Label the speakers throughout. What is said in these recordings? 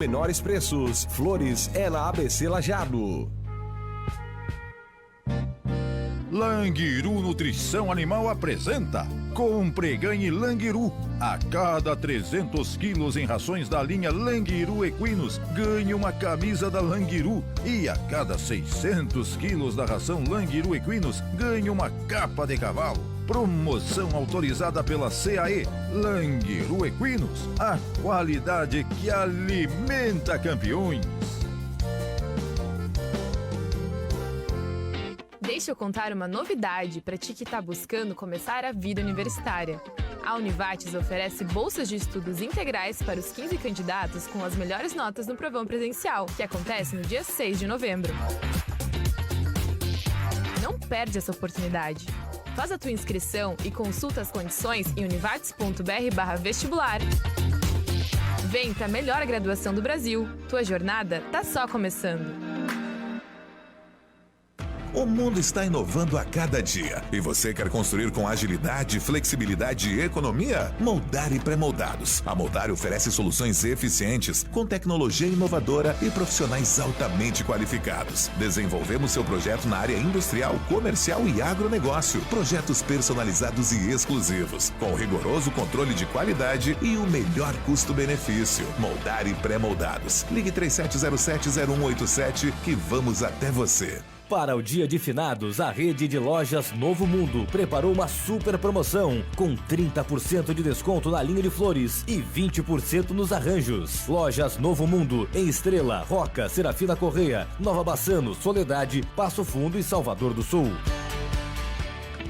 Speaker 1: Menores preços. Flores é na ABC Lajeado.
Speaker 2: Languiru Nutrição Animal apresenta Compre e Ganhe Languiru. A cada 300 quilos em rações da linha Languiru Equinos, ganhe uma camisa da Languiru. E a cada 600 quilos da ração Languiru Equinos, ganhe uma capa de cavalo. Promoção autorizada pela CAE. Languiru Equinos, a qualidade que alimenta campeões.
Speaker 3: Deixa eu contar uma novidade para ti que está buscando começar a vida universitária. A Univates oferece bolsas de estudos integrais para os 15 candidatos com as melhores notas no provão presencial, que acontece no dia 6 de novembro. Não perde essa oportunidade. Faz a tua inscrição e consulta as condições em univates.br/vestibular. Vem para a melhor graduação do Brasil. Tua jornada tá só começando.
Speaker 4: O mundo está inovando a cada dia. E você quer construir com agilidade, flexibilidade e economia? Moldar Pré-moldados. A Moldar oferece soluções eficientes, com tecnologia inovadora e profissionais altamente qualificados. Desenvolvemos seu projeto na área industrial, comercial e agronegócio. Projetos personalizados e exclusivos, com rigoroso controle de qualidade e o melhor custo-benefício. Moldar Pré-moldados. Ligue 3707-0187 que vamos até você.
Speaker 5: Para o Dia de Finados, a rede de lojas Novo Mundo preparou uma super promoção com 30% de desconto na linha de flores e 20% nos arranjos. Lojas Novo Mundo em Estrela, Roca, Serafina Correia, Nova Bassano, Soledade, Passo Fundo e Salvador do Sul.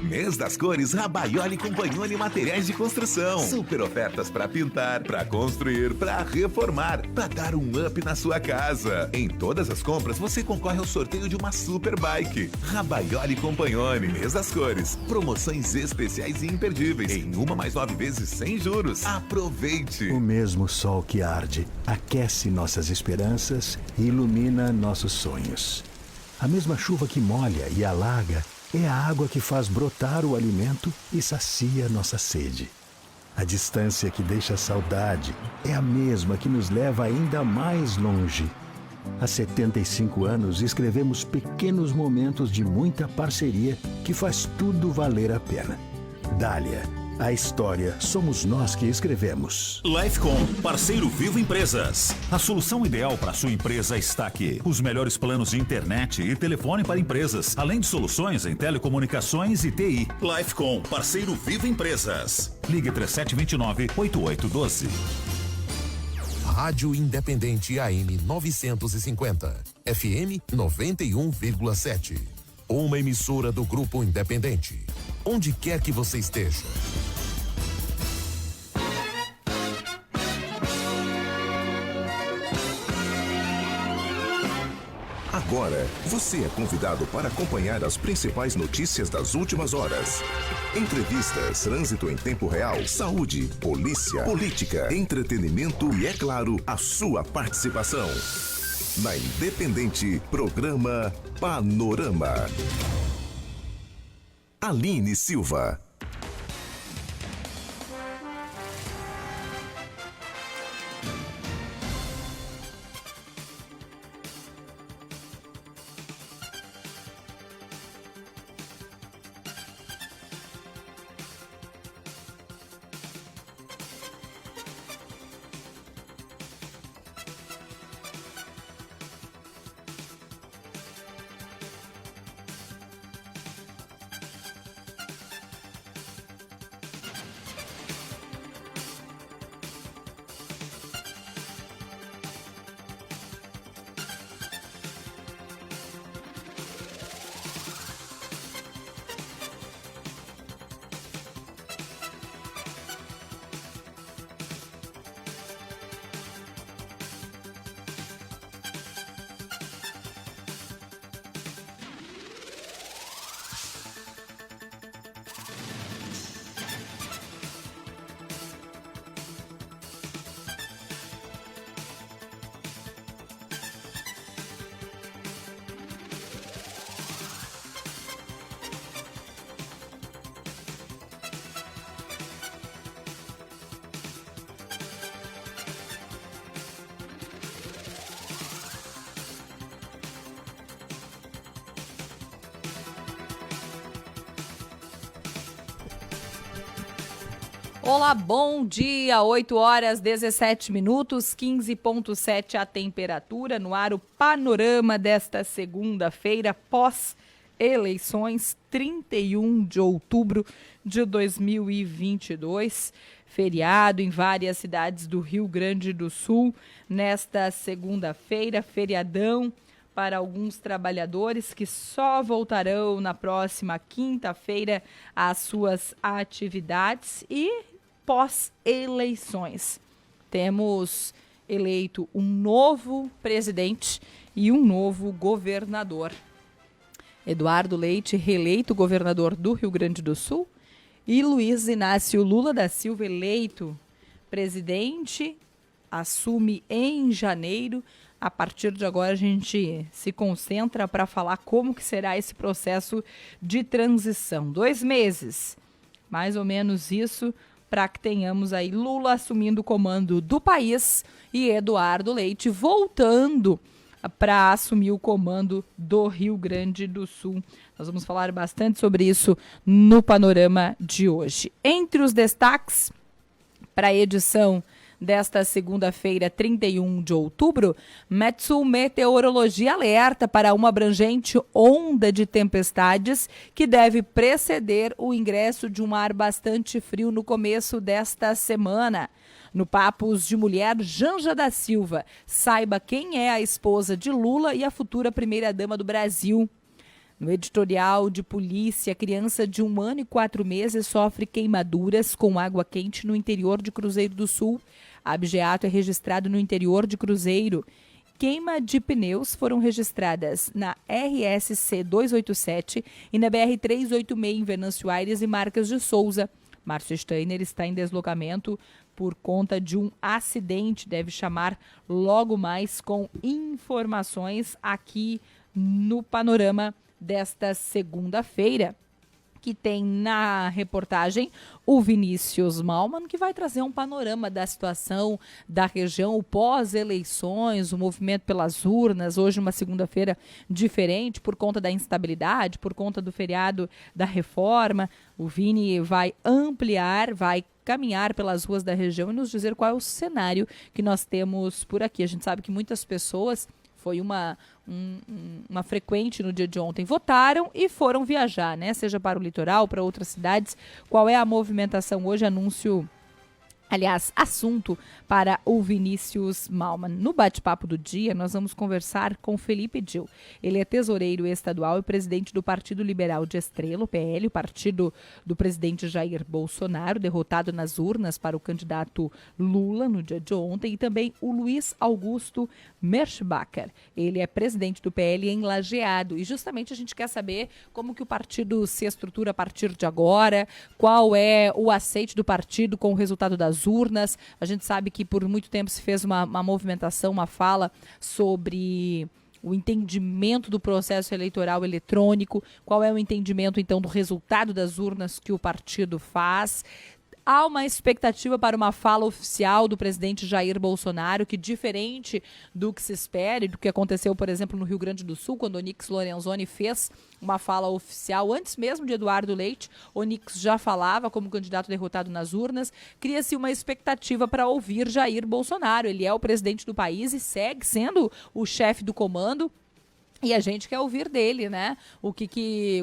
Speaker 4: Mês das Cores Rabaioli Companhone Materiais de Construção. Super ofertas para pintar, para construir, para reformar, para dar um up na sua casa. Em todas as compras você concorre ao sorteio de uma super bike. Rabaioli Companhone, Mês das Cores. Promoções especiais e imperdíveis. Em 1 mais 9 vezes sem juros. Aproveite!
Speaker 6: O mesmo sol que arde aquece nossas esperanças e ilumina nossos sonhos. A mesma chuva que molha e alaga é a água que faz brotar o alimento e sacia nossa sede. A distância que deixa saudade é a mesma que nos leva ainda mais longe. Há 75 anos escrevemos pequenos momentos de muita parceria que faz tudo valer a pena. Dália, a história somos nós que escrevemos.
Speaker 7: Lifecom, parceiro Vivo Empresas. A solução ideal para sua empresa está aqui. Os melhores planos de internet e telefone para empresas, além de soluções em telecomunicações e TI. Lifecom, parceiro Vivo Empresas. Ligue 3729-8812.
Speaker 8: Rádio Independente AM 950, FM 91,7. Uma emissora do Grupo Independente. Onde quer que você esteja.
Speaker 9: Agora, você é convidado para acompanhar as principais notícias das últimas horas. Entrevistas, trânsito em tempo real, saúde, polícia, política, entretenimento e, é claro, a sua participação. Na Independente, programa Panorama. Aline Silva.
Speaker 10: Olá, bom dia, 8 horas 17 minutos, 15,7 a temperatura, no ar o panorama desta segunda-feira, pós-eleições, 31 de outubro de 2022, feriado em várias cidades do Rio Grande do Sul, nesta segunda-feira, feriadão para alguns trabalhadores que só voltarão na próxima quinta-feira às suas atividades e pós-eleições. Temos eleito um novo presidente e um novo governador. Eduardo Leite, reeleito governador do Rio Grande do Sul, e Luiz Inácio Lula da Silva, eleito presidente, assume em janeiro. A partir de agora a gente se concentra para falar como que será esse processo de transição. 2 meses, mais ou menos isso, para que tenhamos aí Lula assumindo o comando do país e Eduardo Leite voltando para assumir o comando do Rio Grande do Sul. Nós vamos falar bastante sobre isso no panorama de hoje. Entre os destaques para a edição desta segunda-feira, 31 de outubro, Metsul Meteorologia alerta para uma abrangente onda de tempestades que deve preceder o ingresso de um ar bastante frio no começo desta semana. No Papos de Mulher, Janja da Silva, saiba quem é a esposa de Lula e a futura primeira-dama do Brasil. No editorial de polícia, criança de 1 ano e 4 meses sofre queimaduras com água quente no interior de Cruzeiro do Sul. Abjeato é registrado no interior de Cruzeiro. Queima de pneus foram registradas na RSC 287 e na BR 386 em Venâncio Aires e Marcas de Souza. Márcio Steiner está em deslocamento por conta de um acidente. Deve chamar logo mais com informações aqui no panorama desta segunda-feira, que tem na reportagem o Vinícius Malman, que vai trazer um panorama da situação da região pós-eleições, o movimento pelas urnas. Hoje uma segunda-feira diferente por conta da instabilidade, por conta do feriado da reforma. O Vini vai ampliar, vai caminhar pelas ruas da região e nos dizer qual é o cenário que nós temos por aqui. A gente sabe que muitas pessoas, foi uma frequente no dia de ontem, votaram e foram viajar, né? Seja para o litoral, para outras cidades. Qual é a movimentação hoje? Assunto para o Vinícius Malman. No bate-papo do dia, nós vamos conversar com Felipe Dil. Ele é tesoureiro estadual e presidente do Partido Liberal de Estrela, o PL, o partido do presidente Jair Bolsonaro, derrotado nas urnas para o candidato Lula no dia de ontem, e também o Luiz Augusto Merschbacher. Ele é presidente do PL em Lajeado, e justamente a gente quer saber como que o partido se estrutura a partir de agora, qual é o aceite do partido com o resultado das urnas. A gente sabe que por muito tempo se fez uma movimentação, uma fala sobre o entendimento do processo eleitoral eletrônico, qual é o entendimento então do resultado das urnas que o partido faz. Há uma expectativa para uma fala oficial do presidente Jair Bolsonaro, que, diferente do que se espera e do que aconteceu, por exemplo, no Rio Grande do Sul, quando Onyx Lorenzoni fez uma fala oficial, antes mesmo de Eduardo Leite, Onyx já falava como candidato derrotado nas urnas. Cria-se uma expectativa para ouvir Jair Bolsonaro. Ele é o presidente do país e segue sendo o chefe do comando. E a gente quer ouvir dele, né?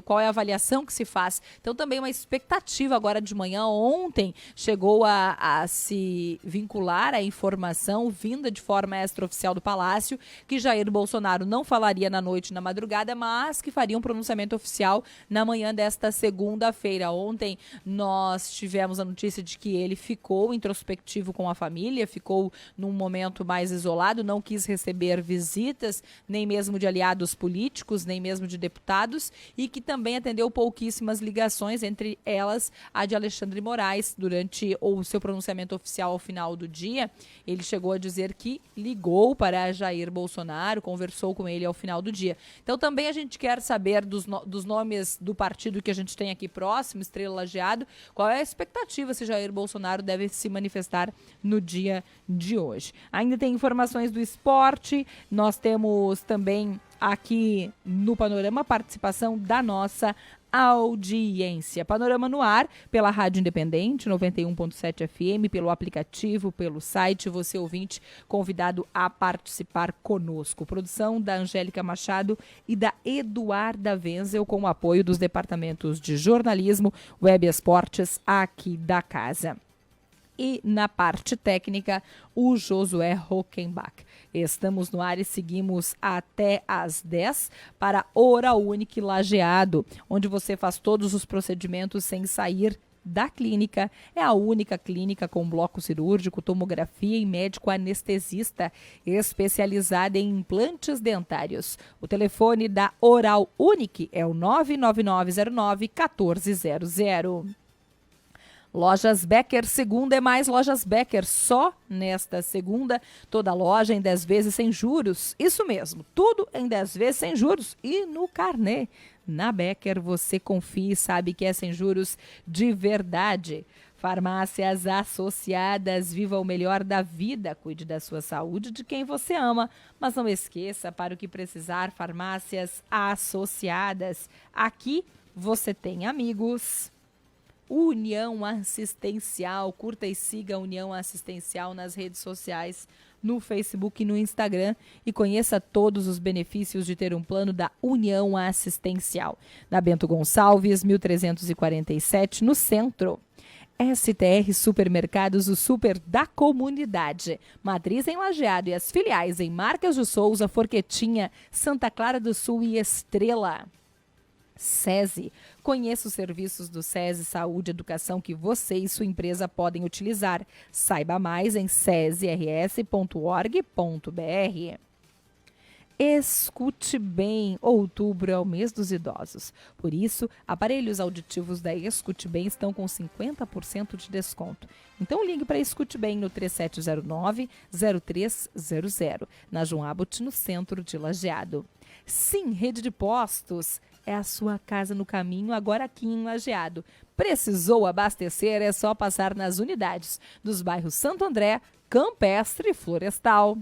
Speaker 10: Qual é a avaliação que se faz. Então, também uma expectativa agora de manhã. Ontem chegou a se vincular a informação vinda de forma extraoficial do Palácio que Jair Bolsonaro não falaria na noite e na madrugada, mas que faria um pronunciamento oficial na manhã desta segunda-feira. Ontem nós tivemos a notícia de que ele ficou introspectivo com a família, ficou num momento mais isolado, não quis receber visitas, nem mesmo de aliados políticos, nem mesmo de deputados, e que também atendeu pouquíssimas ligações, entre elas a de Alexandre Moraes. Durante o seu pronunciamento oficial ao final do dia, ele chegou a dizer que ligou para Jair Bolsonaro, conversou com ele ao final do dia. Então também a gente quer saber dos nomes do partido que a gente tem aqui próximo, Estrela Lajeado, qual é a expectativa se Jair Bolsonaro deve se manifestar no dia de hoje. Ainda tem informações do esporte, nós temos também aqui no Panorama, participação da nossa audiência. Panorama no ar, pela Rádio Independente, 91.7 FM, pelo aplicativo, pelo site, você ouvinte convidado a participar conosco. Produção da Angélica Machado e da Eduarda Wenzel, com o apoio dos departamentos de jornalismo, web e esportes aqui da casa. E na parte técnica, o Josué Rockenbach. Estamos no ar e seguimos até às 10 para Oral Unique Lajeado, onde você faz todos os procedimentos sem sair da clínica. É a única clínica com bloco cirúrgico, tomografia e médico anestesista especializada em implantes dentários. O telefone da Oral Unique é o 99909-1400. Lojas Becker, segunda é mais Lojas Becker. Só nesta segunda, toda loja em 10 vezes sem juros. Isso mesmo, tudo em 10 vezes sem juros e no carnê. Na Becker você confia e sabe que é sem juros de verdade. Farmácias Associadas, viva o melhor da vida. Cuide da sua saúde, de quem você ama. Mas não esqueça, para o que precisar, Farmácias Associadas. Aqui você tem amigos. União Assistencial, curta e siga a União Assistencial nas redes sociais, no Facebook e no Instagram e conheça todos os benefícios de ter um plano da União Assistencial. Na Bento Gonçalves, 1347, no centro. STR Supermercados, o super da comunidade. Matriz em Lajeado e as filiais em Marques de Souza, Forquetinha, Santa Clara do Sul e Estrela. SESI. Conheça os serviços do SESI Saúde e Educação que você e sua empresa podem utilizar. Saiba mais em sesirs.org.br. Escute Bem. Outubro é o mês dos idosos. Por isso, aparelhos auditivos da Escute Bem estão com 50% de desconto. Então ligue para Escute Bem no 3709-0300, na João Abbott, no centro de Lajeado. Sim, Rede de Postos. É a sua casa no caminho, agora aqui em Lajeado. Precisou abastecer? É só passar nas unidades dos bairros Santo André, Campestre e Florestal.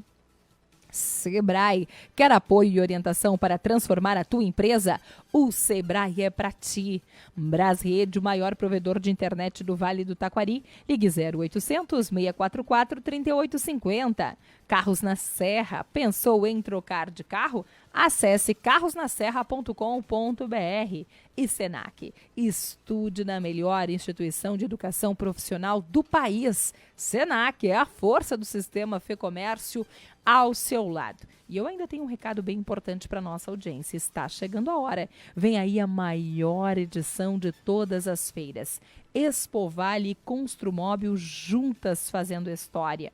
Speaker 10: Sebrae. Quer apoio e orientação para transformar a tua empresa? O Sebrae é para ti. Brasrede, o maior provedor de internet do Vale do Taquari. Ligue 0800 644 3850. Carros na Serra. Pensou em trocar de carro? Acesse carrosnaserra.com.br. E Senac. Estude na melhor instituição de educação profissional do país. Senac é a força do sistema Fê-Comércio ao seu lado. E eu ainda tenho um recado bem importante para nossa audiência. Está chegando a hora. Vem aí a maior edição de todas as feiras. Expovale e Construmóvel juntas fazendo história.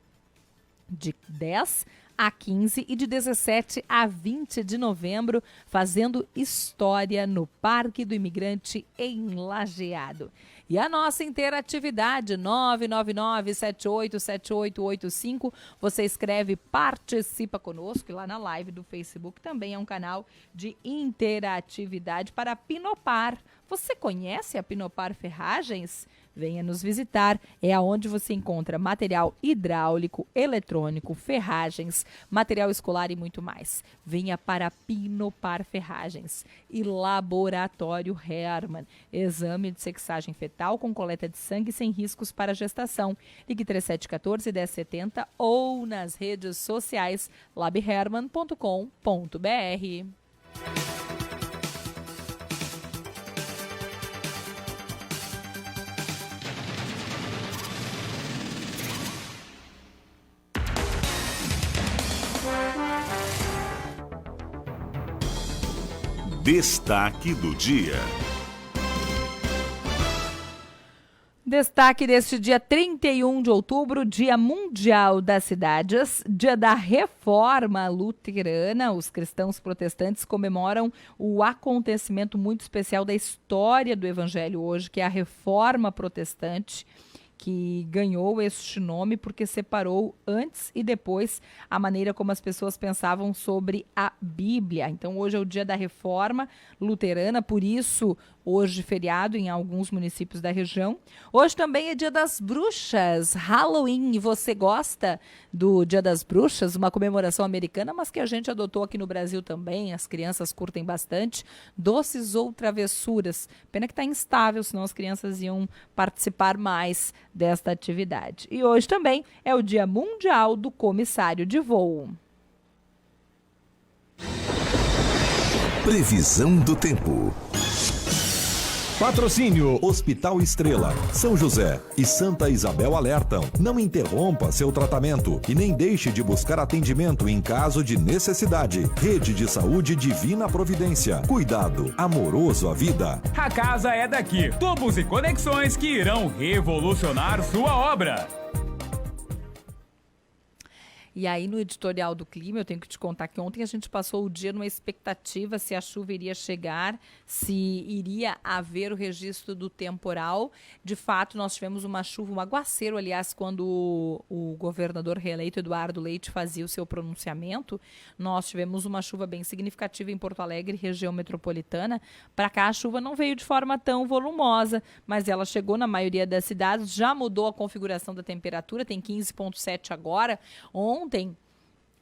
Speaker 10: De 10 a 15 e de 17 a 20 de novembro, fazendo história no Parque do Imigrante em Lajeado. E a nossa interatividade, 999-787885, você escreve, participa conosco, e lá na live do Facebook também é um canal de interatividade para a Pinopar. Você conhece a Pinopar Ferragens? Venha nos visitar, é aonde você encontra material hidráulico, eletrônico, ferragens, material escolar e muito mais. Venha para a Pinopar Ferragens. E Laboratório Hermann, exame de sexagem fetal com coleta de sangue sem riscos para gestação. Ligue 3714-1070 ou nas redes sociais labhermann.com.br.
Speaker 7: Destaque do dia.
Speaker 10: Destaque deste dia 31 de outubro, Dia Mundial das Cidades, Dia da Reforma Luterana. Os cristãos protestantes comemoram o acontecimento muito especial da história do Evangelho hoje, que é a Reforma Protestante, que ganhou este nome porque separou antes e depois a maneira como as pessoas pensavam sobre a Bíblia. Então, hoje é o dia da Reforma Luterana, por isso, Hoje, feriado em alguns municípios da região. Hoje também é Dia das Bruxas, Halloween. E você gosta do Dia das Bruxas? Uma comemoração americana, mas que a gente adotou aqui no Brasil também. As crianças curtem bastante. Doces ou travessuras. Pena que está instável, senão as crianças iam participar mais desta atividade. E hoje também é o Dia Mundial do Comissário de Voo.
Speaker 9: Previsão do tempo.
Speaker 1: Patrocínio Hospital Estrela, São José e Santa Isabel alertam. Não interrompa seu tratamento e nem deixe de buscar atendimento em caso de necessidade. Rede de Saúde Divina Providência. Cuidado amoroso à vida.
Speaker 11: A casa é daqui. Tubos e conexões que irão revolucionar sua obra.
Speaker 10: E aí, no editorial do clima, eu tenho que te contar que ontem a gente passou o dia numa expectativa se a chuva iria chegar, se iria haver o registro do temporal. De fato, nós tivemos uma chuva, um aguaceiro, aliás, quando o governador reeleito Eduardo Leite fazia o seu pronunciamento. Nós tivemos uma chuva bem significativa em Porto Alegre, região metropolitana. Para cá, a chuva não veio de forma tão volumosa, mas ela chegou na maioria das cidades, já mudou a configuração da temperatura, tem 15,7 agora. Ontem,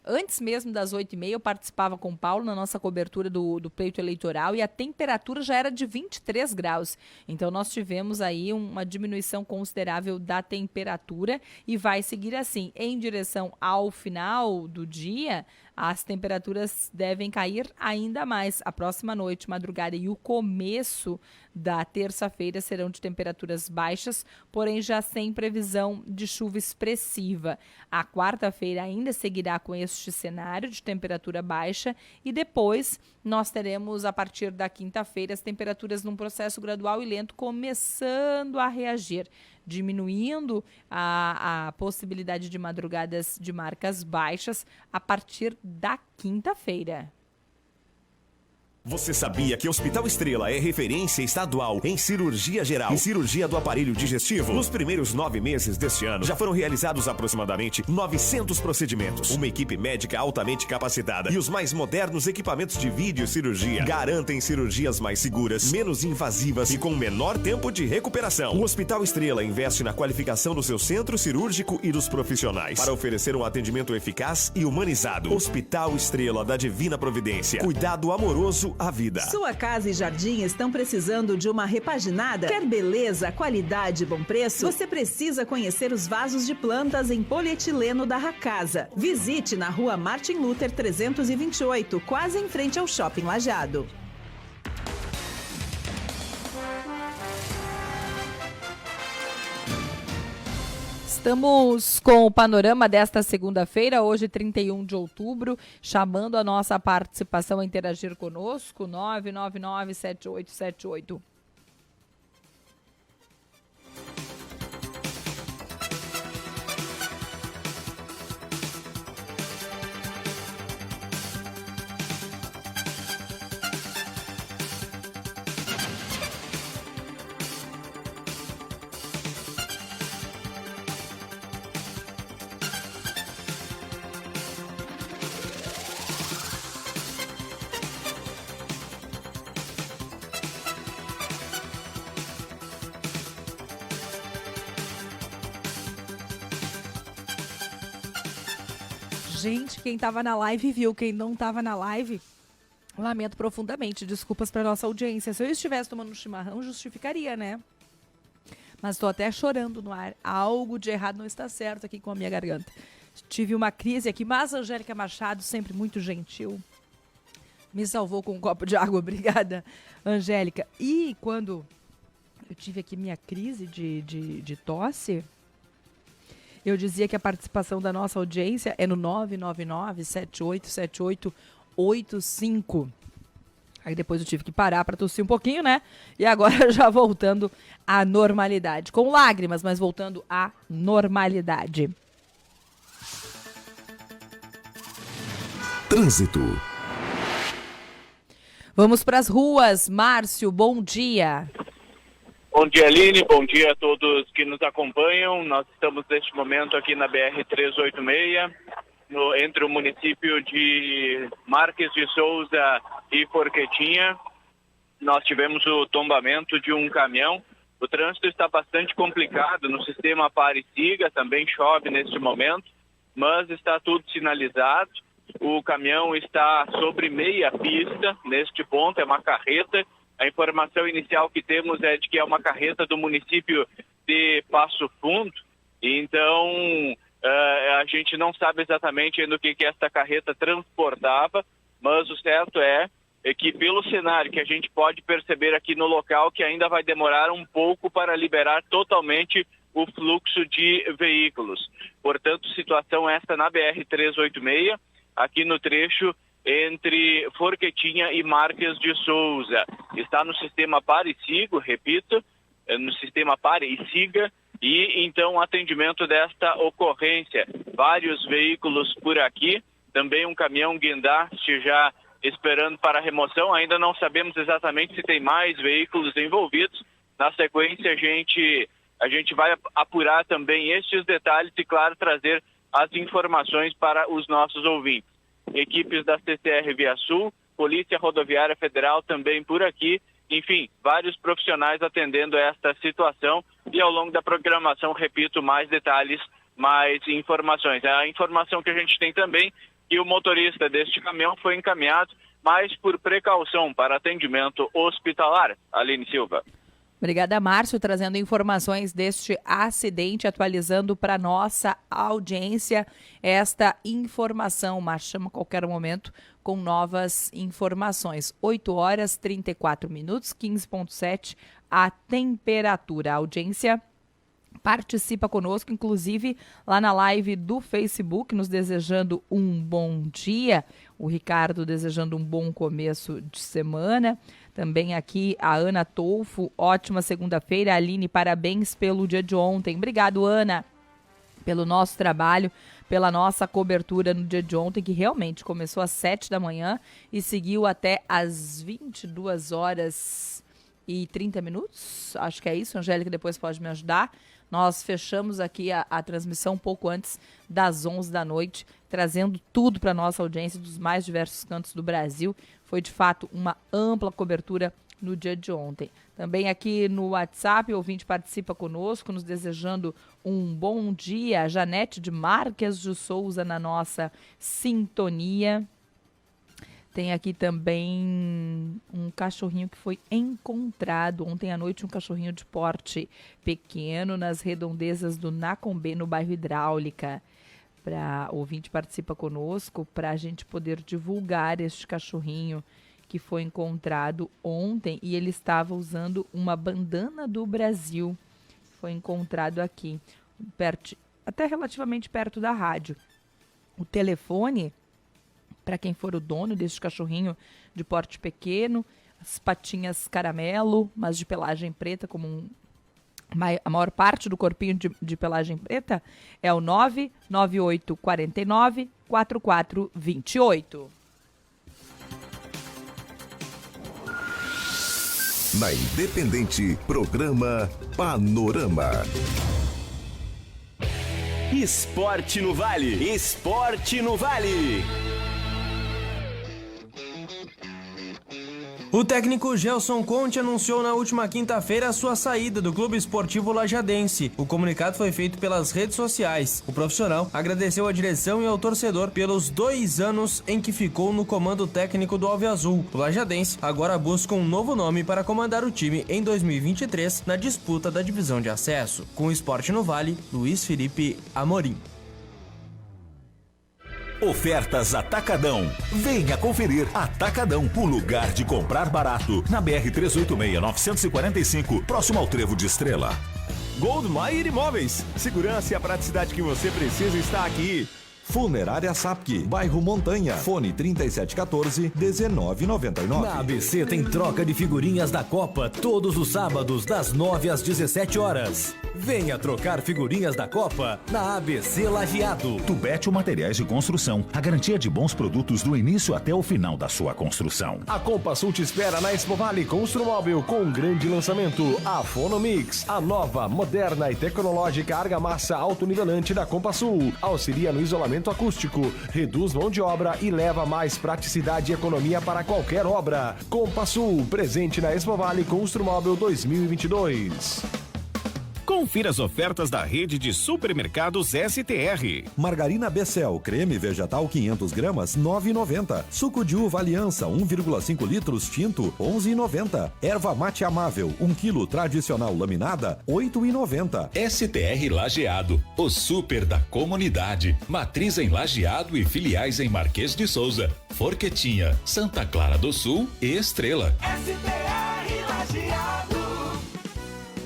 Speaker 10: antes mesmo das 8h30, eu participava com o Paulo na nossa cobertura do pleito eleitoral e a temperatura já era de 23 graus. Então, nós tivemos aí uma diminuição considerável da temperatura e vai seguir assim. Em direção ao final do dia, as temperaturas devem cair ainda mais. A próxima noite, madrugada e o começo da terça-feira serão de temperaturas baixas, porém já sem previsão de chuva expressiva. A quarta-feira ainda seguirá com este cenário de temperatura baixa e depois nós teremos, a partir da quinta-feira, as temperaturas num processo gradual e lento começando a reagir, diminuindo a possibilidade de madrugadas de marcas baixas a partir da quinta-feira.
Speaker 12: Você sabia que o Hospital Estrela é referência estadual em cirurgia geral e cirurgia do aparelho digestivo? Nos primeiros 9 meses deste ano, já foram realizados aproximadamente 900 procedimentos. Uma equipe médica altamente capacitada e os mais modernos equipamentos de videocirurgia garantem cirurgias mais seguras, menos invasivas e com menor tempo de recuperação. O Hospital Estrela investe na qualificação do seu centro cirúrgico e dos profissionais para oferecer um atendimento eficaz e humanizado. Hospital Estrela da Divina Providência. Cuidado amoroso à vida.
Speaker 13: Sua casa e jardim estão precisando de uma repaginada? Quer beleza, qualidade e bom preço? Você precisa conhecer os vasos de plantas em polietileno da Racasa. Visite na Rua Martin Luther 328, quase em frente ao Shopping Lajeado.
Speaker 10: Estamos com o panorama desta segunda-feira, hoje 31 de outubro, chamando a nossa participação a interagir conosco, 999-7878. Gente, quem estava na live viu, quem não estava na live, lamento profundamente, desculpas para nossa audiência. Se eu estivesse tomando um chimarrão, justificaria, né? Mas estou até chorando no ar. Algo de errado não está certo aqui com a minha garganta. Tive uma crise aqui, mas a Angélica Machado, sempre muito gentil, me salvou com um copo de água. Obrigada, Angélica. E quando eu tive aqui minha crise de tosse, eu dizia que a participação da nossa audiência é no 999-787885. Aí depois eu tive que parar para tossir um pouquinho, né? E agora já voltando à normalidade. Com lágrimas, mas voltando à normalidade.
Speaker 9: Trânsito.
Speaker 10: Vamos para as ruas. Márcio, bom dia.
Speaker 14: Bom dia, Aline. Bom dia a todos que nos acompanham. Nós estamos neste momento aqui na BR-386, entre o município de Marques de Souza e Forquetinha. nós tivemos o tombamento de um caminhão. O trânsito está bastante complicado no sistema pare e siga, também chove neste momento, mas está tudo sinalizado. O caminhão está sobre meia pista, neste ponto, é uma carreta. A informação inicial que temos é de que é uma carreta do município de Passo Fundo, então a gente não sabe exatamente ainda o que esta carreta transportava, mas o certo é que pelo cenário que a gente pode perceber aqui no local, que ainda vai demorar um pouco para liberar totalmente o fluxo de veículos. Portanto, situação esta na BR-386, aqui no trecho entre Forquetinha e Marques de Souza. Está no sistema pare e siga, repito, no sistema pare e siga, e então atendimento desta ocorrência. Vários veículos por aqui, também um caminhão guindaste já esperando para remoção. Ainda não sabemos exatamente se tem mais veículos envolvidos. Na sequência, a gente vai apurar também estes detalhes e, claro, trazer as informações para os nossos ouvintes. Equipes da CCR Via Sul, Polícia Rodoviária Federal também por aqui. Enfim, vários profissionais atendendo esta situação e ao longo da programação, repito, mais detalhes, mais informações. A informação que a gente tem também que o motorista deste caminhão foi encaminhado, mas por precaução para atendimento hospitalar. Aline Silva.
Speaker 10: Obrigada, Márcio, trazendo informações deste acidente, atualizando para nossa audiência esta informação. Márcio chama a qualquer momento com novas informações. 8 horas 34 minutos, 15,7 a temperatura. A audiência participa conosco, inclusive lá na live do Facebook, nos desejando um bom dia. O Ricardo desejando um bom começo de semana. Também aqui a Ana Tolfo, ótima segunda-feira. Aline, parabéns pelo dia de ontem. Obrigado, Ana, pelo nosso trabalho, pela nossa cobertura no dia de ontem, que realmente começou às 7 da manhã e seguiu até às 22 horas e 30 minutos. Acho que é isso, Angélica, depois pode me ajudar. Nós fechamos aqui a transmissão um pouco antes das 11 da noite, trazendo tudo para a nossa audiência dos mais diversos cantos do Brasil. Foi, de fato, uma ampla cobertura no dia de ontem. Também aqui no WhatsApp, o ouvinte participa conosco, nos desejando um bom dia. Janete de Marques de Souza na nossa sintonia. Tem aqui também um cachorrinho que foi encontrado ontem à noite, um cachorrinho de porte pequeno nas redondezas do Nacombê, no bairro Hidráulica. O ouvinte participa conosco para a gente poder divulgar este cachorrinho que foi encontrado ontem e ele estava usando uma bandana do Brasil. Foi encontrado aqui, até relativamente perto da rádio. O telefone, para quem for o dono deste cachorrinho de porte pequeno, as patinhas caramelo, mas de pelagem preta, como a maior parte do corpinho de pelagem preta, é o 99849-4428.
Speaker 9: Na Independente, programa Panorama.
Speaker 12: Esporte no Vale. Esporte no Vale.
Speaker 15: O técnico Gelson Conte anunciou na última quinta-feira a sua saída do Clube Esportivo Lajadense. O comunicado foi feito pelas redes sociais. O profissional agradeceu à direção e ao torcedor pelos 2 anos em que ficou no comando técnico do Alviazul. O Lajadense agora busca um novo nome para comandar o time em 2023 na disputa da divisão de acesso. Com o Esporte no Vale, Luiz Felipe Amorim.
Speaker 7: Ofertas Atacadão. Venha conferir Atacadão, o lugar de comprar barato. Na BR-386-945, próximo ao Trevo de Estrela.
Speaker 12: Goldmeier Imóveis. Segurança e a praticidade que você precisa está aqui.
Speaker 1: Funerária Sapke, bairro Montanha. Fone 3714-1999.
Speaker 5: Na ABC tem troca de figurinhas da Copa todos os sábados, das 9 às 17 horas. Venha trocar figurinhas da Copa na ABC Lajeado.
Speaker 7: Tubete Materiais de Construção, a garantia de bons produtos do início até o final da sua construção.
Speaker 16: A Compasul te espera na Expo Vale Construmóvel com um grande lançamento, a Fonomix, a nova, moderna e tecnológica argamassa autonivelante da Compasul. Auxilia no isolamento acústico, reduz mão de obra e leva mais praticidade e economia para qualquer obra. Compasul, presente na Expo Vale Construmóvel 2022.
Speaker 17: Confira as ofertas da rede de supermercados STR.
Speaker 1: Margarina Becel, creme vegetal 500 gramas, 9,90. Suco de uva Aliança, 1,5 litros tinto, 11,90. Erva mate amável, 1 quilo tradicional laminada, 8,90.
Speaker 18: STR Lajeado, o super da comunidade. Matriz em Lajeado e filiais em Marquês de Souza, Forquetinha, Santa Clara do Sul e Estrela.
Speaker 19: STR Lajeado.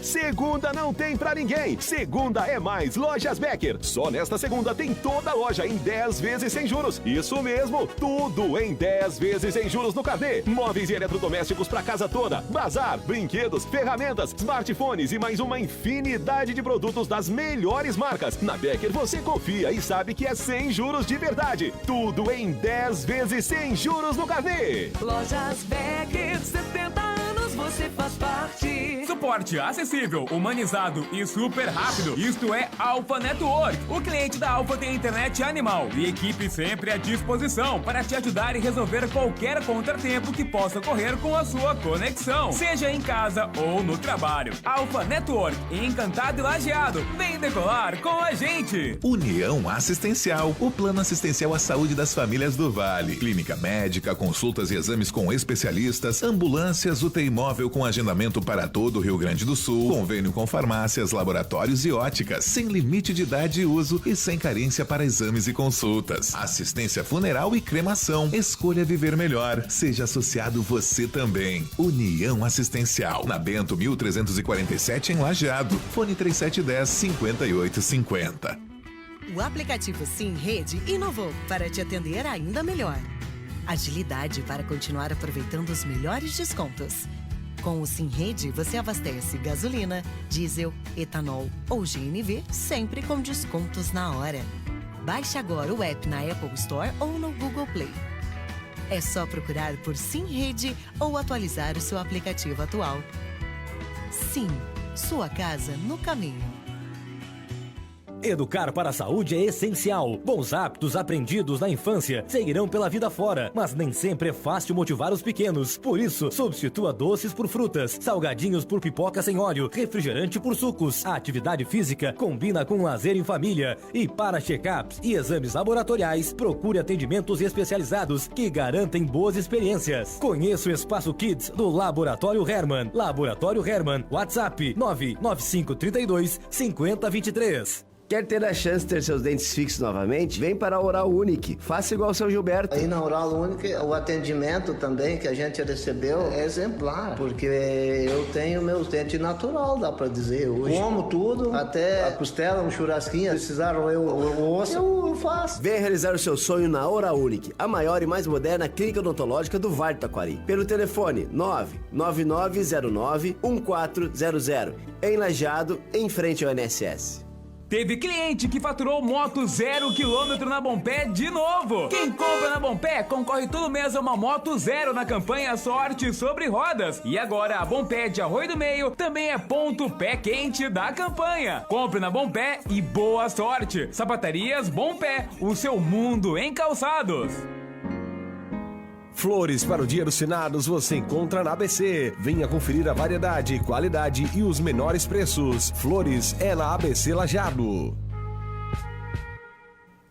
Speaker 16: Segunda não tem pra ninguém. Segunda é mais Lojas Becker. Só nesta segunda tem toda a loja em 10 vezes sem juros. Isso mesmo, tudo em 10 vezes sem juros no carnê. Móveis e eletrodomésticos pra casa toda. Bazar, brinquedos, ferramentas, smartphones e mais uma infinidade de produtos das melhores marcas. Na Becker você confia e sabe que é sem juros de verdade. Tudo em 10 vezes sem juros no carnê.
Speaker 19: Lojas Becker, 70 anos você faz parte.
Speaker 11: Suporte acessível, humanizado e super rápido. Isto é Alpha Network. O cliente da Alpha tem internet animal e equipe sempre à disposição para te ajudar e resolver qualquer contratempo que possa ocorrer com a sua conexão, seja em casa ou no trabalho. Alpha Network, Encantado e Lajeado. Vem decolar com a gente.
Speaker 4: União Assistencial, o plano assistencial à saúde das famílias do Vale. Clínica médica, consultas e exames com especialistas, ambulâncias, UTI móvel com agendamento para todo o Rio Grande do Sul, convênio com farmácias, laboratórios e óticas, sem limite de idade e uso e sem carência para exames e consultas. Assistência funeral e cremação. Escolha viver melhor. Seja associado você também. União Assistencial, na Bento 1347 em Lajeado. Fone 3710-5850.
Speaker 20: O aplicativo Sim Rede inovou para te atender ainda melhor. Agilidade para continuar aproveitando os melhores descontos. Com o Sim Rede, você abastece gasolina, diesel, etanol ou GNV, sempre com descontos na hora. Baixe agora o app na Apple Store ou no Google Play. É só procurar por Sim Rede ou atualizar o seu aplicativo atual. Sim, sua casa no caminho.
Speaker 5: Educar para a saúde é essencial. Bons hábitos aprendidos na infância seguirão pela vida fora, mas nem sempre é fácil motivar os pequenos. Por isso, substitua doces por frutas, salgadinhos por pipoca sem óleo, refrigerante por sucos. A atividade física combina com lazer em família. E para check-ups e exames laboratoriais, procure atendimentos especializados que garantem boas experiências. Conheça o Espaço Kids do Laboratório Herman. Laboratório Herman, WhatsApp 99532 5023.
Speaker 21: Quer ter a chance de ter seus dentes fixos novamente? Vem para a Oral Unique. Faça igual ao seu Gilberto.
Speaker 22: Aí na Oral Unique, o atendimento também que a gente recebeu é exemplar, porque eu tenho meus dentes natural, dá para dizer hoje. Como tudo, até a costela, um churrasquinho, precisaram o osso, eu faço.
Speaker 21: Venha realizar o seu sonho na Oral Unique, a maior e mais moderna clínica odontológica do Vale do Taquari. Pelo telefone 99909-1400. Em Lajeado, em frente ao INSS.
Speaker 11: Teve cliente que faturou moto 0 km na Bompé de novo. Quem compra na Bompé concorre todo mês a uma moto 0 na campanha Sorte Sobre Rodas. E agora a Bompé de Arroio do Meio também é ponto pé quente da campanha. Compre na Bompé e boa sorte. Sapatarias Bompé, o seu mundo em calçados.
Speaker 16: Flores para o Dia dos Finados você encontra na ABC. Venha conferir a variedade, qualidade e os menores preços. Flores é na ABC Lajeado.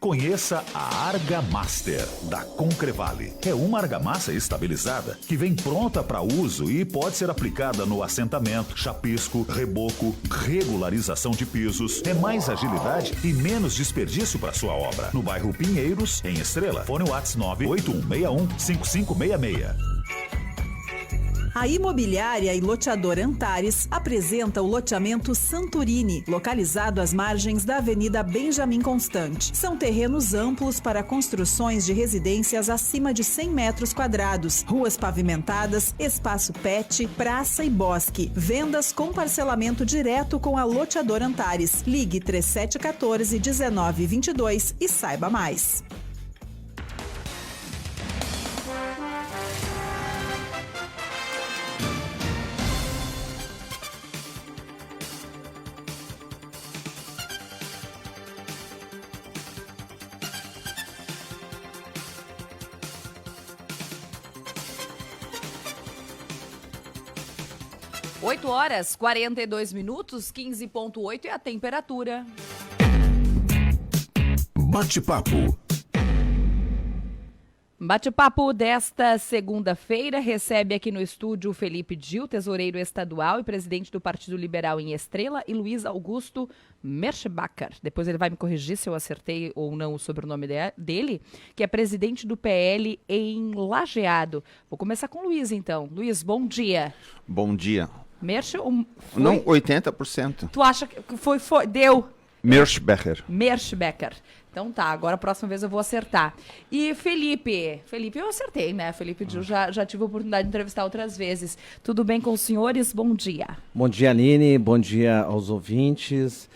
Speaker 7: Conheça a Argamaster da Concrevale. É uma argamassa estabilizada que vem pronta para uso e pode ser aplicada no assentamento, chapisco, reboco, regularização de pisos. É mais agilidade e menos desperdício para sua obra. No bairro Pinheiros, em Estrela. Fone WhatsApp 981615566.
Speaker 13: A imobiliária e loteadora Antares apresenta o loteamento Santorini, localizado às margens da Avenida Benjamin Constant. São terrenos amplos para construções de residências acima de 100 metros quadrados, ruas pavimentadas, espaço pet, praça e bosque. Vendas com parcelamento direto com a loteadora Antares. Ligue 3714-1922 e saiba mais.
Speaker 10: Oito horas, 42 minutos, 15,8 é a temperatura.
Speaker 9: Bate-papo.
Speaker 10: Bate-papo desta segunda-feira recebe aqui no estúdio o Felipe Dil, tesoureiro estadual e presidente do Partido Liberal em Estrela, e Luiz Augusto Merschbacher. Depois ele vai me corrigir se eu acertei ou não o sobrenome dele, que é presidente do PL em Lajeado. Vou começar com o Luiz, então. Luiz, bom dia.
Speaker 2: Bom dia.
Speaker 10: Mersch,
Speaker 2: não, 80%.
Speaker 10: Tu acha que foi deu?
Speaker 2: Merschbacher.
Speaker 10: Merschbacher. Então tá, agora a próxima vez eu vou acertar. E Felipe eu acertei, né? Felipe Dil, já tive a oportunidade de entrevistar outras vezes. Tudo bem com os senhores? Bom dia.
Speaker 3: Bom dia, Aline. Bom dia aos ouvintes.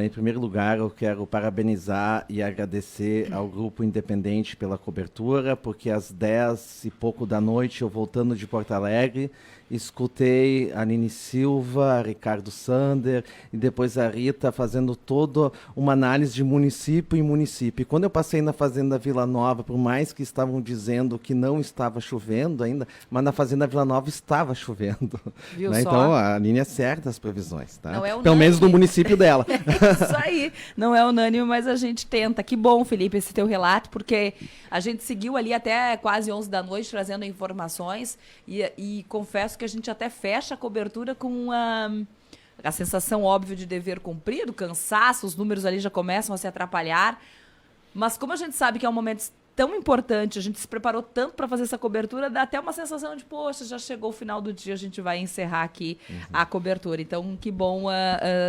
Speaker 3: Em primeiro lugar, eu quero parabenizar e agradecer ao Grupo Independente pela cobertura, porque às 10 e pouco da noite, eu voltando de Porto Alegre, escutei a Aline Silva, Ricardo Sander e depois a Rita fazendo toda uma análise de município em município. E quando eu passei na Fazenda Vila Nova, por mais que estavam dizendo que não estava chovendo ainda, mas na Fazenda Vila Nova estava chovendo.
Speaker 10: Viu
Speaker 3: né?
Speaker 10: só?
Speaker 3: Então a Aline acerta as previsões, tá?
Speaker 10: Não é
Speaker 3: Pelo menos no município dela.
Speaker 10: Isso aí, não é unânime, mas a gente tenta. Que bom, Felipe, esse teu relato, porque a gente seguiu ali até quase 11 da noite trazendo informações e confesso que a gente até fecha a cobertura com a sensação óbvia de dever cumprido, cansaço, os números ali já começam a se atrapalhar, mas como a gente sabe que é um momento tão importante, a gente se preparou tanto para fazer essa cobertura, dá até uma sensação de, poxa, já chegou o final do dia, a gente vai encerrar aqui a cobertura. Então, que bom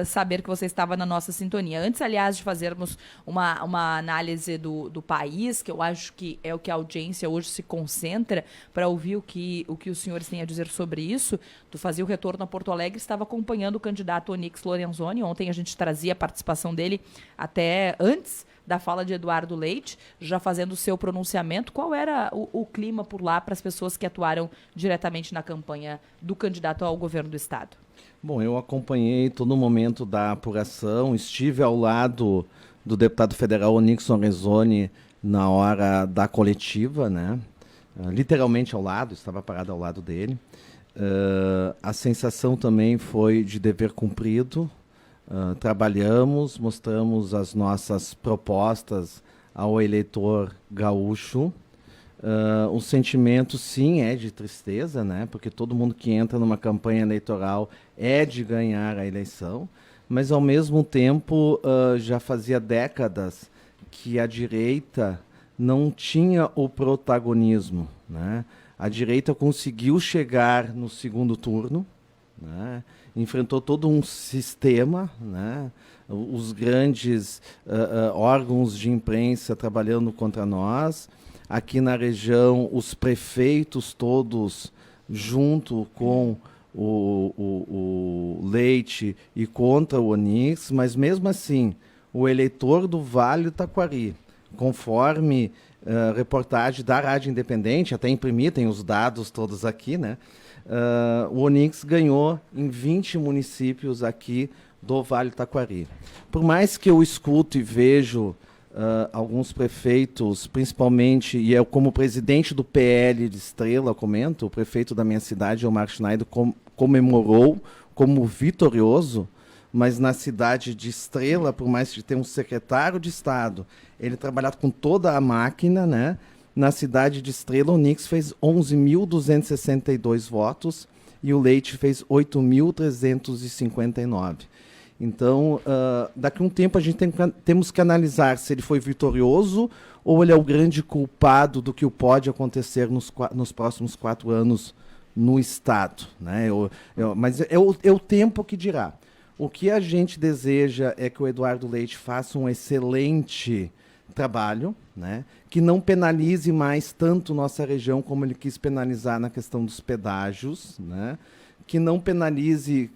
Speaker 10: saber que você estava na nossa sintonia. Antes, aliás, de fazermos uma análise do país, que eu acho que é o que a audiência hoje se concentra para ouvir o que os senhores têm a dizer sobre isso, tu fazia o retorno a Porto Alegre, estava acompanhando o candidato Onyx Lorenzoni. Ontem a gente trazia a participação dele até antes da fala de Eduardo Leite, já fazendo o seu pronunciamento. Qual era o clima por lá para as pessoas que atuaram diretamente na campanha do candidato ao governo do Estado?
Speaker 3: Bom, eu acompanhei todo o momento da apuração, estive ao lado do deputado federal Onyx Lorenzoni na hora da coletiva, né? Literalmente ao lado, estava parado ao lado dele. A sensação também foi de dever cumprido. Trabalhamos, mostramos as nossas propostas ao eleitor gaúcho. O sentimento, sim, é de tristeza, né? Porque todo mundo que entra numa campanha eleitoral é de ganhar a eleição, mas, ao mesmo tempo, já fazia décadas que a direita não tinha o protagonismo, né? A direita conseguiu chegar no segundo turno, né? Enfrentou todo um sistema, né? Os grandes órgãos de imprensa trabalhando contra nós. Aqui na região, os prefeitos todos junto com o Leite e contra o Onyx, mas mesmo assim, o eleitor do Vale do Taquari, conforme reportagem da Rádio Independente, até imprimi, tem os dados todos aqui, né? O Onyx ganhou em 20 municípios aqui do Vale do Taquari. Por mais que eu escuto e vejo alguns prefeitos, principalmente, e eu como presidente do PL de Estrela, comento, o prefeito da minha cidade, Omar Schneider, comemorou como vitorioso, mas na cidade de Estrela, por mais que tenha um secretário de Estado, ele trabalhava com toda a máquina, né? Na cidade de Estrela, o Onyx fez 11.262 votos e o Leite fez 8.359. Então, daqui a um tempo a gente temos que analisar se ele foi vitorioso ou ele é o grande culpado do que pode acontecer nos próximos 4 anos no Estado, né? Mas é o tempo que dirá. O que a gente deseja é que o Eduardo Leite faça um excelente trabalho, né? Que não penalize mais tanto nossa região como ele quis penalizar na questão dos pedágios, né? Que não penalize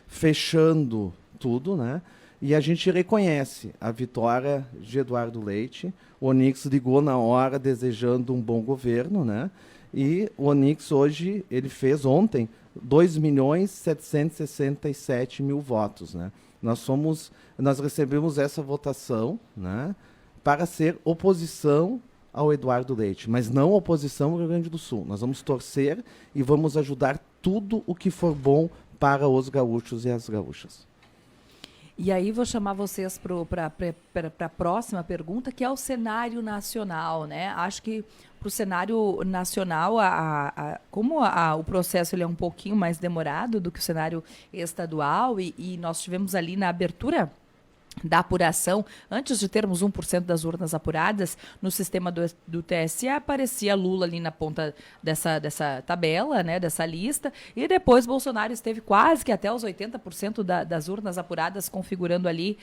Speaker 3: fechando tudo, né? E a gente reconhece a vitória de Eduardo Leite. O Onix ligou na hora desejando um bom governo, né? E o Onix hoje, ele fez ontem 2.767.000 votos, né? Nós recebemos essa votação, né, para ser oposição ao Eduardo Leite, mas não oposição ao Rio Grande do Sul. Nós vamos torcer e vamos ajudar tudo o que for para os gaúchos e as gaúchas.
Speaker 10: E aí vou chamar vocês para a próxima pergunta, que é o cenário nacional, né? Acho que para o cenário nacional, como o processo ele é um pouquinho mais demorado do que o cenário estadual, e nós tivemos ali na abertura da apuração, antes de termos 1% das urnas apuradas, no sistema do TSE, aparecia Lula ali na ponta dessa tabela, né, dessa lista, e depois Bolsonaro esteve quase que até os 80% das urnas apuradas, configurando ali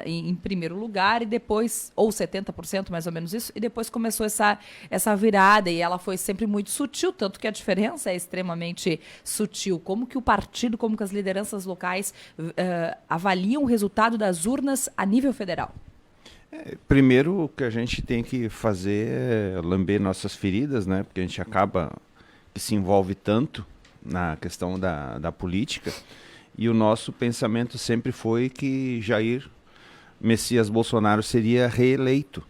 Speaker 10: em primeiro lugar, e depois, ou 70%, mais ou menos isso, e depois começou essa virada, e ela foi sempre muito sutil, tanto que a diferença é extremamente sutil. Como que o partido, como que as lideranças locais avaliam o resultado das urnas a nível federal?
Speaker 2: Primeiro, o que a gente tem que fazer é lamber nossas feridas, né? Porque a gente acaba que se envolve tanto na questão da política, e o nosso pensamento sempre foi que Jair Messias Bolsonaro seria reeleito.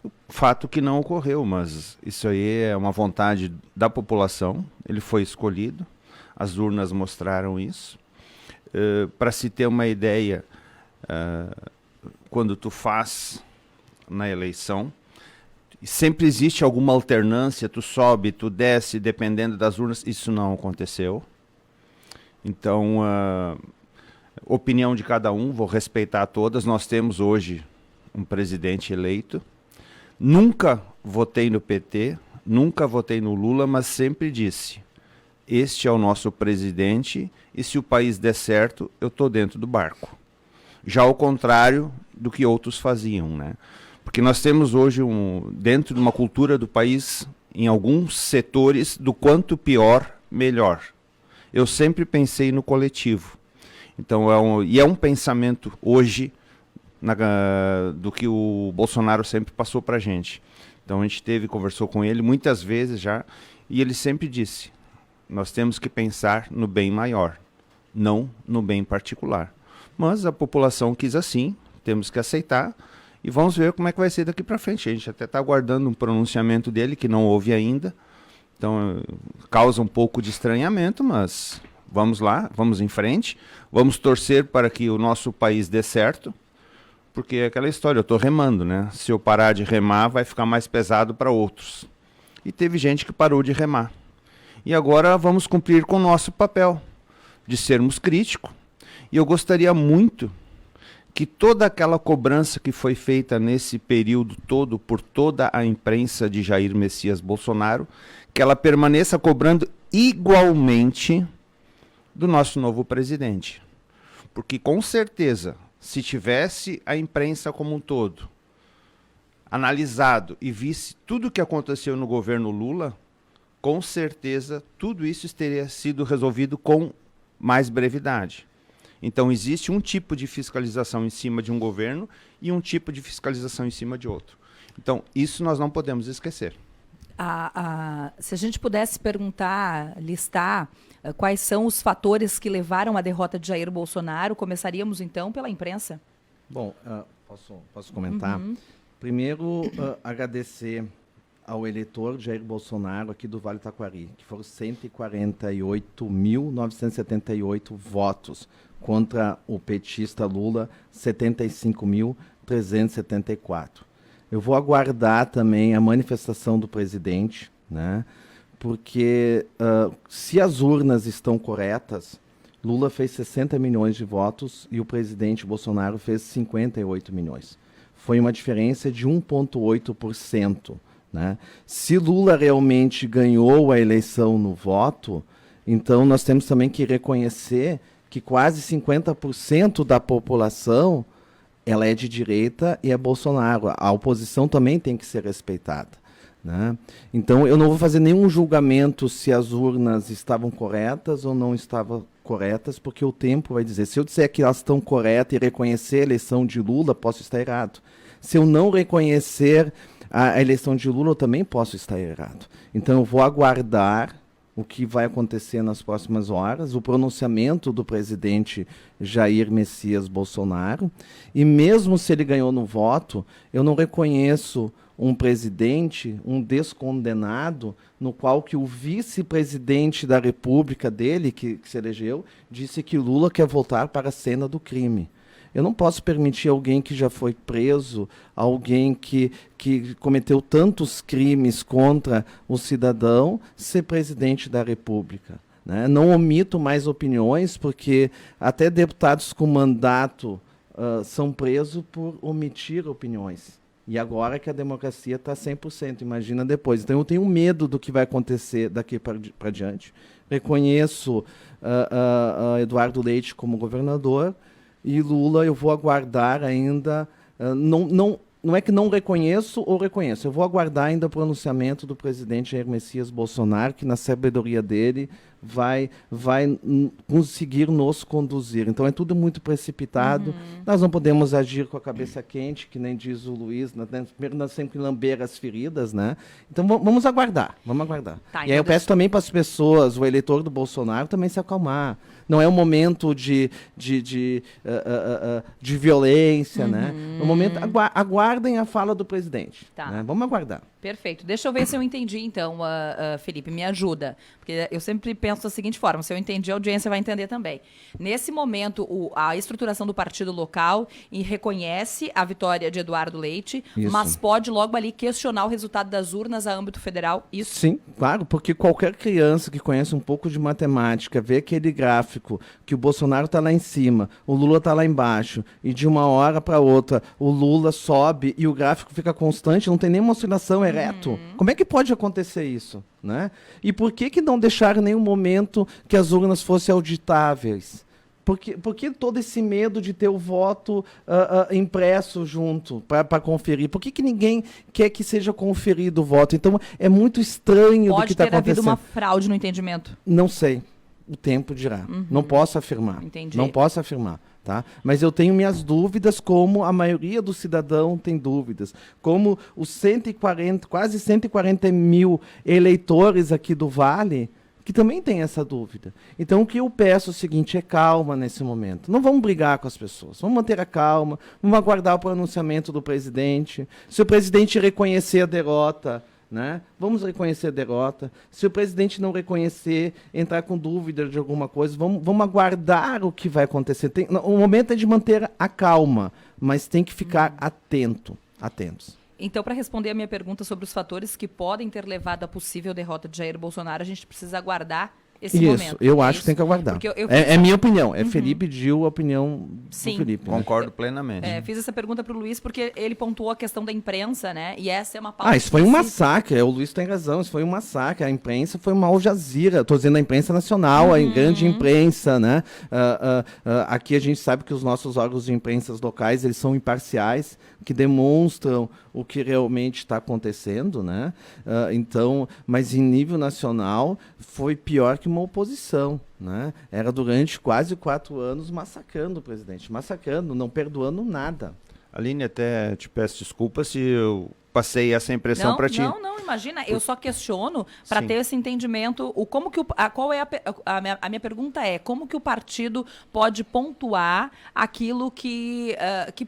Speaker 2: O fato que não ocorreu, mas isso aí é uma vontade da população, ele foi escolhido, as urnas mostraram isso. Para se ter uma ideia, quando tu faz na eleição, sempre existe alguma alternância, tu sobe, tu desce, dependendo das urnas. Isso não aconteceu. Então, opinião de cada um, vou respeitar todas. Nós temos hoje um presidente eleito. Nunca votei no PT, nunca votei no Lula, mas sempre disse: este é o nosso presidente, e se o país der certo, eu estou dentro do barco. Já ao contrário do que outros faziam, né? Porque nós temos hoje, dentro de uma cultura do país, em alguns setores, do quanto pior, melhor. Eu sempre pensei no coletivo. Então, é um pensamento hoje do que o Bolsonaro sempre passou para a gente. Então, a gente conversou com ele muitas vezes já, e ele sempre disse: nós temos que pensar no bem maior, não no bem particular. Mas a população quis assim, temos que aceitar, e vamos ver como é que vai ser daqui para frente. A gente até está aguardando um pronunciamento dele, que não houve ainda, então causa um pouco de estranhamento, mas vamos lá, vamos em frente, vamos torcer para que o nosso país dê certo, porque é aquela história, eu estou remando, né? Se eu parar de remar, vai ficar mais pesado para outros. E teve gente que parou de remar. E agora vamos cumprir com o nosso papel, de sermos críticos. E eu gostaria muito que toda aquela cobrança que foi feita nesse período todo por toda a imprensa de Jair Messias Bolsonaro, que ela permaneça cobrando igualmente do nosso novo presidente. Porque com certeza, se tivesse a imprensa como um todo analisado e visse tudo o que aconteceu no governo Lula, com certeza tudo isso teria sido resolvido com mais brevidade. Então, existe um tipo de fiscalização em cima de um governo e um tipo de fiscalização em cima de outro. Então, isso nós não podemos esquecer.
Speaker 10: Se a gente pudesse listar quais são os fatores que levaram à derrota de Jair Bolsonaro, começaríamos então pela imprensa?
Speaker 3: Bom, posso comentar? Uhum. Primeiro, agradecer ao eleitor Jair Bolsonaro aqui do Vale do Taquari, que foram 148.978 votos, contra o petista Lula, 75.374. Eu vou aguardar também a manifestação do presidente, né? Porque se as urnas estão corretas, Lula fez 60 milhões de votos e o presidente Bolsonaro fez 58 milhões. Foi uma diferença de 1,8%. né? Se Lula realmente ganhou a eleição no voto, então nós temos também que reconhecer que quase 50% da população ela é de direita e é Bolsonaro. A oposição também tem que ser respeitada, né? Então eu não vou fazer nenhum julgamento se as urnas estavam corretas ou não estavam corretas, porque o tempo vai dizer. Se eu disser que elas estão corretas e reconhecer a eleição de Lula, posso estar errado. Se eu não reconhecer a eleição de Lula, eu também posso estar errado. Então eu vou aguardar o que vai acontecer nas próximas horas, o pronunciamento do presidente Jair Messias Bolsonaro, e mesmo se ele ganhou no voto, eu não reconheço um presidente, um descondenado, no qual que o vice-presidente da República dele, que se elegeu, disse que Lula quer voltar para a cena do crime. Eu não posso permitir alguém que já foi preso, alguém que cometeu tantos crimes contra o cidadão, ser presidente da República, né? Não omito mais opiniões, porque até deputados com mandato são presos por omitir opiniões. E agora que a democracia está 100%, imagina depois. Então eu tenho medo do que vai acontecer daqui para diante. Reconheço Eduardo Leite como governador, e Lula eu vou aguardar ainda, não é que não reconheço ou reconheço, eu vou aguardar ainda o pronunciamento do presidente Jair Messias Bolsonaro, que na sabedoria dele vai conseguir nos conduzir. Então é tudo muito precipitado, nós não podemos agir com a cabeça quente, que nem diz o Luiz, primeiro nós sempre lamber as feridas, né? Então vamos aguardar.
Speaker 10: Tá,
Speaker 3: e aí eu peço também para as pessoas, o eleitor do Bolsonaro, também se acalmar. Não é um momento de violência, né? É um momento, aguardem a fala do presidente.
Speaker 10: Tá.
Speaker 3: Né? Vamos aguardar.
Speaker 10: Perfeito. Deixa eu ver se eu entendi, então, Felipe, me ajuda. Porque eu sempre penso da seguinte forma, se eu entendi, a audiência vai entender também. Nesse momento, a estruturação do partido local reconhece a vitória de Eduardo Leite,
Speaker 3: Isso.
Speaker 10: mas pode logo ali questionar o resultado das urnas a âmbito federal, isso?
Speaker 3: Sim, claro, porque qualquer criança que conhece um pouco de matemática, vê aquele gráfico que o Bolsonaro está lá em cima, o Lula está lá embaixo, e de uma hora para outra o Lula sobe e o gráfico fica constante, não tem nenhuma oscilação, é reto. Como é que pode acontecer isso? Né? E por que não deixar em nenhum momento que as urnas fossem auditáveis? Por que todo esse medo de ter o voto impresso junto para conferir? Por que ninguém quer que seja conferido o voto? Então é muito estranho do que está acontecendo.
Speaker 10: Pode ter havido uma fraude no entendimento?
Speaker 3: Não sei. O tempo dirá. Não posso afirmar.
Speaker 10: Entendi.
Speaker 3: Não posso afirmar. Tá? Mas eu tenho minhas dúvidas, como a maioria do cidadão tem dúvidas. Como os quase 140 mil eleitores aqui do Vale, que também tem essa dúvida. Então o que eu peço é o seguinte, é calma nesse momento. Não vamos brigar com as pessoas, vamos manter a calma, vamos aguardar o pronunciamento do presidente. Se o presidente reconhecer a derrota, né? Vamos reconhecer a derrota. Se o presidente não reconhecer, entrar com dúvida de alguma coisa, vamos aguardar o que vai acontecer. O momento é de manter a calma, mas tem que ficar atentos.
Speaker 10: Então, para responder a minha pergunta sobre os fatores que podem ter levado à possível derrota de Jair Bolsonaro, a gente precisa aguardar esse momento.
Speaker 3: Isso, eu acho que tem que aguardar. É minha opinião. É Felipe Gil, a opinião do Felipe.
Speaker 2: Né? Concordo plenamente.
Speaker 10: Fiz essa pergunta para o Luiz porque ele pontuou a questão da imprensa, né? E essa é uma pauta.
Speaker 3: Isso foi um massacre. O Luiz tem razão. Isso foi um massacre. A imprensa foi uma Al Jazeera. Estou dizendo a imprensa nacional, a grande imprensa, né? Aqui a gente sabe que os nossos órgãos de imprensa locais, eles são imparciais, que demonstram o que realmente está acontecendo, né? Então, mas em nível nacional foi pior que uma oposição, né? Era durante quase 4 anos massacrando o presidente, não perdoando nada.
Speaker 2: Aline, até te peço desculpa se eu passei essa impressão para ti.
Speaker 10: Não, imagina, eu só questiono para ter esse entendimento, a minha pergunta é, como que o partido pode pontuar aquilo que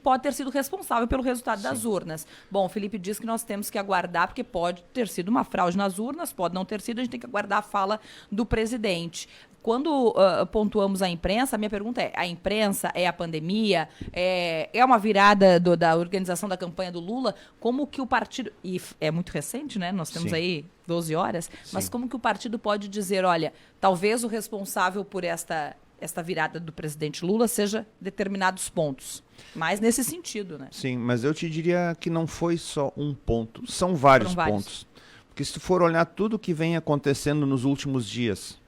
Speaker 10: pode ter sido responsável pelo resultado das urnas? Bom, o Felipe diz que nós temos que aguardar, porque pode ter sido uma fraude nas urnas, pode não ter sido, a gente tem que aguardar a fala do presidente. Quando pontuamos a imprensa, a minha pergunta é, a imprensa é a pandemia? É uma virada da organização da campanha do Lula? Como que o partido... E é muito recente, né? Nós temos aí 12 horas. Mas como que o partido pode dizer, olha, talvez o responsável por esta esta virada do presidente Lula seja determinados pontos. Mas nesse sentido, né?
Speaker 2: Sim, mas eu te diria que não foi só um ponto, são vários pontos. Porque se tu for olhar tudo que vem acontecendo nos últimos dias,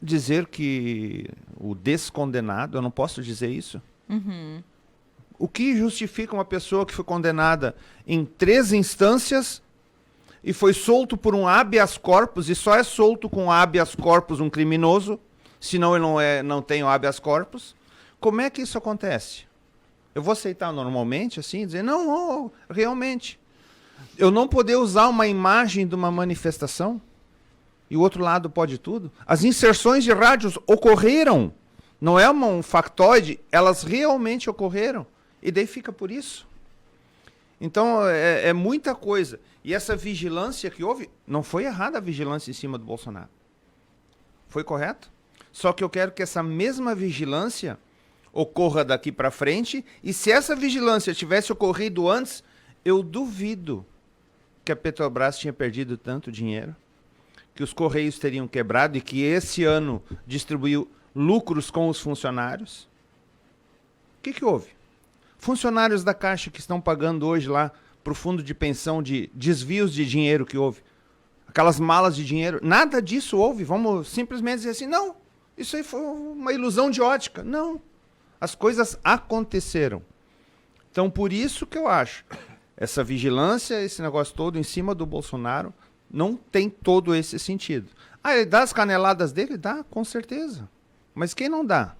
Speaker 2: dizer que o descondenado, eu não posso dizer isso.
Speaker 10: Uhum.
Speaker 2: O que justifica uma pessoa que foi condenada em 3 instâncias e foi solto por um habeas corpus, e só é solto com habeas corpus um criminoso, senão ele não tem o habeas corpus? Como é que isso acontece? Eu vou aceitar normalmente, assim, dizer, não, realmente. Eu não poder usar uma imagem de uma manifestação e o outro lado pode tudo? As inserções de rádios ocorreram, não é um factoide, elas realmente ocorreram. E daí fica por isso. Então, é muita coisa. E essa vigilância que houve, não foi errada a vigilância em cima do Bolsonaro. Foi correto? Só que eu quero que essa mesma vigilância ocorra daqui para frente, e se essa vigilância tivesse ocorrido antes, eu duvido que a Petrobras tinha perdido tanto dinheiro, que os Correios teriam quebrado e que esse ano distribuiu lucros com os funcionários. O que houve? Funcionários da Caixa que estão pagando hoje lá para o fundo de pensão de desvios de dinheiro que houve, aquelas malas de dinheiro, nada disso houve. Vamos simplesmente dizer assim, não, isso aí foi uma ilusão de ótica. Não, as coisas aconteceram. Então, por isso que eu acho, essa vigilância, esse negócio todo em cima do Bolsonaro, não tem todo esse sentido. Ah, ele dá as caneladas dele? Dá, com certeza. Mas quem não dá?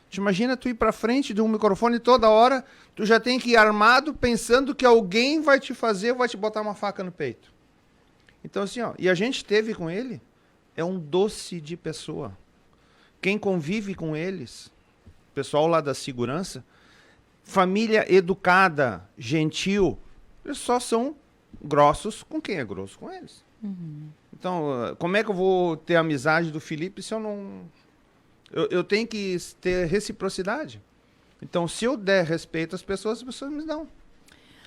Speaker 2: Te imagina tu ir pra frente de um microfone toda hora, tu já tem que ir armado pensando que alguém vai te fazer, vai te botar uma faca no peito. Então assim, ó, e a gente teve com ele, é um doce de pessoa. Quem convive com eles, pessoal lá da segurança, família educada, gentil, eles só são grossos com quem é grosso com eles.
Speaker 10: Uhum.
Speaker 2: Então, como é que eu vou ter a amizade do Felipe se eu não... Eu tenho que ter reciprocidade. Então, se eu der respeito às pessoas me dão.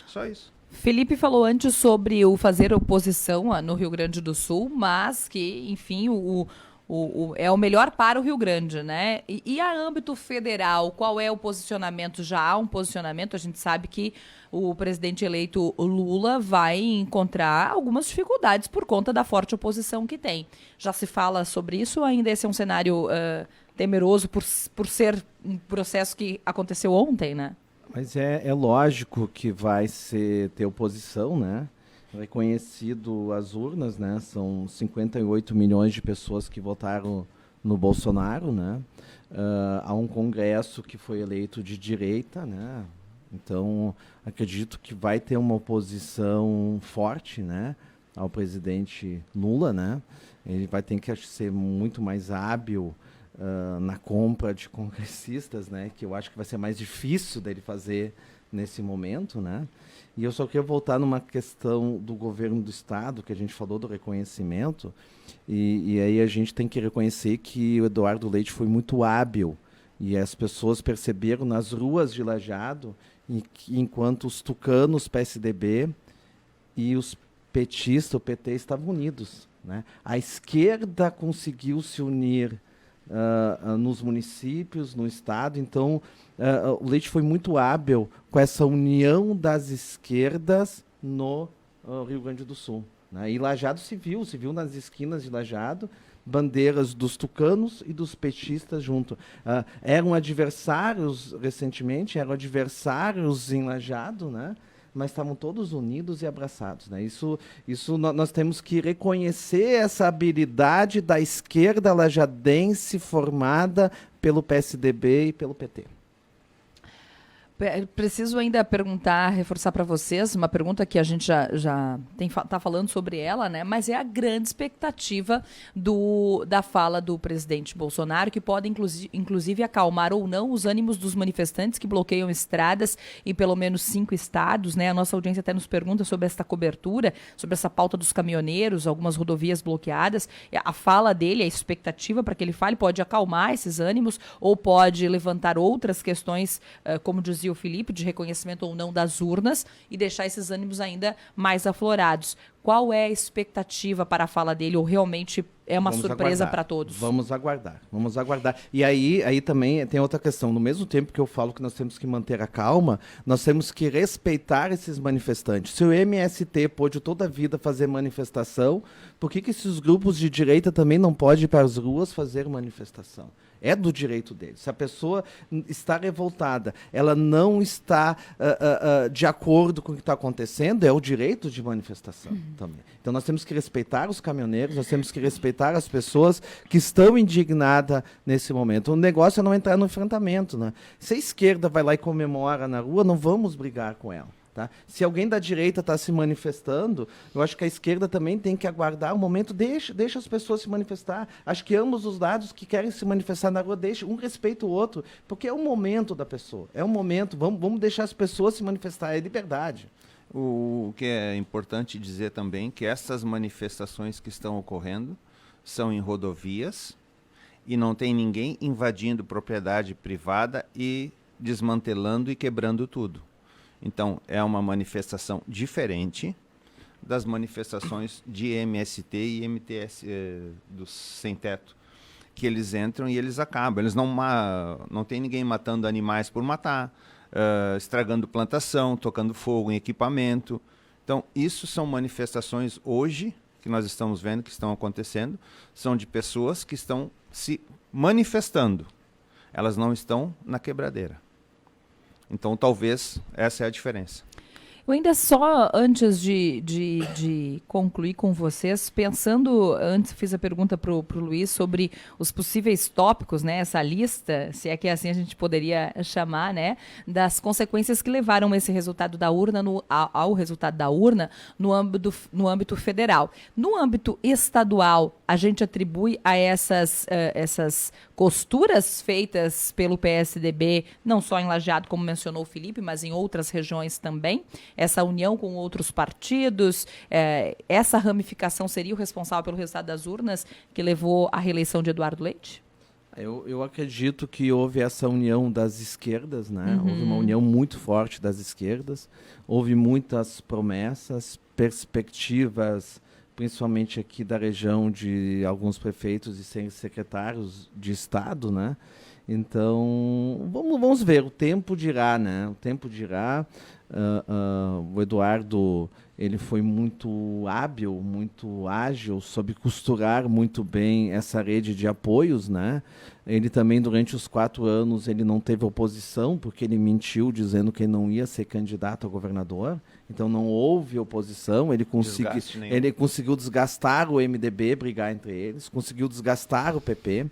Speaker 2: Só isso.
Speaker 10: Felipe falou antes sobre o fazer oposição no Rio Grande do Sul, mas que, enfim, é o melhor para o Rio Grande, né? E a âmbito federal, qual é o posicionamento? Já há um posicionamento, a gente sabe que o presidente eleito Lula vai encontrar algumas dificuldades por conta da forte oposição que tem. Já se fala sobre isso ou ainda esse é um cenário temeroso por ser um processo que aconteceu ontem, né?
Speaker 3: Mas é lógico que vai ter oposição, né? Reconhecido as urnas, né? São 58 milhões de pessoas que votaram no Bolsonaro, né? Há um Congresso que foi eleito de direita, né? Então, acredito que vai ter uma oposição forte, né, ao presidente Lula, né? Ele vai ter que ser muito mais hábil na compra de congressistas, né? Que eu acho que vai ser mais difícil dele fazer nesse momento, né? E eu só queria voltar numa questão do governo do Estado, que a gente falou do reconhecimento, e aí a gente tem que reconhecer que o Eduardo Leite foi muito hábil, e as pessoas perceberam nas ruas de Lajeado, enquanto os tucanos, PSDB, e os petistas, o PT, estavam unidos, né? A esquerda conseguiu se unir nos municípios, no Estado, então o Leite foi muito hábil com essa união das esquerdas no Rio Grande do Sul, né? E Lajeado se viu nas esquinas de Lajeado, bandeiras dos tucanos e dos petistas junto. Eram adversários recentemente, eram adversários em Lajeado, né? Mas estavam todos unidos e abraçados, né? Isso nós temos que reconhecer essa habilidade da esquerda lajadense formada pelo PSDB e pelo PT.
Speaker 10: Preciso ainda reforçar para vocês, uma pergunta que a gente já está falando sobre ela, né? Mas é a grande expectativa da fala do presidente Bolsonaro, que pode inclusive acalmar ou não os ânimos dos manifestantes que bloqueiam estradas em pelo menos 5 estados, né? A nossa audiência até nos pergunta sobre esta cobertura, sobre essa pauta dos caminhoneiros, algumas rodovias bloqueadas. A fala dele, a expectativa para que ele fale, pode acalmar esses ânimos ou pode levantar outras questões, como dizia o Felipe, de reconhecimento ou não das urnas e deixar esses ânimos ainda mais aflorados. Qual é a expectativa para a fala dele, ou realmente é uma surpresa para todos?
Speaker 3: Vamos aguardar. E aí também tem outra questão. No mesmo tempo que eu falo que nós temos que manter a calma, nós temos que respeitar esses manifestantes. Se o MST pôde toda a vida fazer manifestação, por que esses grupos de direita também não podem ir para as ruas fazer manifestação? É do direito deles. Se a pessoa está revoltada, ela não está de acordo com o que está acontecendo, é o direito de manifestação também. Então nós temos que respeitar os caminhoneiros, nós temos que respeitar as pessoas que estão indignadas nesse momento. O negócio é não entrar no enfrentamento, né? Se a esquerda vai lá e comemora na rua, não vamos brigar com ela. Tá? Se alguém da direita está se manifestando, eu acho que a esquerda também tem que aguardar o momento, deixa as pessoas se manifestar. Acho que ambos os lados que querem se manifestar na rua, deixa um respeita o outro, porque é o momento da pessoa, é o momento, vamos deixar as pessoas se manifestar, é liberdade.
Speaker 2: O que é importante dizer também que essas manifestações que estão ocorrendo são em rodovias e não tem ninguém invadindo propriedade privada e desmantelando e quebrando tudo. Então, é uma manifestação diferente das manifestações de MST e MTS dos sem-teto, que eles entram e eles acabam. Eles não tem ninguém matando animais por matar, estragando plantação, tocando fogo em equipamento. Então, isso são manifestações hoje, que nós estamos vendo que estão acontecendo, são de pessoas que estão se manifestando. Elas não estão na quebradeira. Então, talvez, essa é a diferença.
Speaker 10: Eu ainda só, antes de concluir com vocês, pensando, antes fiz a pergunta para o Luiz sobre os possíveis tópicos, né, essa lista, se é que assim a gente poderia chamar, né, das consequências que levaram esse resultado da urna ao resultado da urna no âmbito federal. No âmbito estadual, a gente atribui a essas costuras feitas pelo PSDB, não só em Lajeado, como mencionou o Felipe, mas em outras regiões também, essa união com outros partidos, essa ramificação seria o responsável pelo resultado das urnas que levou à reeleição de Eduardo Leite?
Speaker 3: Eu acredito que houve essa união das esquerdas, né? Houve uma união muito forte das esquerdas, houve muitas promessas, perspectivas, principalmente aqui da região de alguns prefeitos e secretários de Estado, né? Então, vamos ver, o tempo dirá, né? O tempo dirá. O Eduardo, ele foi muito hábil, muito ágil, soube costurar muito bem essa rede de apoios, né? Ele também, durante os 4 anos, ele não teve oposição, porque ele mentiu dizendo que ele não ia ser candidato a governador. Então, não houve oposição. Ele conseguiu desgastar o MDB, brigar entre eles, conseguiu desgastar o PP,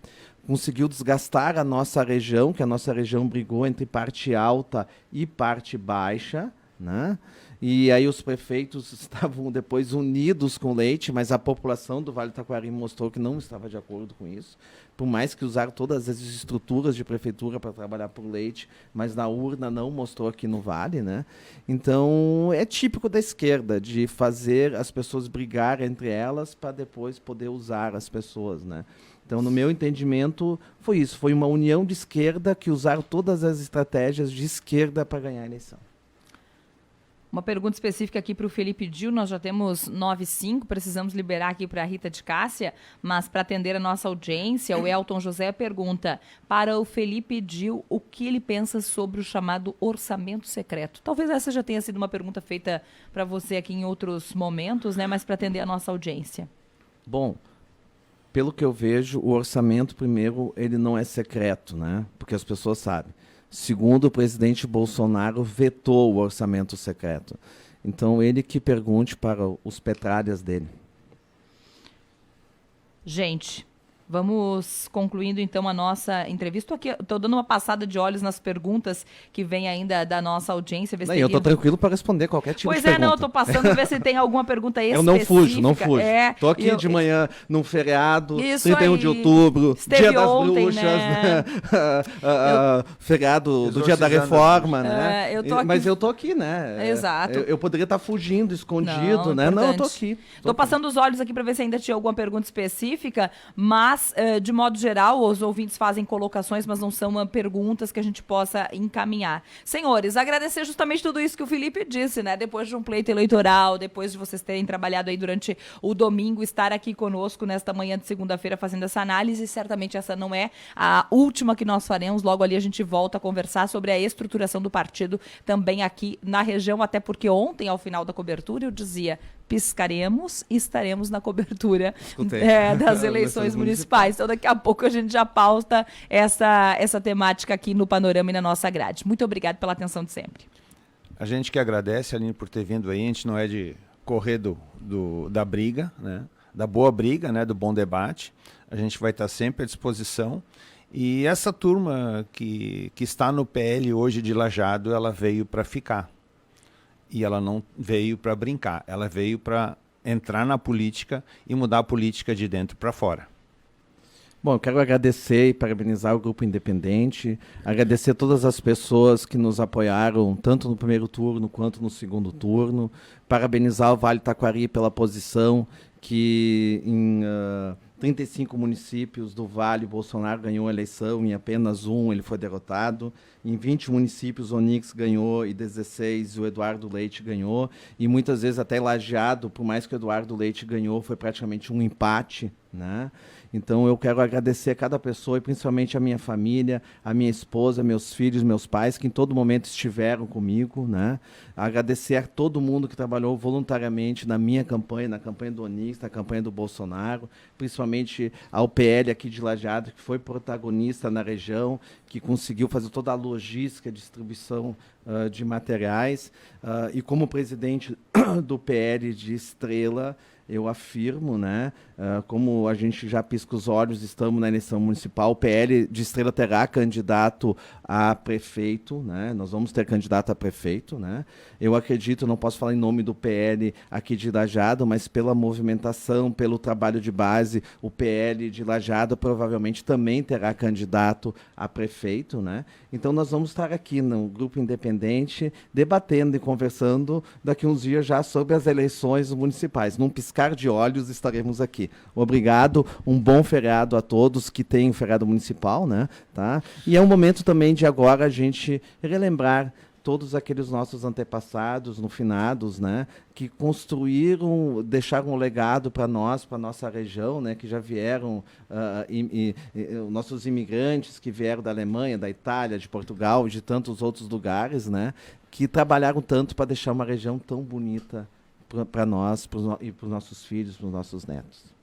Speaker 3: conseguiu desgastar a nossa região, que a nossa região brigou entre parte alta e parte baixa, né? E aí os prefeitos estavam depois unidos com o Leite, mas a população do Vale do Taquari mostrou que não estava de acordo com isso, por mais que usaram todas as estruturas de prefeitura para trabalhar por Leite, mas na urna não mostrou aqui no Vale, né? Então, é típico da esquerda, de fazer as pessoas brigar entre elas para depois poder usar as pessoas, né? Então, no meu entendimento, foi isso. Foi uma união de esquerda que usaram todas as estratégias de esquerda para ganhar a eleição.
Speaker 10: Uma pergunta específica aqui para o Felipe Dil, nós já temos 9h05, precisamos liberar aqui para a Rita de Cássia, mas para atender a nossa audiência, o Elton José pergunta para o Felipe Dil o que ele pensa sobre o chamado orçamento secreto. Talvez essa já tenha sido uma pergunta feita para você aqui em outros momentos, né? Mas para atender a nossa audiência.
Speaker 3: Bom, pelo que eu vejo, o orçamento, primeiro, ele não é secreto, né? Porque as pessoas sabem. Segundo, o presidente Bolsonaro vetou o orçamento secreto. Então, ele que pergunte para os petralhas dele.
Speaker 10: Gente, vamos concluindo então a nossa entrevista. Estou dando uma passada de olhos nas perguntas que vem ainda da nossa audiência. Ver se
Speaker 3: eu estou tranquilo para responder qualquer tipo de pergunta.
Speaker 10: Pois é, eu estou passando a ver se tem alguma pergunta específica.
Speaker 3: Eu não fujo. Estou aqui de manhã num feriado, 31 de outubro, Dia das Bruxas, né? Feriado do Dia da Reforma, né? Mas eu estou aqui, né?
Speaker 10: Exato.
Speaker 3: Eu poderia estar fugindo, escondido, né? Não, eu estou aqui.
Speaker 10: Estou passando os olhos aqui para ver se ainda tinha alguma pergunta específica, mas Mas, de modo geral, os ouvintes fazem colocações, mas não são perguntas que a gente possa encaminhar. Senhores, agradecer justamente tudo isso que o Felipe disse, né? Depois de um pleito eleitoral, depois de vocês terem trabalhado aí durante o domingo, estar aqui conosco nesta manhã de segunda-feira fazendo essa análise. Certamente essa não é a última que nós faremos. Logo ali a gente volta a conversar sobre a estruturação do partido também aqui na região, até porque ontem, ao final da cobertura, eu dizia: piscaremos e estaremos na cobertura das eleições municipais. Então, daqui a pouco a gente já pauta essa temática aqui no Panorama e na nossa grade. Muito obrigado pela atenção de sempre.
Speaker 2: A gente que agradece, Aline, por ter vindo aí. A gente não é de correr da briga, né? Da boa briga, né? Do bom debate. A gente vai estar sempre à disposição. E essa turma que está no PL hoje de Lajeado, ela veio para ficar. E ela não veio para brincar, ela veio para entrar na política e mudar a política de dentro para fora.
Speaker 3: Bom, eu quero agradecer e parabenizar o Grupo Independente, agradecer todas as pessoas que nos apoiaram, tanto no primeiro turno quanto no segundo turno, parabenizar o Vale Taquari pela posição que em 35 municípios do Vale, Bolsonaro ganhou a eleição, em apenas um ele foi derrotado. Em 20 municípios, o Onix ganhou, e 16 o Eduardo Leite ganhou. E muitas vezes até Lajeado, por mais que o Eduardo Leite ganhou, foi praticamente um empate, né? Então eu quero agradecer a cada pessoa, e principalmente a minha família, a minha esposa, meus filhos, meus pais, que em todo momento estiveram comigo, né? Agradecer a todo mundo que trabalhou voluntariamente na minha campanha, na campanha do Onix, na campanha do Bolsonaro, principalmente ao PL aqui de Lajeado, que foi protagonista na região, que conseguiu fazer toda a logística, a distribuição de materiais. E como presidente do PL de Estrela, eu afirmo, né, como a gente já pisca os olhos, estamos na eleição municipal, o PL de Estrela terá candidato a prefeito, né, nós vamos ter candidato a prefeito, né. Eu acredito, não posso falar em nome do PL aqui de Lajeado, mas pela movimentação, pelo trabalho de base, o PL de Lajeado provavelmente também terá candidato a prefeito, né. Então nós vamos estar aqui no Grupo Independente, debatendo e conversando daqui uns dias já sobre as eleições municipais. Num piscar de olhos estaremos aqui. Obrigado, um bom feriado a todos que têm o feriado municipal, né? Tá? E é um momento também de agora a gente relembrar todos aqueles nossos antepassados, no finados, né, que construíram, deixaram um legado para nós, para nossa região, né, que já vieram, nossos imigrantes que vieram da Alemanha, da Itália, de Portugal e de tantos outros lugares, né, que trabalharam tanto para deixar uma região tão bonita para nós e para os nossos filhos, para os nossos netos.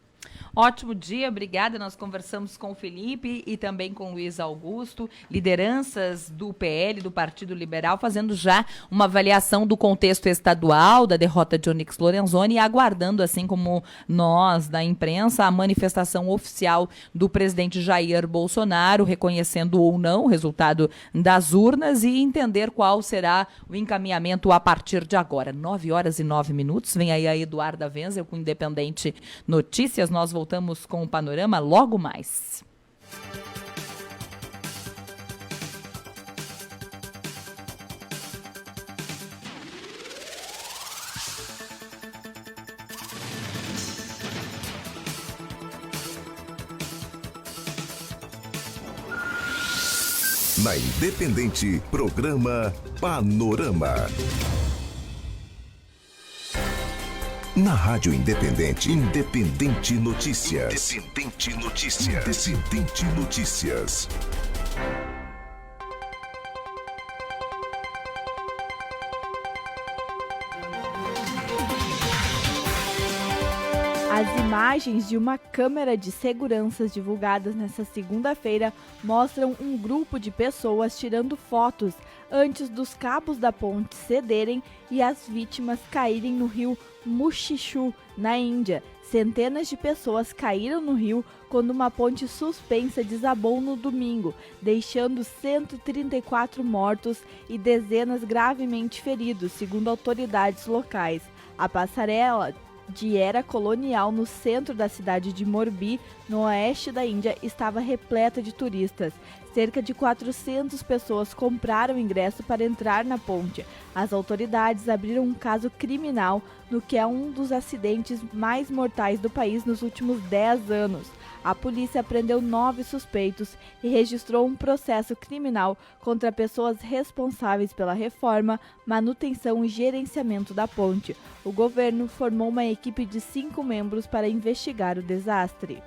Speaker 10: Ótimo dia, obrigada. Nós conversamos com o Felipe e também com o Luiz Augusto, lideranças do PL, do Partido Liberal, fazendo já uma avaliação do contexto estadual da derrota de Onix Lorenzoni e aguardando, assim como nós da imprensa, a manifestação oficial do presidente Jair Bolsonaro, reconhecendo ou não o resultado das urnas e entender qual será o encaminhamento a partir de agora. 9h09. Vem aí a Eduarda Wenzel com Independente Notícias. Nós voltamos com o Panorama logo mais.
Speaker 9: Na Independente, programa Panorama. Na Rádio Independente, Independente Notícias. Independente Notícias. Independente Notícias.
Speaker 6: As imagens de uma câmera de segurança divulgadas nesta segunda-feira mostram um grupo de pessoas tirando fotos antes dos cabos da ponte cederem e as vítimas caírem no rio Mushichu, na Índia. Centenas de pessoas caíram no rio quando uma ponte suspensa desabou no domingo, deixando 134 mortos e dezenas gravemente feridos, segundo autoridades locais. A passarela de era colonial no centro da cidade de Morbi, no oeste da Índia, estava repleta de turistas. Cerca de 400 pessoas compraram ingresso para entrar na ponte. As autoridades abriram um caso criminal no que é um dos acidentes mais mortais do país nos últimos 10 anos. A polícia prendeu 9 suspeitos e registrou um processo criminal contra pessoas responsáveis pela reforma, manutenção e gerenciamento da ponte. O governo formou uma equipe de 5 membros para investigar o desastre.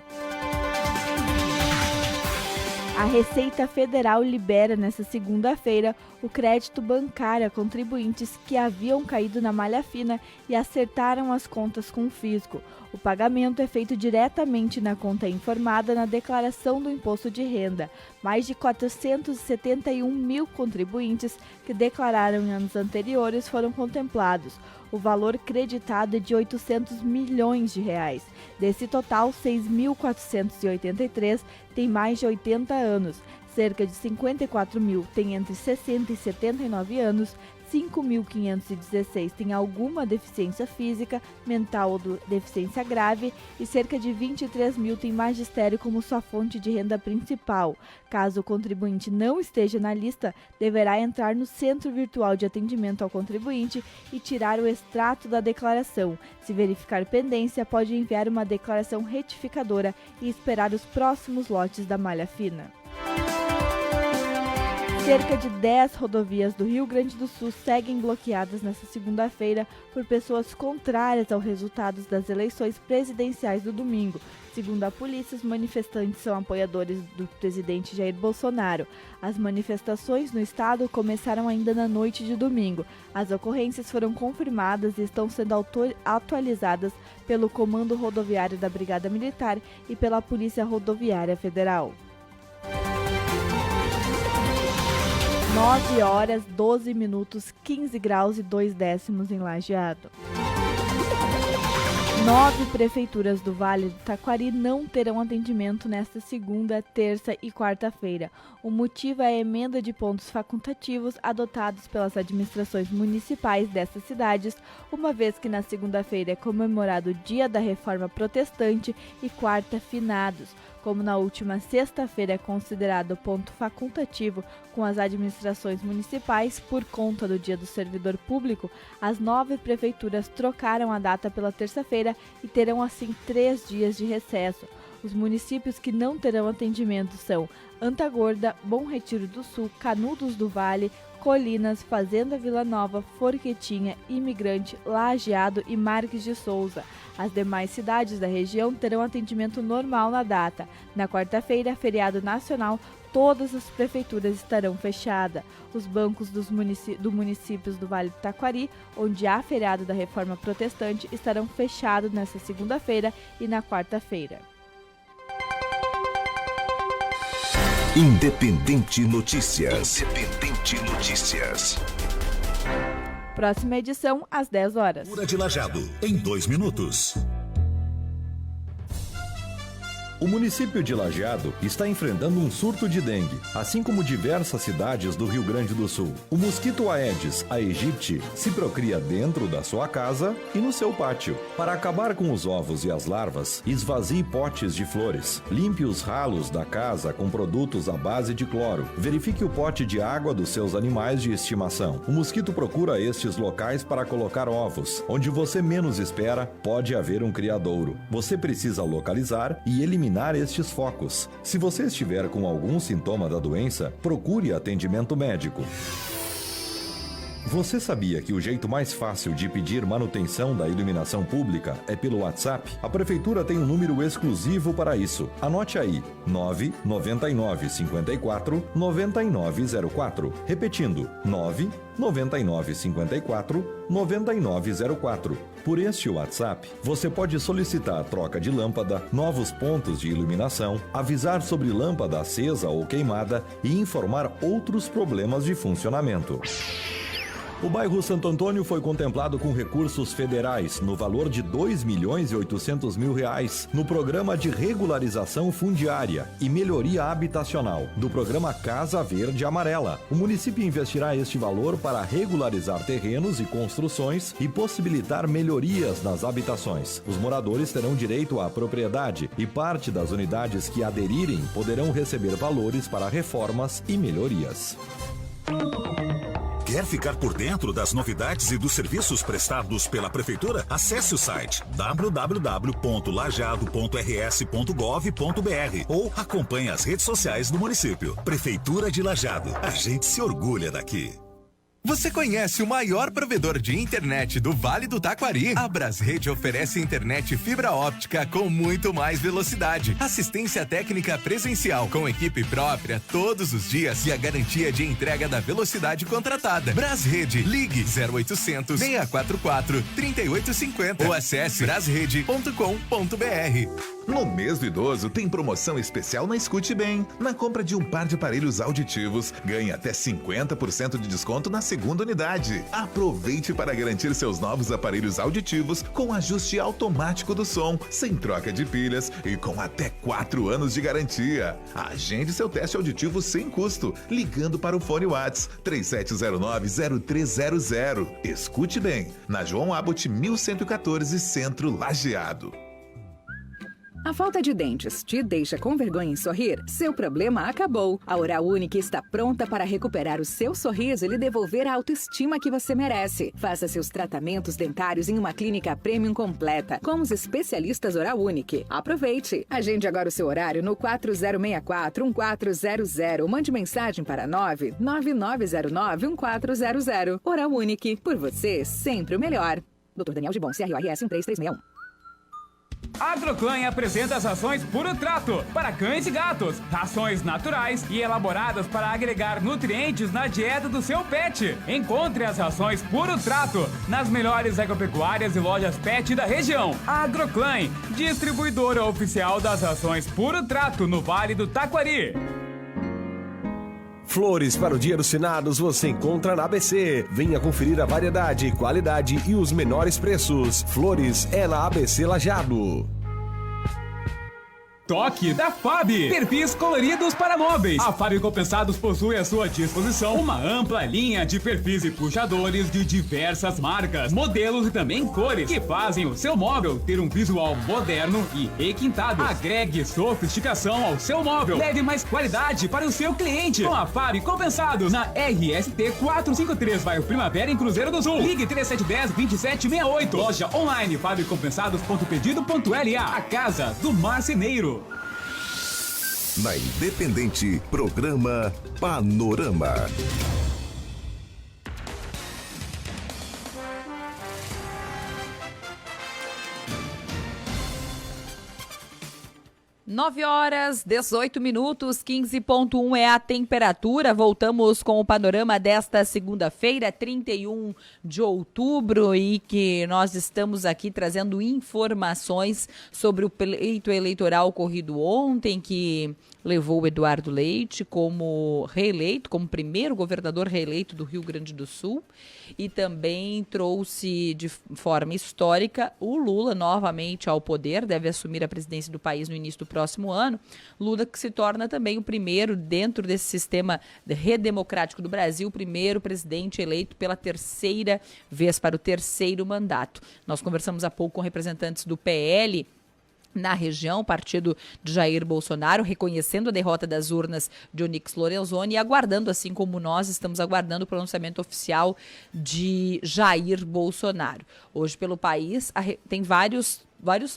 Speaker 6: A Receita Federal libera nesta segunda-feira o crédito bancário a contribuintes que haviam caído na malha fina e acertaram as contas com o fisco. O pagamento é feito diretamente na conta informada na declaração do imposto de renda. Mais de 471 mil contribuintes que declararam em anos anteriores foram contemplados. O valor creditado é de 800 milhões de reais. Desse total, 6.483 têm mais de 80 anos. Cerca de 54 mil têm entre 60 e 79 anos. 5.516 têm alguma deficiência física, mental ou deficiência grave e cerca de 23 mil têm magistério como sua fonte de renda principal. Caso o contribuinte não esteja na lista, deverá entrar no Centro Virtual de Atendimento ao Contribuinte e tirar o extrato da declaração. Se verificar pendência, pode enviar uma declaração retificadora e esperar os próximos lotes da malha fina. Cerca de 10 rodovias do Rio Grande do Sul seguem bloqueadas nesta segunda-feira por pessoas contrárias aos resultados das eleições presidenciais do domingo. Segundo a polícia, os manifestantes são apoiadores do presidente Jair Bolsonaro. As manifestações no estado começaram ainda na noite de domingo. As ocorrências foram confirmadas e estão sendo atualizadas pelo Comando Rodoviário da Brigada Militar e pela Polícia Rodoviária Federal. 9 horas, 12 minutos, 15 graus e 2 décimos em Lajeado. 9 prefeituras do Vale do Taquari não terão atendimento nesta segunda, terça e quarta-feira. O motivo é a emenda de pontos facultativos adotados pelas administrações municipais dessas cidades, uma vez que na segunda-feira é comemorado o Dia da Reforma Protestante e quarta, finados. Como na última sexta-feira é considerado ponto facultativo com as administrações municipais por conta do Dia do Servidor Público, as 9 prefeituras trocaram a data pela terça-feira e terão assim 3 dias de recesso. Os municípios que não terão atendimento são Antagorda, Bom Retiro do Sul, Canudos do Vale, Colinas, Fazenda Vila Nova, Forquetinha, Imigrante, Lajeado e Marques de Souza. As demais cidades da região terão atendimento normal na data. Na quarta-feira, feriado nacional, todas as prefeituras estarão fechadas. Os bancos dos municípios do Vale do Taquari, onde há feriado da Reforma Protestante, estarão fechados nesta segunda-feira e na quarta-feira.
Speaker 9: Independente Notícias. Independente Notícias.
Speaker 6: Próxima edição, às 10 horas.
Speaker 7: Cura de Lajeado, em 2 minutos.
Speaker 1: O município de Lajeado está enfrentando um surto de dengue, assim como diversas cidades do Rio Grande do Sul. O mosquito Aedes aegypti se procria dentro da sua casa e no seu pátio. Para acabar com os ovos e as larvas, esvazie potes de flores. Limpe os ralos da casa com produtos à base de cloro. Verifique o pote de água dos seus animais de estimação. O mosquito procura estes locais para colocar ovos. Onde você menos espera, pode haver um criadouro. Você precisa localizar e eliminar estes focos. Se você estiver com algum sintoma da doença, procure atendimento médico. Você sabia que o jeito mais fácil de pedir manutenção da iluminação pública é pelo WhatsApp? A Prefeitura tem um número exclusivo para isso. Anote aí, 99954-9904. Repetindo, 99954-9904. Por este WhatsApp, você pode solicitar a troca de lâmpada, novos pontos de iluminação, avisar sobre lâmpada acesa ou queimada e informar outros problemas de funcionamento. O bairro Santo Antônio foi contemplado com recursos federais no valor de R$2.800.000 no Programa de Regularização Fundiária e Melhoria Habitacional do Programa Casa Verde Amarela. O município investirá este valor para regularizar terrenos e construções e possibilitar melhorias nas habitações. Os moradores terão direito à propriedade e parte das unidades que aderirem poderão receber valores para reformas e melhorias.
Speaker 7: Quer ficar por dentro das novidades e dos serviços prestados pela Prefeitura? Acesse o site www.lajado.rs.gov.br ou acompanhe as redes sociais do município. Prefeitura de Lajado. A gente se orgulha daqui.
Speaker 8: Você conhece o maior provedor de internet do Vale do Taquari? A Brasrede oferece internet fibra óptica com muito mais velocidade, assistência técnica presencial, com equipe própria todos os dias e a garantia de entrega da velocidade contratada. Brasrede, ligue 0800 644 3850 ou acesse brasrede.com.br.
Speaker 4: No mês do idoso tem promoção especial na Escute Bem. Na compra de um par de aparelhos auditivos, ganhe até 50% de desconto na segunda unidade. Aproveite para garantir seus novos aparelhos auditivos com ajuste automático do som, sem troca de pilhas e com até 4 anos de garantia. Agende seu teste auditivo sem custo, ligando para o fone WhatsApp 3709-0300. Escute Bem, na João Abbott 1114, Centro Lajeado.
Speaker 14: A falta de dentes te deixa com vergonha em sorrir? Seu problema acabou. A Oral Unique está pronta para recuperar o seu sorriso e lhe devolver a autoestima que você merece. Faça seus tratamentos dentários em uma clínica premium completa, com os especialistas Oral Unique. Aproveite! Agende agora o seu horário no 4064-1400. Mande mensagem para 99909-1400. Oral Unique, por você, sempre o melhor. Dr. Daniel Gibon, CRORS 13361.
Speaker 11: A Agroclan apresenta as rações Puro Trato para cães e gatos. Rações naturais e elaboradas para agregar nutrientes na dieta do seu pet. Encontre as rações Puro Trato nas melhores agropecuárias e lojas pet da região. A Agroclan, distribuidora oficial das rações Puro Trato no Vale do Taquari.
Speaker 16: Flores para o Dia dos Finados você encontra na ABC. Venha conferir a variedade, qualidade e os menores preços. Flores é na ABC Lajado.
Speaker 11: Toque da FAB. Perfis coloridos para móveis. A FAB Compensados possui à sua disposição uma ampla linha de perfis e puxadores de diversas marcas, modelos e também cores que fazem o seu móvel ter um visual moderno e requintado. Agregue sofisticação ao seu móvel. Leve mais qualidade para o seu cliente. Com a FAB Compensados na RST 453, bairro Primavera, em Cruzeiro do Sul. Ligue 3710-2768. Loja online fabcompensados.pedido.la. A casa do marceneiro.
Speaker 9: Na Independente, programa Panorama.
Speaker 10: Nove horas, 18 minutos, 15,1 é a temperatura. Voltamos com o panorama desta segunda-feira, 31 de outubro, e que nós estamos aqui trazendo informações sobre o pleito eleitoral ocorrido ontem, que levou o Eduardo Leite como reeleito, como primeiro governador reeleito do Rio Grande do Sul, e também trouxe de forma histórica o Lula novamente ao poder, deve assumir a presidência do país no início do próximo ano. Lula que se torna também o primeiro, dentro desse sistema redemocrático do Brasil, o primeiro presidente eleito pela terceira vez, para o terceiro mandato. Nós conversamos há pouco com representantes do PL na região, partido de Jair Bolsonaro, reconhecendo a derrota das urnas de Onyx Lorenzoni e aguardando, assim como nós estamos aguardando o pronunciamento oficial de Jair Bolsonaro. Hoje, pelo país, tem vários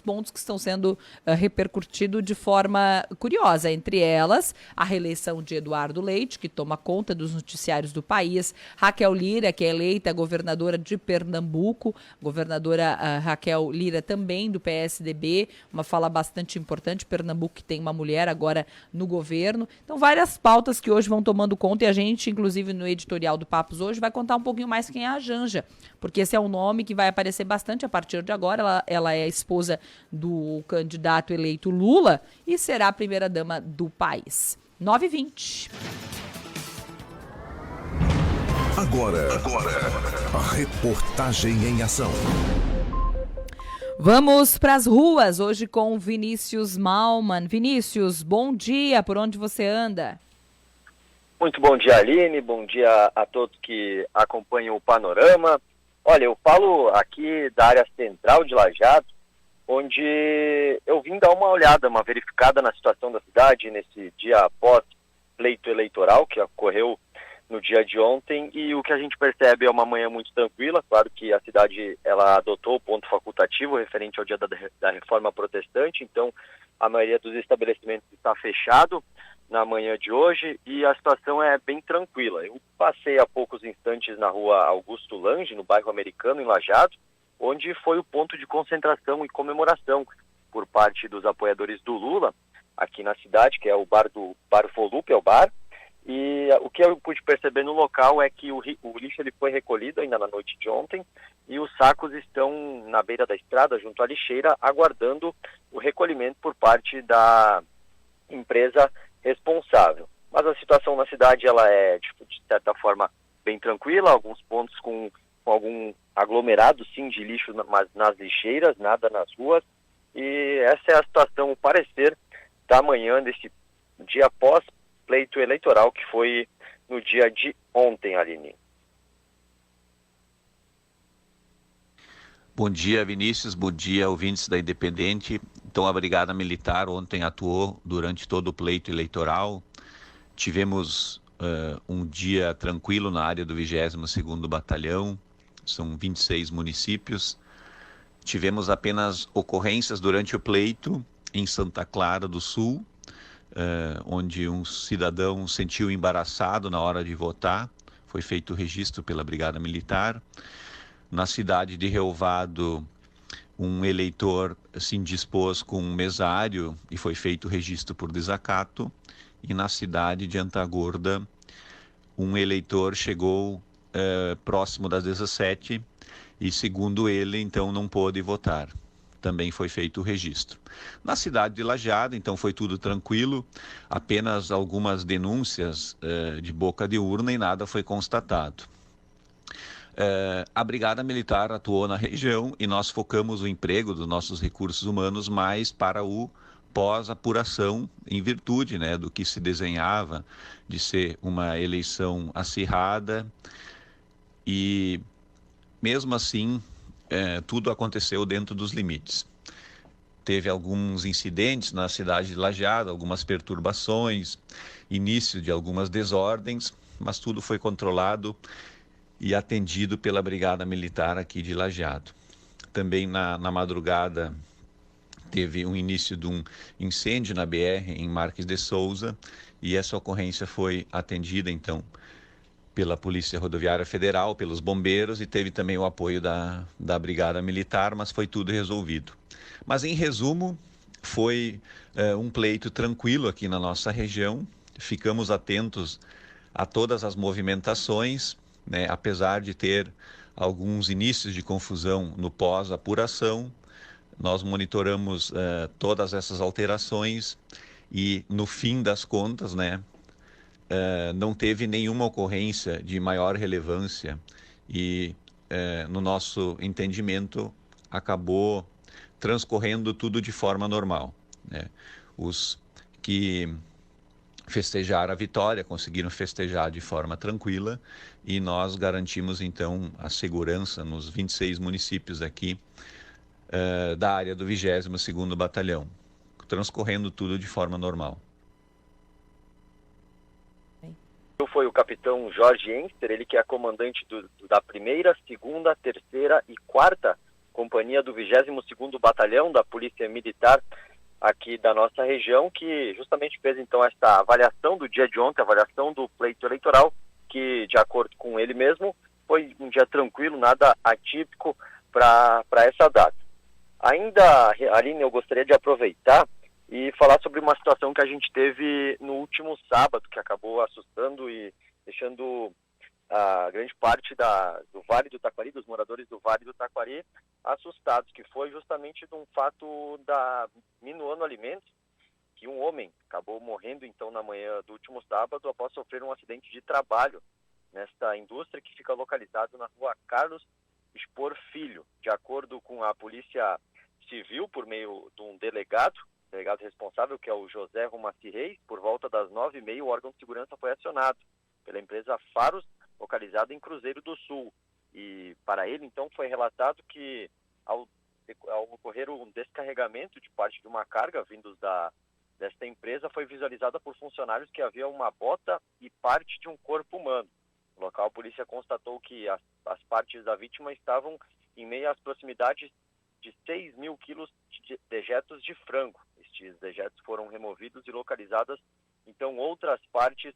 Speaker 10: pontos que estão sendo repercutidos de forma curiosa. Entre elas, a reeleição de Eduardo Leite, que toma conta dos noticiários do país. Raquel Lira, que é eleita governadora de Pernambuco. Governadora Raquel Lira também do PSDB. Uma fala bastante importante. Pernambuco que tem uma mulher agora no governo. Então, várias pautas que hoje vão tomando conta. E a gente, inclusive, no editorial do Papos hoje, vai contar um pouquinho mais quem é a Janja. Porque esse é um nome que vai aparecer bastante a partir de agora. Ela é esposa do candidato eleito Lula e será a primeira-dama do país. 9h20.
Speaker 9: Agora, a reportagem em ação.
Speaker 10: Vamos para as ruas hoje com Vinícius Malman. Vinícius, bom dia, por onde você anda?
Speaker 12: Muito bom dia, Aline, bom dia a todos que acompanham o Panorama. Olha, eu falo aqui da área central de Lajeado, onde eu vim dar uma olhada, uma verificada na situação da cidade nesse dia após pleito eleitoral que ocorreu no dia de ontem, e o que a gente percebe é uma manhã muito tranquila. Claro que a cidade ela adotou o ponto facultativo referente ao dia da reforma protestante, então a maioria dos estabelecimentos está fechado na manhã de hoje e a situação é bem tranquila. Eu passei há poucos instantes na rua Augusto Lange, no bairro Americano, em Lajeado, onde foi o ponto de concentração e comemoração por parte dos apoiadores do Lula aqui na cidade, que é o bar Volupe, é o bar. E o que eu pude perceber no local é que o lixo ele foi recolhido ainda na noite de ontem e os sacos estão na beira da estrada, junto à lixeira, aguardando o recolhimento por parte da empresa responsável. Mas a situação na cidade ela é, de certa forma, bem tranquila, alguns pontos com algum aglomerado, sim, de lixo, mas nas lixeiras, nada nas ruas. E essa é a situação, o parecer, da manhã desse dia após pleito eleitoral, que foi no dia de ontem, Aline.
Speaker 15: Bom dia, Vinícius. Bom dia, ouvintes da Independente. Então, a Brigada Militar ontem atuou durante todo o pleito eleitoral. Tivemos um dia tranquilo na área do 22º Batalhão. São 26 municípios. Tivemos apenas ocorrências durante o pleito em Santa Clara do Sul, onde um cidadão se sentiu embaraçado na hora de votar. Foi feito o registro pela Brigada Militar. Na cidade de Rio Vado, um eleitor se indispôs com um mesário e foi feito o registro por desacato. E na cidade de Antagorda, um eleitor chegou próximo das 17 e, segundo ele, então não pôde votar. Também foi feito o registro. Na cidade de Lajeado, então, foi tudo tranquilo, apenas algumas denúncias de boca de urna e nada foi constatado. A Brigada Militar atuou na região e nós focamos o emprego dos nossos recursos humanos mais para o pós-apuração, em virtude, né, do que se desenhava de ser uma eleição acirrada. E, mesmo assim, tudo aconteceu dentro dos limites. Teve alguns incidentes na cidade de Lajeado, algumas perturbações, início de algumas desordens, mas tudo foi controlado e atendido pela Brigada Militar aqui de Lajeado. Também na madrugada teve um início de um incêndio na BR em Marques de Souza e essa ocorrência foi atendida então pela Polícia Rodoviária Federal, pelos bombeiros e teve também o apoio da Brigada Militar, mas foi tudo resolvido. Mas em resumo, foi um pleito tranquilo aqui na nossa região, ficamos atentos a todas as movimentações, né, apesar de ter alguns inícios de confusão no pós-apuração, nós monitoramos todas essas alterações e no fim das contas, né, não teve nenhuma ocorrência de maior relevância e, no nosso entendimento, acabou transcorrendo tudo de forma normal, né? Os que festejaram a vitória conseguiram festejar de forma tranquila e nós garantimos, então, a segurança nos 26 municípios aqui da área do 22º Batalhão, transcorrendo tudo de forma normal.
Speaker 12: Foi o capitão Jorge Enster, ele que é comandante da 1ª, 2ª, 3ª e 4ª Companhia do 22º Batalhão da Polícia Militar aqui da nossa região, que justamente fez então essa avaliação do dia de ontem, avaliação do pleito eleitoral, que de acordo com ele mesmo, foi um dia tranquilo, nada atípico para essa data. Ainda, Aline, eu gostaria de aproveitar e falar sobre uma situação que a gente teve no último sábado, que acabou assustando e deixando a grande parte do Vale do Taquari, dos moradores do Vale do Taquari, assustados, que foi justamente de um fato da Minuano Alimentos, que um homem acabou morrendo então na manhã do último sábado após sofrer um acidente de trabalho nesta indústria que fica localizada na rua Carlos Expor Filho. De acordo com a Polícia Civil, por meio de um delegado responsável, que é o José Romaci Reis, por volta das 9h30, o órgão de segurança foi acionado pela empresa Faros, localizada em Cruzeiro do Sul. E para ele, então, foi relatado que ao ocorrer um descarregamento de parte de uma carga vindos desta empresa, foi visualizada por funcionários que havia uma bota e parte de um corpo humano. No local, a polícia constatou que as partes da vítima estavam em meio às proximidades de 6 mil quilos de dejetos de frango. Estes dejetos foram removidos e localizadas, então, outras partes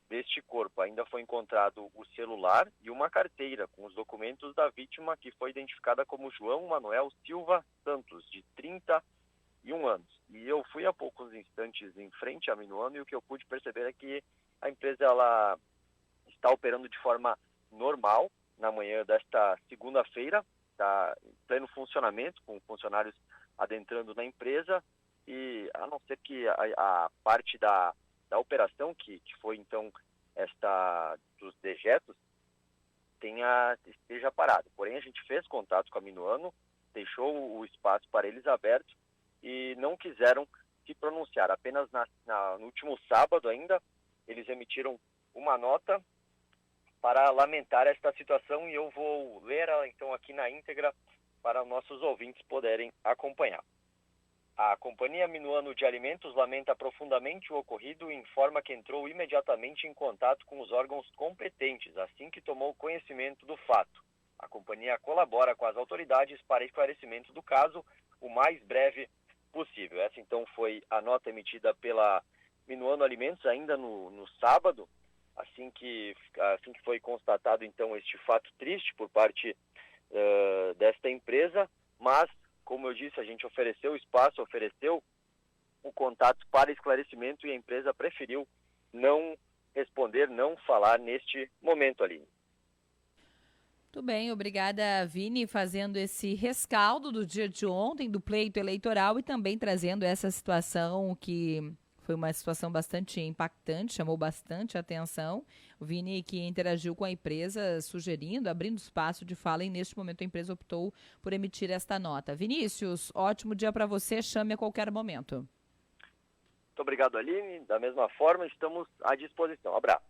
Speaker 12: deste corpo. Ainda foi encontrado o celular e uma carteira com os documentos da vítima, que foi identificada como João Manuel Silva Santos, de 31 anos. E eu fui há poucos instantes em frente à Minuano e o que eu pude perceber é que a empresa ela está operando de forma normal na manhã desta segunda-feira, está em pleno funcionamento, com funcionários adentrando na empresa, e a não ser que a parte da operação, que foi então esta dos dejetos, esteja parada. Porém, a gente fez contato com a Minuano, deixou o espaço para eles aberto e não quiseram se pronunciar. Apenas no último sábado ainda, eles emitiram uma nota para lamentar esta situação e eu vou ler ela então aqui na íntegra para nossos ouvintes poderem acompanhar. A Companhia Minuano de Alimentos lamenta profundamente o ocorrido e informa que entrou imediatamente em contato com os órgãos competentes assim que tomou conhecimento do fato. A companhia colabora com as autoridades para esclarecimento do caso o mais breve possível. Essa então foi a nota emitida pela Minuano Alimentos ainda no sábado, assim que foi constatado então este fato triste por parte desta empresa, mas como eu disse, a gente ofereceu o espaço, ofereceu o contato para esclarecimento e a empresa preferiu não responder, não falar neste momento, Aline.
Speaker 10: Muito bem, obrigada, Vini, fazendo esse rescaldo do dia de ontem, do pleito eleitoral e também trazendo essa situação que foi uma situação bastante impactante, chamou bastante atenção. O Vini, que interagiu com a empresa, sugerindo, abrindo espaço de fala, e neste momento a empresa optou por emitir esta nota. Vinícius, ótimo dia para você, chame a qualquer momento.
Speaker 12: Muito obrigado, Aline. Da mesma forma, estamos à disposição. Abraço.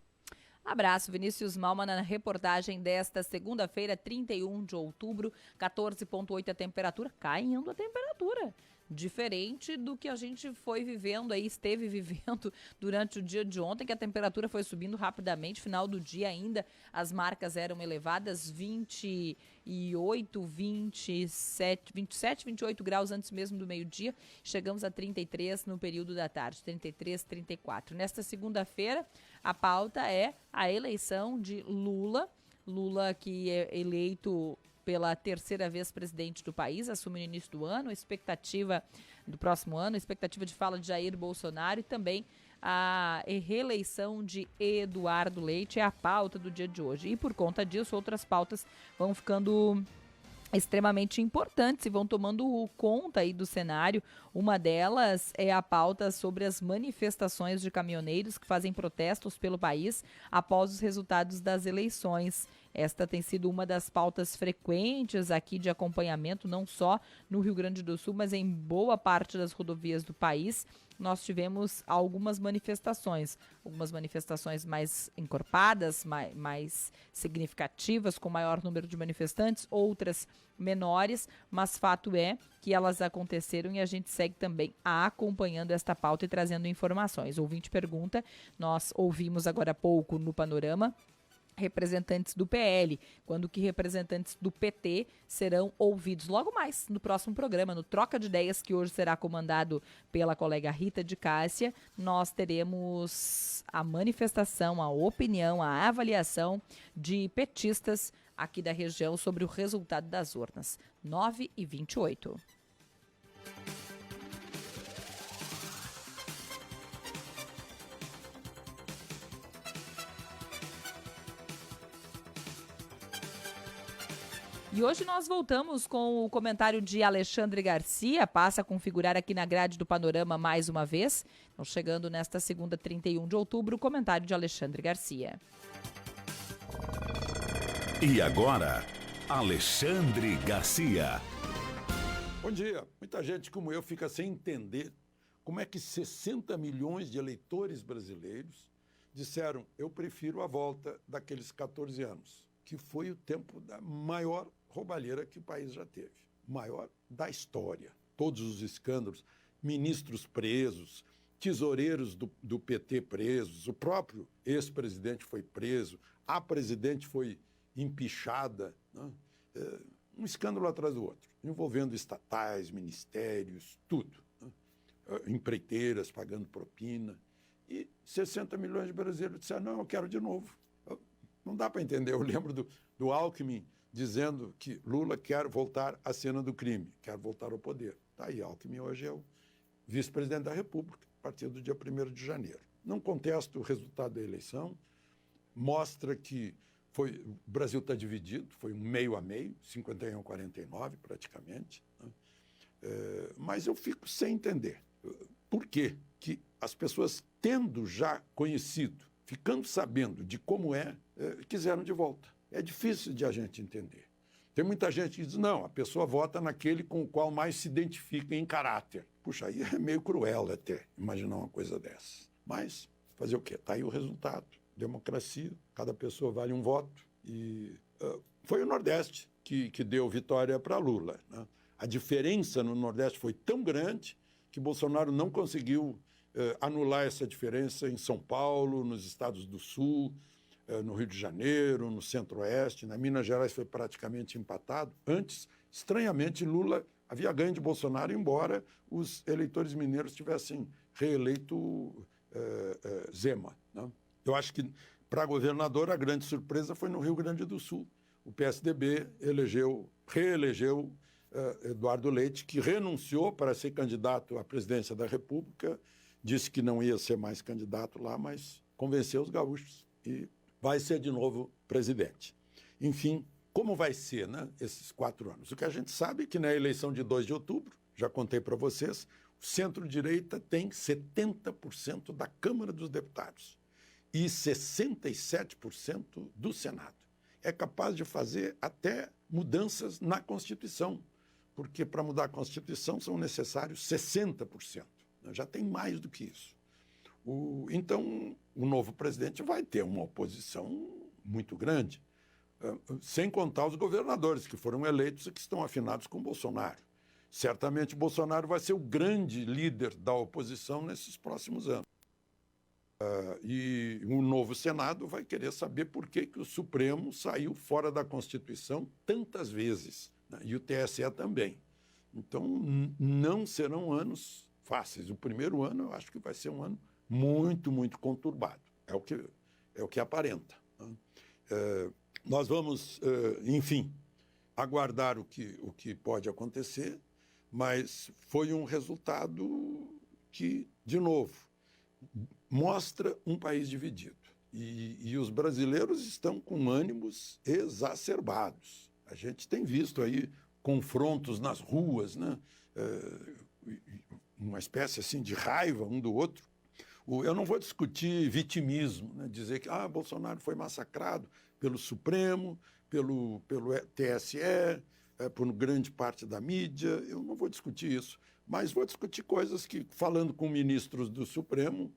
Speaker 10: Abraço, Vinícius Malman, na reportagem desta segunda-feira, 31 de outubro, 14,8 a temperatura, caindo a temperatura. Diferente do que a gente foi vivendo aí, esteve vivendo durante o dia de ontem, que a temperatura foi subindo rapidamente, final do dia ainda as marcas eram elevadas, 28, 27, 28 graus antes mesmo do meio-dia, chegamos a 33 no período da tarde, 33, 34. Nesta segunda-feira, a pauta é a eleição de Lula que é eleito pela terceira vez presidente do país, assume no início do ano, a expectativa do próximo ano, a expectativa de fala de Jair Bolsonaro e também a reeleição de Eduardo Leite é a pauta do dia de hoje. E por conta disso, outras pautas vão ficando extremamente importantes e vão tomando conta aí do cenário. Uma delas é a pauta sobre as manifestações de caminhoneiros que fazem protestos pelo país após os resultados das eleições. Esta tem sido uma das pautas frequentes aqui de acompanhamento, não só no Rio Grande do Sul, mas em boa parte das rodovias do país. Nós tivemos algumas manifestações mais encorpadas, mais significativas, com maior número de manifestantes, outras menores, mas fato é que elas aconteceram e a gente segue também acompanhando esta pauta e trazendo informações. O ouvinte pergunta, nós ouvimos agora há pouco no Panorama, representantes do PL, quando que representantes do PT serão ouvidos logo mais no próximo programa, no Troca de Ideias, que hoje será comandado pela colega Rita de Cássia. Nós teremos a manifestação, a opinião, a avaliação de petistas aqui da região sobre o resultado das urnas. 9h28. E hoje nós voltamos com o comentário de Alexandre Garcia, passa a configurar aqui na grade do Panorama mais uma vez. Então, chegando nesta segunda, 31 de outubro, o comentário de Alexandre Garcia.
Speaker 7: E agora, Alexandre Garcia.
Speaker 17: Bom dia. Muita gente como eu fica sem entender como é que 60 milhões de eleitores brasileiros disseram: eu prefiro a volta daqueles 14 anos, que foi o tempo da maior roubalheira que o país já teve, maior da história. Todos os escândalos, ministros presos, tesoureiros do PT presos, o próprio ex-presidente foi preso, a presidente foi empichada, né? Um escândalo atrás do outro, envolvendo estatais, ministérios, tudo, né? Empreiteiras pagando propina. E 60 milhões de brasileiros disseram: não, eu quero de novo. Não dá para entender. Eu lembro do Alckmin dizendo que Lula quer voltar à cena do crime, quer voltar ao poder. Tá aí, Alckmin hoje é o vice-presidente da República, a partir do dia 1º de janeiro. Não contesto o resultado da eleição, mostra que o Brasil está dividido, foi um meio a meio, 51-49 praticamente, né? Mas eu fico sem entender por que as pessoas, tendo já conhecido, ficando sabendo de como quiseram de volta. É difícil de a gente entender. Tem muita gente que diz: não, a pessoa vota naquele com o qual mais se identifica em caráter. Puxa, aí é meio cruel até imaginar uma coisa dessa. Mas fazer o quê? Está aí o resultado. Democracia, cada pessoa vale um voto. E foi o Nordeste que deu vitória para Lula, né? A diferença no Nordeste foi tão grande que Bolsonaro não conseguiu anular essa diferença em São Paulo, nos estados do Sul, no Rio de Janeiro, no Centro-Oeste. Na Minas Gerais foi praticamente empatado. Antes, estranhamente, Lula havia ganho de Bolsonaro, embora os eleitores mineiros tivessem reeleito Zema, né? Eu acho que, para governador, a grande surpresa foi no Rio Grande do Sul. O PSDB reelegeu Eduardo Leite, que renunciou para ser candidato à presidência da República, disse que não ia ser mais candidato lá, mas convenceu os gaúchos e vai ser de novo presidente. Enfim, como vai ser, né, esses 4 anos? O que a gente sabe é que na eleição de 2 de outubro, já contei para vocês, o centro-direita tem 70% da Câmara dos Deputados e 67% do Senado. É capaz de fazer até mudanças na Constituição, porque para mudar a Constituição são necessários 60%. Já tem mais do que isso. Então, o novo presidente vai ter uma oposição muito grande, sem contar os governadores que foram eleitos e que estão afinados com Bolsonaro. Certamente Bolsonaro vai ser o grande líder da oposição nesses próximos anos. E o novo Senado vai querer saber por que o Supremo saiu fora da Constituição tantas vezes, né? E o TSE também. Então, não serão anos fáceis. O primeiro ano, eu acho que vai ser um ano muito, muito conturbado. É o que aparenta, né? Nós vamos, enfim, aguardar o que pode acontecer, mas foi um resultado que, de novo, mostra um país dividido. E os brasileiros estão com ânimos exacerbados. A gente tem visto aí confrontos nas ruas, né? Uma espécie assim de raiva um do outro. Eu não vou discutir vitimismo, né? Dizer que Bolsonaro foi massacrado pelo Supremo, pelo TSE, por grande parte da mídia. Eu não vou discutir isso, mas vou discutir coisas que, falando com ministros do Supremo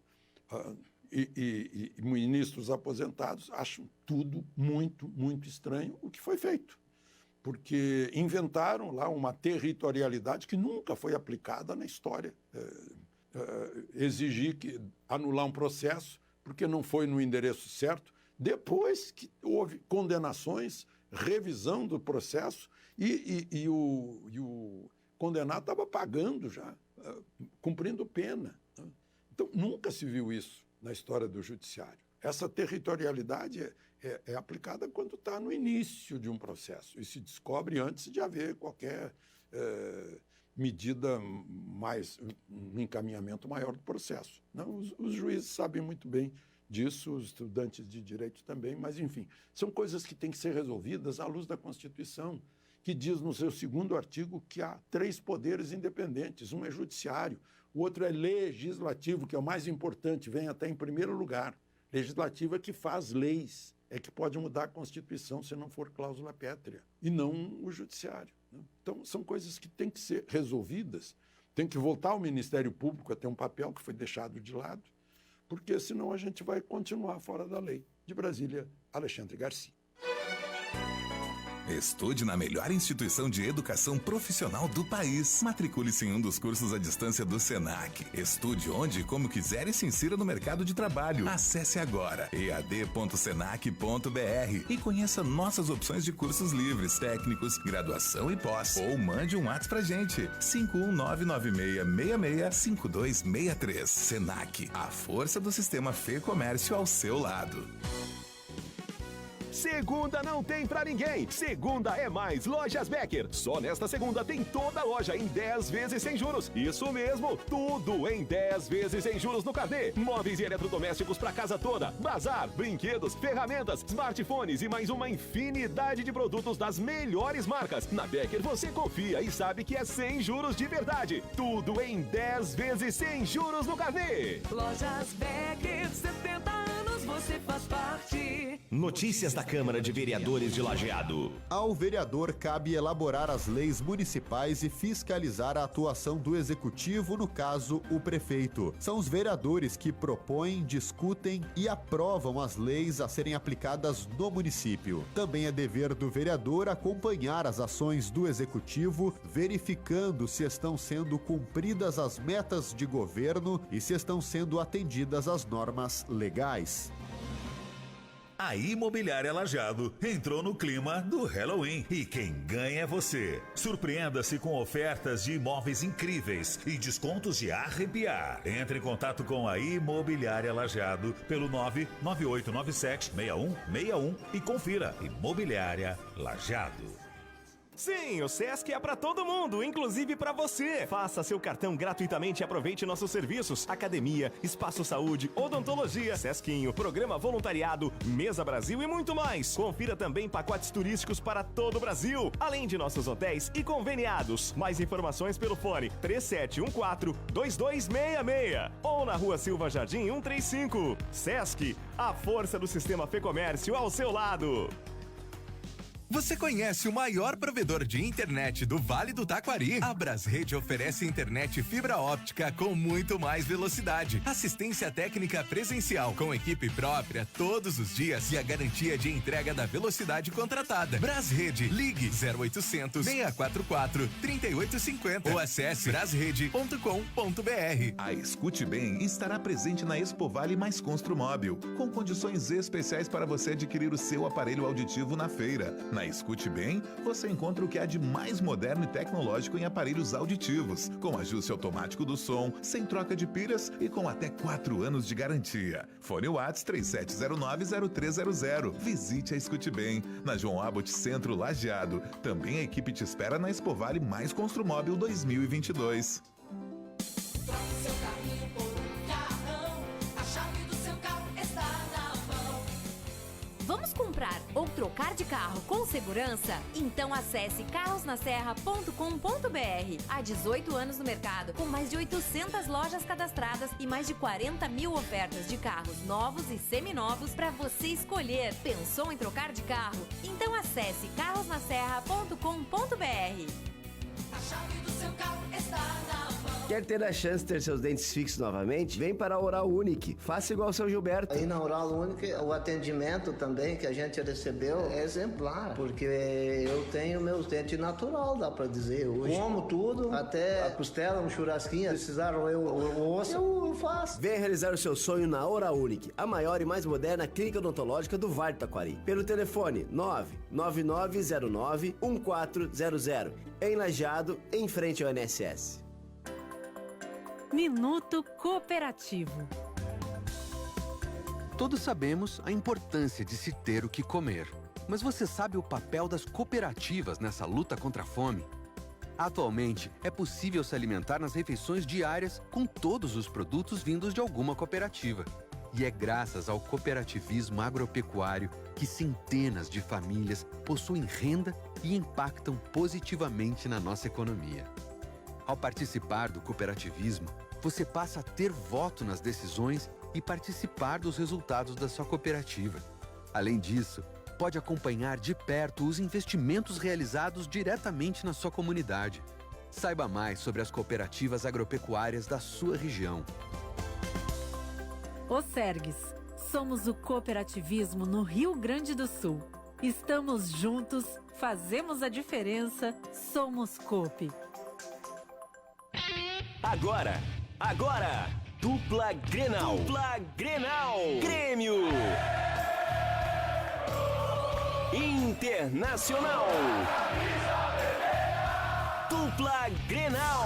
Speaker 17: e ministros aposentados, acham tudo muito, muito estranho o que foi feito. Porque inventaram lá uma territorialidade que nunca foi aplicada na história. Exigir anular um processo porque não foi no endereço certo, depois que houve condenações, revisão do processo e o condenado estava pagando já, cumprindo pena, né? Então, nunca se viu isso na história do judiciário. Essa territorialidade é aplicada quando está no início de um processo e se descobre antes de haver qualquer medida mais, um encaminhamento maior do processo. Não, os juízes sabem muito bem disso, os estudantes de direito também, mas, enfim, são coisas que têm que ser resolvidas à luz da Constituição, que diz no seu 2º artigo que há 3 poderes independentes. Um é judiciário, o outro é legislativo, que é o mais importante, vem até em primeiro lugar. Legislativo é que faz leis, é que pode mudar a Constituição se não for cláusula pétrea, e não o Judiciário. Né? Então, são coisas que têm que ser resolvidas, tem que voltar ao Ministério Público a ter um papel que foi deixado de lado, porque senão a gente vai continuar fora da lei. De Brasília, Alexandre Garcia.
Speaker 4: Estude na melhor instituição de educação profissional do país. Matricule-se em um dos cursos à distância do Senac. Estude onde e como quiser e se insira no mercado de trabalho. Acesse agora ead.senac.br e conheça nossas opções de cursos livres, técnicos, graduação e pós. Ou mande um WhatsApp pra gente. 51996665263. Senac, a força do sistema Fê Comércio ao seu lado.
Speaker 16: Segunda não tem pra ninguém. Segunda é mais Lojas Becker. Só nesta segunda tem toda a loja em 10 vezes sem juros. Isso mesmo, tudo em 10 vezes sem juros no carnê. Móveis e eletrodomésticos pra casa toda. Bazar, brinquedos, ferramentas, smartphones e mais uma infinidade de produtos das melhores marcas. Na Becker você confia e sabe que é sem juros de verdade. Tudo em 10 vezes sem juros no carnê.
Speaker 18: Lojas Becker, 70 anos você faz parte.
Speaker 19: Notícias da Câmara de Vereadores de Lajeado.
Speaker 23: Ao vereador cabe elaborar as leis municipais e fiscalizar a atuação do executivo, no caso, o prefeito. São os vereadores que propõem, discutem e aprovam as leis a serem aplicadas no município. Também é dever do vereador acompanhar as ações do executivo, verificando se estão sendo cumpridas as metas de governo e se estão sendo atendidas as normas legais.
Speaker 7: A Imobiliária Lajeado entrou no clima do Halloween e quem ganha é você. Surpreenda-se com ofertas de imóveis incríveis e descontos de arrepiar. Entre em contato com a Imobiliária Lajeado pelo 99897-6161 e confira. Imobiliária Lajeado.
Speaker 19: Sim, o Sesc é para todo mundo, inclusive para você. Faça seu cartão gratuitamente e aproveite nossos serviços: academia, espaço saúde, odontologia, Sesquinho, programa voluntariado, Mesa Brasil e muito mais. Confira também pacotes turísticos para todo o Brasil, além de nossos hotéis e conveniados. Mais informações pelo fone 3714-2266 ou na Rua Silva Jardim 135. Sesc, a força do sistema Fê Comércio ao seu lado.
Speaker 8: Você conhece o maior provedor de internet do Vale do Taquari? A Brasrede oferece internet fibra óptica com muito mais velocidade, assistência técnica presencial com equipe própria todos os dias e a garantia de entrega da velocidade contratada. Brasrede, ligue 0800 644 3850 ou acesse brasrede.com.br.
Speaker 4: A Escute Bem estará presente na Expo Vale mais Construmóvel, com condições especiais para você adquirir o seu aparelho auditivo na feira. Na Escute Bem, você encontra o que há de mais moderno e tecnológico em aparelhos auditivos, com ajuste automático do som, sem troca de pilhas e com até 4 anos de garantia. Fone WhatsApp 37090300. Visite a Escute Bem, na João Abbott Centro Lajeado. Também a equipe te espera na Expo Vale mais Construmóvel 2022.
Speaker 24: Vamos comprar ou trocar de carro com segurança? Então acesse carrosnaserra.com.br. Há 18 anos no mercado, com mais de 800 lojas cadastradas e mais de 40 mil ofertas de carros novos e seminovos para você escolher. Pensou em trocar de carro? Então acesse carrosnaserra.com.br.
Speaker 18: A chave do seu carro está na mão.
Speaker 21: Quer ter a chance de ter seus dentes fixos novamente? Vem para a Oral Unique. Faça igual ao seu Gilberto.
Speaker 22: Aí na Oral Unique, o atendimento também que a gente recebeu é exemplar, porque eu tenho meus dentes natural, dá pra dizer. Hoje como tudo, até a costela, um churrasquinho, precisaram o osso, eu faço.
Speaker 21: Venha realizar o seu sonho na Oral Unique, a maior e mais moderna clínica odontológica do Vale do Taquari. Pelo telefone 99909-1400. Em Lajeado, em frente ao INSS.
Speaker 25: Minuto Cooperativo.
Speaker 26: Todos sabemos a importância de se ter o que comer. Mas você sabe o papel das cooperativas nessa luta contra a fome? Atualmente, é possível se alimentar nas refeições diárias com todos os produtos vindos de alguma cooperativa. E é graças ao cooperativismo agropecuário que centenas de famílias possuem renda e impactam positivamente na nossa economia. Ao participar do cooperativismo, você passa a ter voto nas decisões e participar dos resultados da sua cooperativa. Além disso, pode acompanhar de perto os investimentos realizados diretamente na sua comunidade. Saiba mais sobre as cooperativas agropecuárias da sua região.
Speaker 2: O Sergues. Somos o cooperativismo no Rio Grande do Sul. Estamos juntos, fazemos a diferença, somos Coop.
Speaker 19: Agora, Dupla Grenal. Dupla Grenal. Grêmio. Internacional. Dupla Grenal.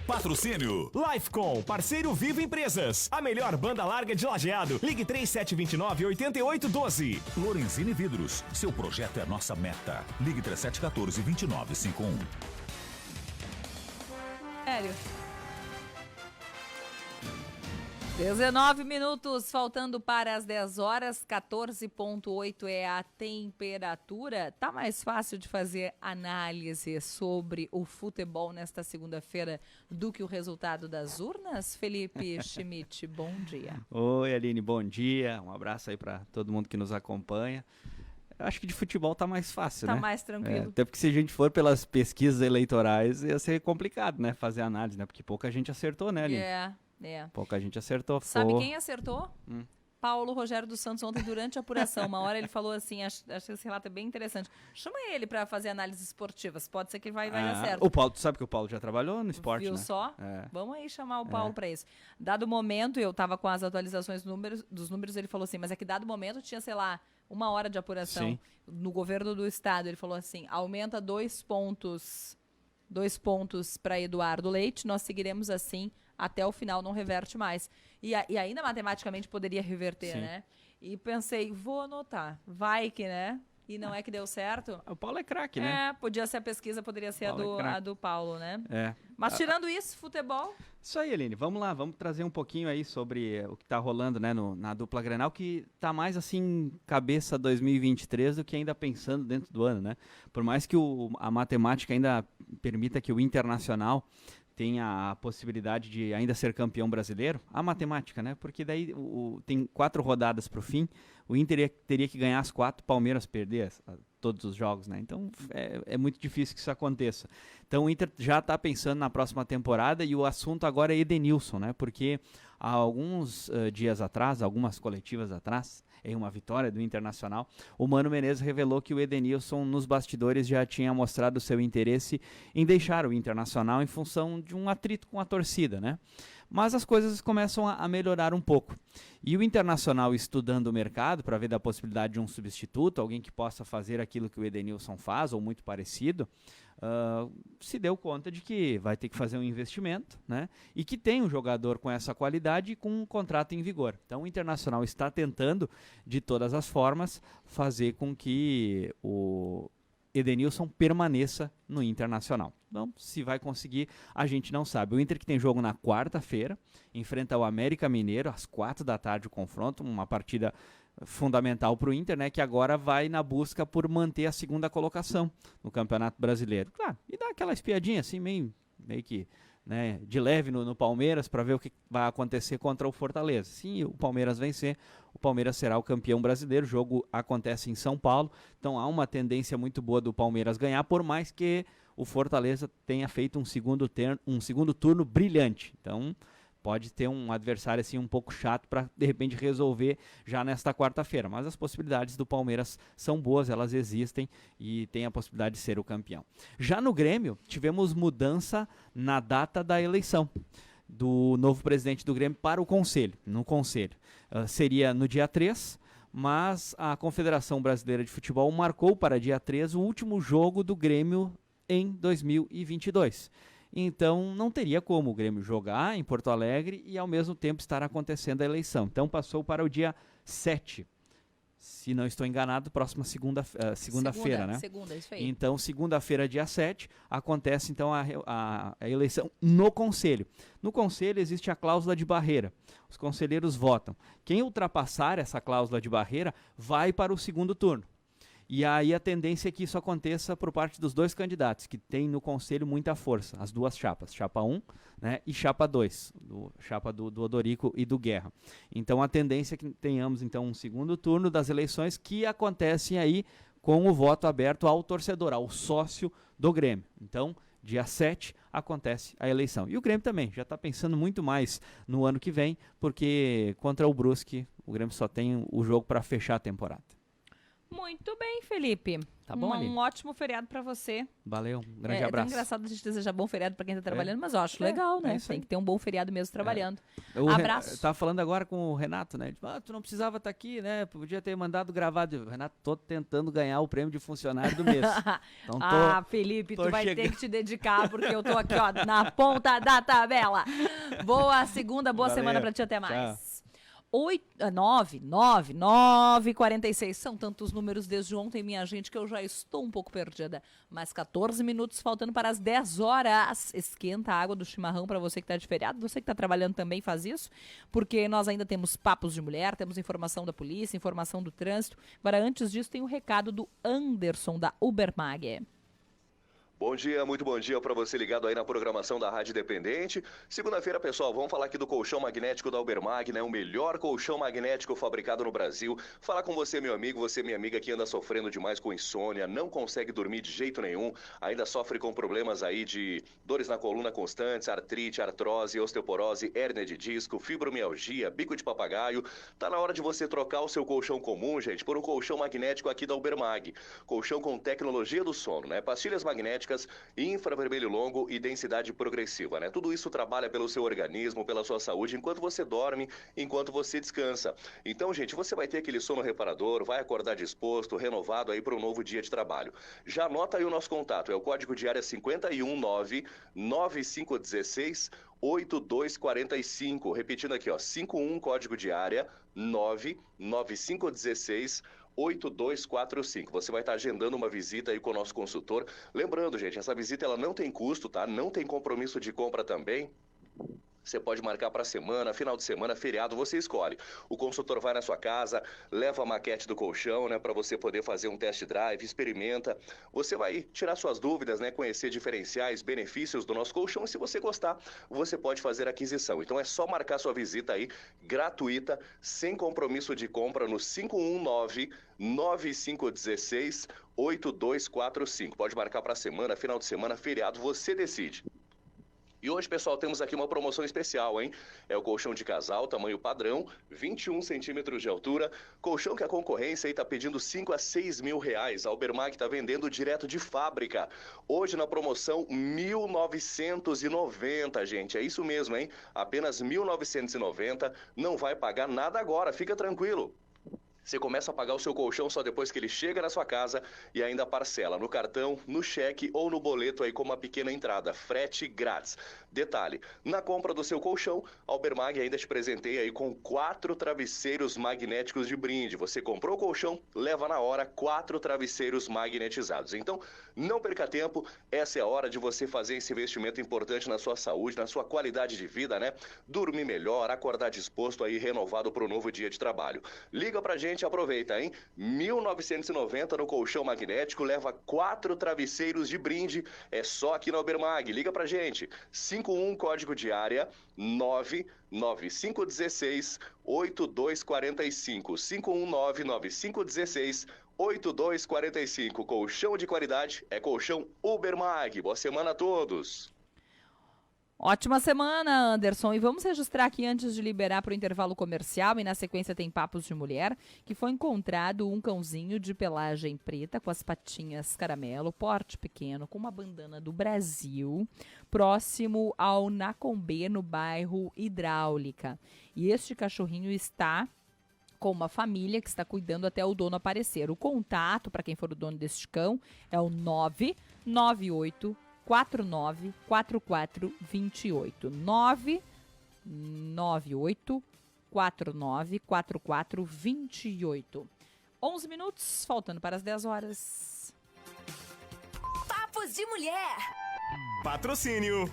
Speaker 7: Patrocínio
Speaker 19: Lifecom, parceiro Vivo Empresas. A melhor banda larga de Lajeado. Ligue 3729-8812.
Speaker 7: Lorenzini Vidros, seu projeto é nossa meta. Ligue 3714-2951.
Speaker 10: Sério. 19 minutos, faltando para as 10 horas, 14,8 é a temperatura. Tá mais fácil de fazer análise sobre o futebol nesta segunda-feira do que o resultado das urnas? Felipe Schmidt, bom dia.
Speaker 3: Oi, Aline, bom dia. Um abraço aí para todo mundo que nos acompanha. Eu acho que de futebol tá mais fácil, né?
Speaker 10: Tá mais tranquilo.
Speaker 3: Até porque se a gente for pelas pesquisas eleitorais, ia ser complicado, né? Fazer análise, né? Porque pouca gente acertou, né, Aline? Pouca gente acertou.
Speaker 10: Sabe quem acertou? Paulo Rogério dos Santos ontem durante a apuração. Uma hora ele falou assim, acho que esse relato é bem interessante. Chama ele para fazer análises esportivas, pode ser que vai dar certo.
Speaker 3: O Paulo, tu sabe que o Paulo já trabalhou no esporte,
Speaker 10: Viu
Speaker 3: né?
Speaker 10: só? Vamos aí chamar o Paulo para isso. Dado momento, eu estava com as atualizações dos números, ele falou assim, mas é que dado momento tinha, sei lá, 1 hora de apuração.
Speaker 3: Sim.
Speaker 10: No governo do estado. Ele falou assim, aumenta 2 pontos para Eduardo Leite, nós seguiremos assim até o final, não reverte mais. E ainda matematicamente poderia reverter,
Speaker 3: Sim.
Speaker 10: né? E pensei, vou anotar, vai que, né? E não é que deu certo.
Speaker 3: O Paulo é craque, né?
Speaker 10: Podia ser a pesquisa, poderia ser a do Paulo, né?
Speaker 3: É.
Speaker 10: Mas tirando isso, futebol...
Speaker 3: Isso aí, Aline, vamos lá, vamos trazer um pouquinho aí sobre o que tá rolando, né, na dupla Grenal, que tá mais assim, cabeça 2023 do que ainda pensando dentro do ano, né? Por mais que a matemática ainda permita que o Internacional tenha a possibilidade de ainda ser campeão brasileiro, a matemática, né? Porque daí tem 4 rodadas pro fim, o Inter teria que ganhar as 4, Palmeiras perder todos os jogos, né? Então é muito difícil que isso aconteça. Então o Inter já está pensando na próxima temporada e o assunto agora é Edenilson, né? Porque há alguns dias atrás, algumas coletivas atrás, em uma vitória do Internacional, o Mano Menezes revelou que o Edenilson nos bastidores já tinha mostrado seu interesse em deixar o Internacional em função de um atrito com a torcida, né? Mas as coisas começam a melhorar um pouco. E o Internacional, estudando o mercado para ver da possibilidade de um substituto, alguém que possa fazer aquilo que o Edenilson faz, ou muito parecido, se deu conta de que vai ter que fazer um investimento, né? E que tem um jogador com essa qualidade e com um contrato em vigor. Então o Internacional está tentando, de todas as formas, fazer com que o Edenilson permaneça no Internacional. Então, se vai conseguir, a gente não sabe. O Inter que tem jogo na quarta-feira, enfrenta o América Mineiro, às 4 da tarde o confronto, uma partida fundamental para o Inter, né, que agora vai na busca por manter a segunda colocação no Campeonato Brasileiro. Claro, e dá aquela espiadinha assim, meio que, né, de leve no Palmeiras para ver o que vai acontecer contra o Fortaleza. Se o Palmeiras vencer, o Palmeiras será o campeão brasileiro. O jogo acontece em São Paulo, então há uma tendência muito boa do Palmeiras ganhar, por mais que o Fortaleza tenha feito um segundo turno brilhante. Então pode ter um adversário assim um pouco chato para de repente resolver já nesta quarta-feira, mas as possibilidades do Palmeiras são boas, elas existem e tem a possibilidade de ser o campeão. Já no Grêmio, tivemos mudança na data da eleição do novo presidente do Grêmio para o Conselho. No Conselho. Seria no dia 3, mas a Confederação Brasileira de Futebol marcou para dia 3 o último jogo do Grêmio em 2022. Então não teria como o Grêmio jogar em Porto Alegre e ao mesmo tempo estar acontecendo a eleição. Então passou para o dia 7. Se não estou enganado, próxima segunda-feira, né?
Speaker 10: Segunda, isso aí.
Speaker 3: Então, segunda-feira, dia 7, acontece então a eleição no Conselho. No Conselho existe a cláusula de barreira. Os conselheiros votam. Quem ultrapassar essa cláusula de barreira vai para o segundo turno. E aí a tendência é que isso aconteça por parte dos dois candidatos, que têm no Conselho muita força, as duas chapas, chapa 1, né, e chapa 2, chapa do Odorico e do Guerra. Então a tendência é que tenhamos então um segundo turno das eleições que acontecem aí com o voto aberto ao torcedor, ao sócio do Grêmio. Então, dia 7 acontece a eleição. E o Grêmio também já está pensando muito mais no ano que vem, porque contra o Brusque o Grêmio só tem o jogo para fechar a temporada.
Speaker 10: Muito bem, Felipe.
Speaker 3: Tá bom, Aline?
Speaker 10: Um ótimo feriado pra você.
Speaker 3: Valeu, um grande
Speaker 10: É
Speaker 3: abraço.
Speaker 10: tão engraçado a gente desejar bom feriado pra quem tá trabalhando, mas eu acho legal, né? Tem que ter um bom feriado mesmo trabalhando. Abraço.
Speaker 3: Tava falando agora com o Renato, né? Tipo, tu não precisava estar aqui, né? Podia ter mandado gravado. Renato, tô tentando ganhar o prêmio de funcionário do mês. Então,
Speaker 10: Felipe, tu vai ter que te dedicar, porque eu tô aqui, ó, na ponta da tabela. Boa segunda, boa semana pra ti, até mais.
Speaker 3: Tchau.
Speaker 10: 9:46. São tantos números desde ontem, minha gente, que eu já estou um pouco perdida. Mas 14 minutos faltando para as 10 horas. Esquenta a água do chimarrão para você que está de feriado. Você que está trabalhando também faz isso, porque nós ainda temos papos de mulher, temos informação da polícia, informação do trânsito. Agora, antes disso, tem um recado do Anderson, da Ubermag.
Speaker 1: Bom dia, muito bom dia para você ligado aí na programação da Rádio Independente. Segunda-feira, pessoal, vamos falar aqui do colchão magnético da Ubermag, né? O melhor colchão magnético fabricado no Brasil. Falar com você, meu amigo, você, minha amiga, que anda sofrendo demais com insônia, não consegue dormir de jeito nenhum, ainda sofre com problemas aí de dores na coluna constantes, artrite, artrose, osteoporose, hérnia de disco, fibromialgia, bico de papagaio. Tá na hora de você trocar o seu colchão comum, gente, por um colchão magnético aqui da Ubermag. Colchão com tecnologia do sono, né? Pastilhas magnéticas, infravermelho longo e densidade progressiva, né? Tudo isso trabalha pelo seu organismo, pela sua saúde, enquanto você dorme, enquanto você descansa. Então, gente, você vai ter aquele sono reparador, vai acordar disposto, renovado aí para um novo dia de trabalho. Já anota aí o nosso contato, é o código de área 519-9516 8245, repetindo aqui, ó, 51 código de área 99516 8245. Você vai estar agendando uma visita aí com o nosso consultor. Lembrando, gente, essa visita ela não tem custo, tá? Não tem compromisso de compra também. Você pode marcar para semana, final de semana, feriado, você escolhe. O consultor vai na sua casa, leva a maquete do colchão, né, para você poder fazer um test drive, experimenta. Você vai tirar suas dúvidas, né, conhecer diferenciais, benefícios do nosso colchão. E se você gostar, você pode fazer a aquisição. Então é só marcar sua visita aí, gratuita, sem compromisso de compra, no 519-9516 8245. Pode marcar para semana, final de semana, feriado, você decide. E hoje, pessoal, temos aqui uma promoção especial, hein? É o colchão de casal, tamanho padrão, 21 centímetros de altura. Colchão que a concorrência aí tá pedindo 5 a 6 mil reais. A Ubermag tá vendendo direto de fábrica. Hoje na promoção, 1.990, gente. É isso mesmo, hein? Apenas 1.990. Não vai pagar nada agora, fica tranquilo. Você começa a pagar o seu colchão só depois que ele chega na sua casa e ainda parcela no cartão, no cheque ou no boleto aí com uma pequena entrada, frete grátis. Detalhe, na compra do seu colchão, a Ubermag ainda te presenteia aí com 4 travesseiros magnéticos de brinde. Você comprou o colchão, leva na hora 4 travesseiros magnetizados. Então, não perca tempo, essa é a hora de você fazer esse investimento importante na sua saúde, na sua qualidade de vida, né? Dormir melhor, acordar disposto aí, renovado para o novo dia de trabalho. Liga pra gente. Aproveita, hein? 1.990 no colchão magnético, leva 4 travesseiros de brinde, é só aqui na Ubermag. Liga pra gente, 51 código de área 99516 8245, 5199516 8245. Colchão de qualidade é colchão Ubermag. Boa semana a todos.
Speaker 10: Ótima semana, Anderson. E vamos registrar aqui antes de liberar para o intervalo comercial, e na sequência tem Papos de Mulher, que foi encontrado um cãozinho de pelagem preta com as patinhas caramelo, porte pequeno, com uma bandana do Brasil, próximo ao Nacombê, no bairro Hidráulica. E este cachorrinho está com uma família que está cuidando até o dono aparecer. O contato, para quem for o dono deste cão, é o 998 494428 998 494428. 11 minutos, faltando para as 10 horas.
Speaker 24: Papos de Mulher.
Speaker 19: Patrocínio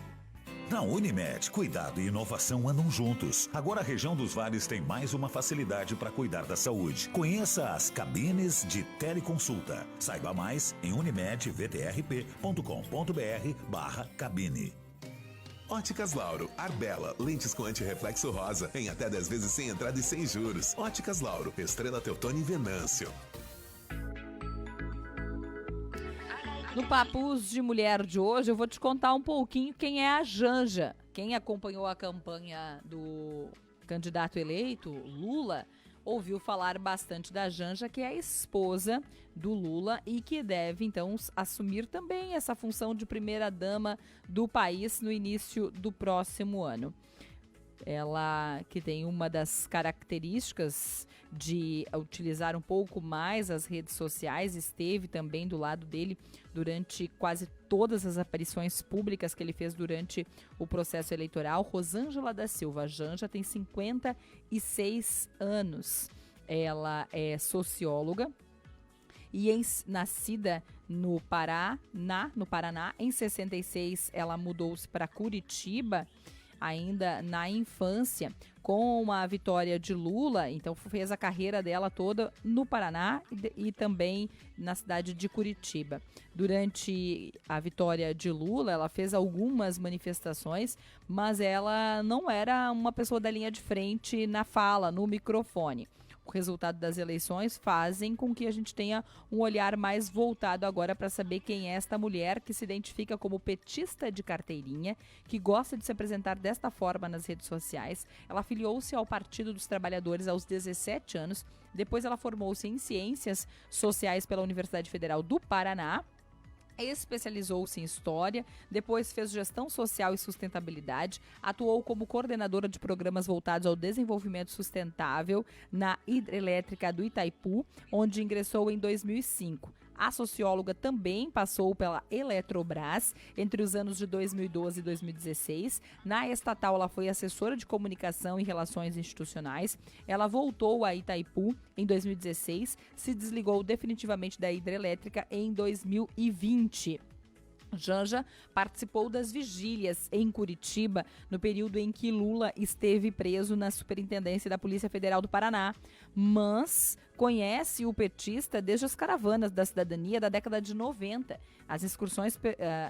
Speaker 7: Na Unimed, cuidado e inovação andam juntos. Agora a região dos vales tem mais uma facilidade para cuidar da saúde. Conheça as cabines de teleconsulta. Saiba mais em unimedvtrp.com.br/cabine.
Speaker 5: Óticas Lauro, Arbela, lentes com antirreflexo rosa, em até 10 vezes sem entrada e sem juros. Óticas Lauro, Estrela Teutônio e Venâncio.
Speaker 10: No Papus de Mulher de hoje, eu vou te contar um pouquinho quem é a Janja. Quem acompanhou a campanha do candidato eleito, Lula, ouviu falar bastante da Janja, que é a esposa do Lula e que deve, então, assumir também essa função de primeira-dama do país no início do próximo ano. Ela que tem uma das características de utilizar um pouco mais as redes sociais, esteve também do lado dele durante quase todas as aparições públicas que ele fez durante o processo eleitoral. Rosângela da Silva Janja tem 56 anos. Ela é socióloga e nascida no Paraná. Em 66 ela mudou-se para Curitiba, ainda na infância, com a vitória de Lula. Então fez a carreira dela toda no Paraná e também na cidade de Curitiba. Durante a vitória de Lula, ela fez algumas manifestações, mas ela não era uma pessoa da linha de frente na fala, no microfone. O resultado das eleições fazem com que a gente tenha um olhar mais voltado agora para saber quem é esta mulher que se identifica como petista de carteirinha, que gosta de se apresentar desta forma nas redes sociais. Ela filiou-se ao Partido dos Trabalhadores aos 17 anos, depois ela formou-se em Ciências Sociais pela Universidade Federal do Paraná, especializou-se em História, depois fez Gestão Social e Sustentabilidade, atuou como coordenadora de programas voltados ao desenvolvimento sustentável na Hidrelétrica do Itaipu, onde ingressou em 2005. A socióloga também passou pela Eletrobras entre os anos de 2012 e 2016. Na estatal, ela foi assessora de comunicação e relações institucionais. Ela voltou a Itaipu em 2016, se desligou definitivamente da hidrelétrica em 2020. Janja participou das vigílias em Curitiba no período em que Lula esteve preso na Superintendência da Polícia Federal do Paraná, mas conhece o petista desde as caravanas da cidadania da década de 90. As excursões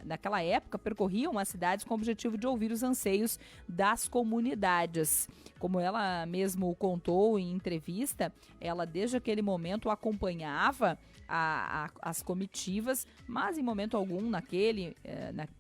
Speaker 10: naquela época percorriam as cidades com o objetivo de ouvir os anseios das comunidades. Como ela mesmo contou em entrevista, ela desde aquele momento acompanhava as comitivas, mas em momento algum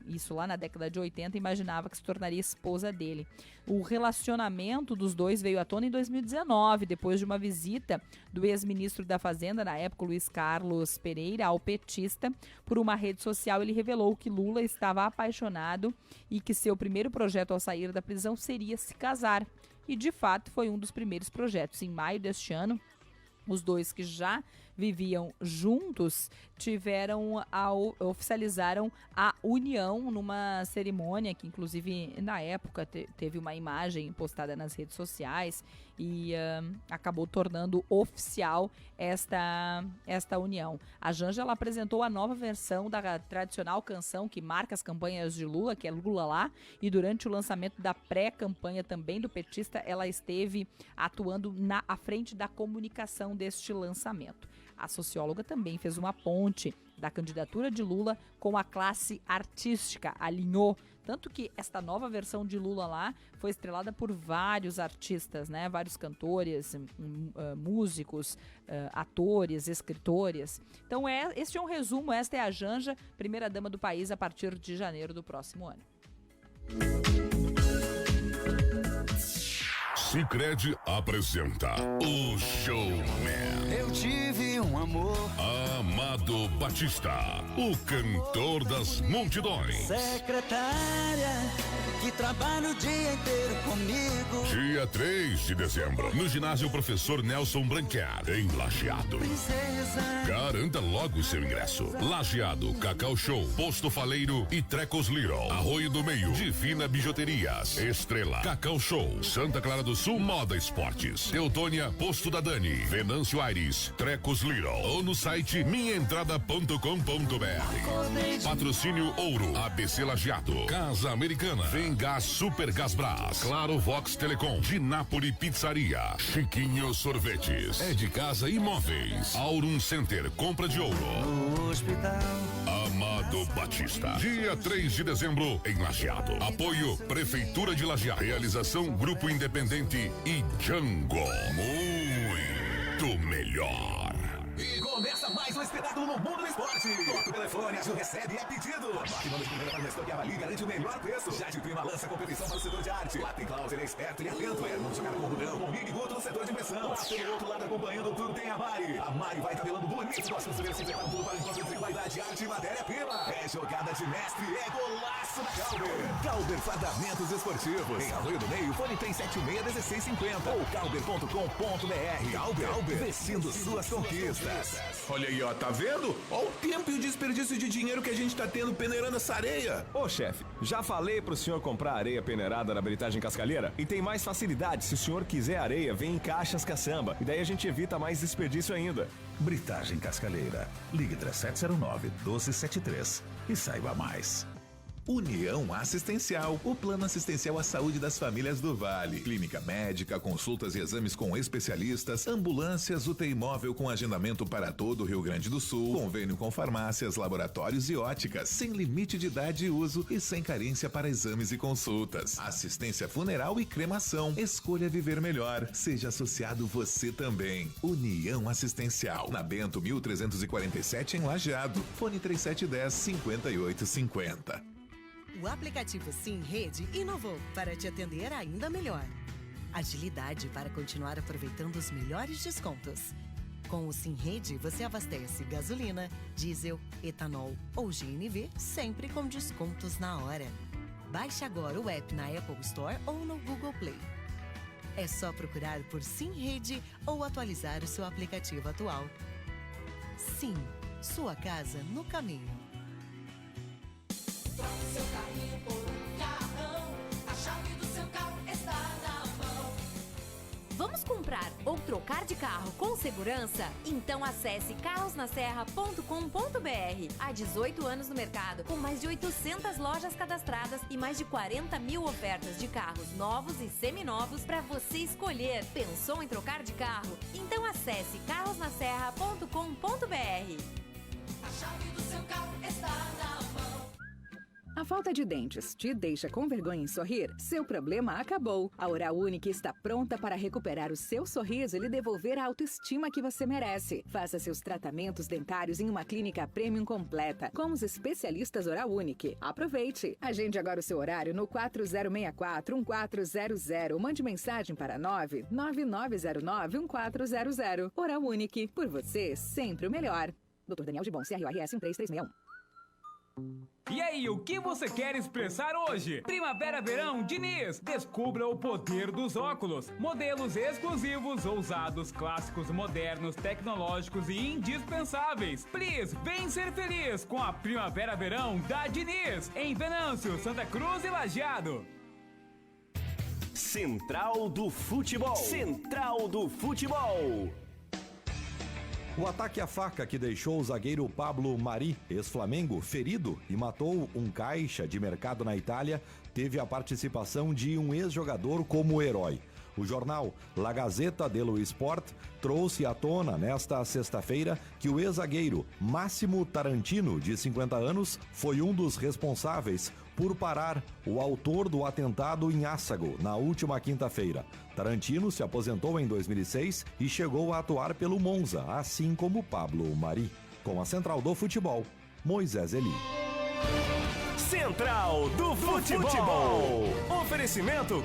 Speaker 10: isso lá na década de 80, imaginava que se tornaria esposa dele. O relacionamento dos dois veio à tona em 2019, depois de uma visita do ex-ministro da Fazenda, na época Luiz Carlos Pereira, ao petista. Por uma rede social, ele revelou que Lula estava apaixonado e que seu primeiro projeto ao sair da prisão seria se casar. E de fato foi um dos primeiros projetos. Em maio deste ano, os dois que já viviam juntos oficializaram a união numa cerimônia que, inclusive, na época teve uma imagem postada nas redes sociais e acabou tornando oficial esta união. A Janja ela apresentou a nova versão da tradicional canção que marca as campanhas de Lula, que é Lula Lá, e durante o lançamento da pré-campanha também do petista, ela esteve atuando à frente da comunicação deste lançamento. A socióloga também fez uma ponte da candidatura de Lula com a classe artística, alinhou. Tanto que esta nova versão de Lula Lá foi estrelada por vários artistas, né? Vários cantores, músicos, atores, escritores. Então, este é um resumo. Esta é a Janja, primeira-dama do país a partir de janeiro do próximo ano.
Speaker 6: Sicredi apresenta o Showman.
Speaker 18: Eu tive um amor.
Speaker 6: Amado Batista, o cantor das multidões.
Speaker 18: Secretária que trabalha o dia inteiro comigo.
Speaker 6: Dia 3 de dezembro, no ginásio Professor Nelson Branquer, em Lajeado.
Speaker 18: Princesa.
Speaker 6: Garanta logo seu ingresso. Lajeado, Cacau Show, Posto Faleiro e Trecos Little. Arroio do Meio, Divina Bijuterias, Estrela, Cacau Show, Santa Clara do Sul Moda Esportes, Teutônia Posto da Dani, Venâncio Aires, Trecos Little ou no site minhaentrada.com.br. Patrocínio Ouro, ABC Lajeado, Casa Americana, Vengás Super Gás Brás, Claro Vox Telecom, de Nápoles Pizzaria, Chiquinho Sorvetes, É de Casa Imóveis, Aurum Center, compra de ouro.
Speaker 18: No hospital.
Speaker 6: Amado Batista, dia 3 de dezembro em Lajeado. Apoio Prefeitura de Lajeado. Realização Grupo Independente e Django. Muito melhor.
Speaker 19: E começa mais um espetáculo no mundo do esporte. Toca o telefone, a Ju recebe e é pedido. Bate manda de primeira para o Nestor que Avali garante o melhor preço. Já de prima lança competição para o setor de arte. Lá tem Klaus, ele é esperto, ele é atento. Não jogar com o Rudão, com o Mini Guto no setor de impressão. Lá pelo outro lado acompanhando tudo tem a Mari. A Mari vai tabelando bonito. Nós costureiros se preparam tudo para o encontro entre qualidade, arte e matéria-prima. É jogada de mestre, é golaço da Calber. Calber Fardamentos Esportivos. Em Arroio do Meio, fone 376-1650 ou calber.com.br. Calber, vestindo suas conquistas.
Speaker 4: Olha aí, ó, tá vendo? Olha o tempo e o desperdício de dinheiro que a gente tá tendo peneirando essa areia.
Speaker 19: Ô chefe, já falei pro senhor comprar areia peneirada na Britagem Cascalheira? E tem mais facilidade, se o senhor quiser areia, vem em caixas caçamba. E daí a gente evita mais desperdício ainda.
Speaker 7: Britagem Cascalheira. Ligue 3709-1273 e saiba mais.
Speaker 4: União Assistencial, o plano assistencial à saúde das famílias do Vale. Clínica médica, consultas e exames com especialistas, ambulâncias, UTI móvel com agendamento para todo o Rio Grande do Sul, convênio com farmácias, laboratórios e óticas, sem limite de idade e uso e sem carência para exames e consultas. Assistência funeral e cremação. Escolha viver melhor. Seja associado você também. União Assistencial, na Bento 1347 em Lajeado. Fone 3710-5850.
Speaker 9: O aplicativo Sim Rede inovou para te atender ainda melhor. Agilidade para continuar aproveitando os melhores descontos. Com o Sim Rede, você abastece gasolina, diesel, etanol ou GNV sempre com descontos na hora. Baixe agora o app na Apple Store ou no Google Play. É só procurar por Sim Rede ou atualizar o seu aplicativo atual. Sim, sua casa no caminho.
Speaker 18: Troque seu carrinho por um carrão. A chave do seu carro está na mão.
Speaker 24: Vamos comprar ou trocar de carro com segurança? Então acesse carrosnaserra.com.br. Há 18 anos no mercado, com mais de 800 lojas cadastradas e mais de 40 mil ofertas de carros novos e seminovos para você escolher. Pensou em trocar de carro? Então acesse carrosnaserra.com.br.
Speaker 18: A chave do seu carro está na mão.
Speaker 11: A falta de dentes te deixa com vergonha em sorrir? Seu problema acabou. A Oral Unique está pronta para recuperar o seu sorriso e lhe devolver a autoestima que você merece. Faça seus tratamentos dentários em uma clínica premium completa, com os especialistas Oral Unique. Aproveite! Agende agora o seu horário no 4064-1400. Mande mensagem para 99909-1400. Oral Unique, por você, sempre o melhor. Dr. Daniel Gibon, CRORS 13361.
Speaker 13: E aí, o que você quer expressar hoje? Primavera-verão Diniz. Descubra o poder dos óculos. Modelos exclusivos, ousados, clássicos, modernos, tecnológicos e indispensáveis. Please, vem ser feliz com a Primavera-verão da Diniz. Em Venâncio, Santa Cruz e Lajeado.
Speaker 19: Central do Futebol. Central do Futebol.
Speaker 14: O ataque à faca que deixou o zagueiro Pablo Mari, ex-Flamengo, ferido e matou um caixa de mercado na Itália, teve a participação de um ex-jogador como herói. O jornal La Gazzetta dello Sport trouxe à tona nesta sexta-feira que o ex-zagueiro Máximo Tarantino, de 50 anos, foi um dos responsáveis por parar o autor do atentado em Assago na última quinta-feira. Tarantino se aposentou em 2006 e chegou a atuar pelo Monza, assim como Pablo Mari. Com a Central do Futebol, Moisés Eli.
Speaker 19: Central do Futebol. Oferecimento.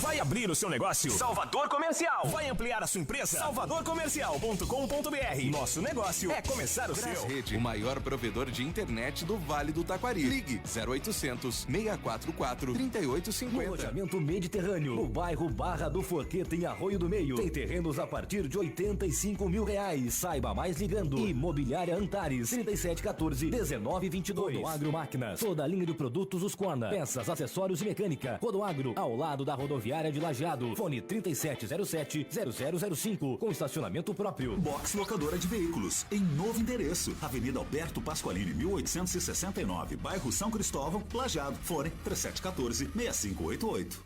Speaker 19: Vai abrir o seu negócio? Salvador Comercial. Vai ampliar a sua empresa? salvadorcomercial.com.br. Nosso negócio é começar o seu.
Speaker 8: Rede, o maior provedor de internet do Vale do Taquari. Ligue 0800 644 3850.
Speaker 15: Alojamento Mediterrâneo, no bairro Barra do Forqueta, em Arroio do Meio. Tem terrenos a partir de R$85 mil. Saiba mais ligando. Imobiliária Antares, 3714-1922. Rodoagro Máquinas, toda a linha de produtos Husqvarna, peças, acessórios e mecânica. Rodoagro, ao lado da rodoviária Rodoviária de Lajeado. Fone 3707-0005, com estacionamento próprio.
Speaker 7: Box Locadora de Veículos, em novo endereço. Avenida Alberto Pasqualini, 1869, bairro São Cristóvão, Lajeado. Fone 3714-6588.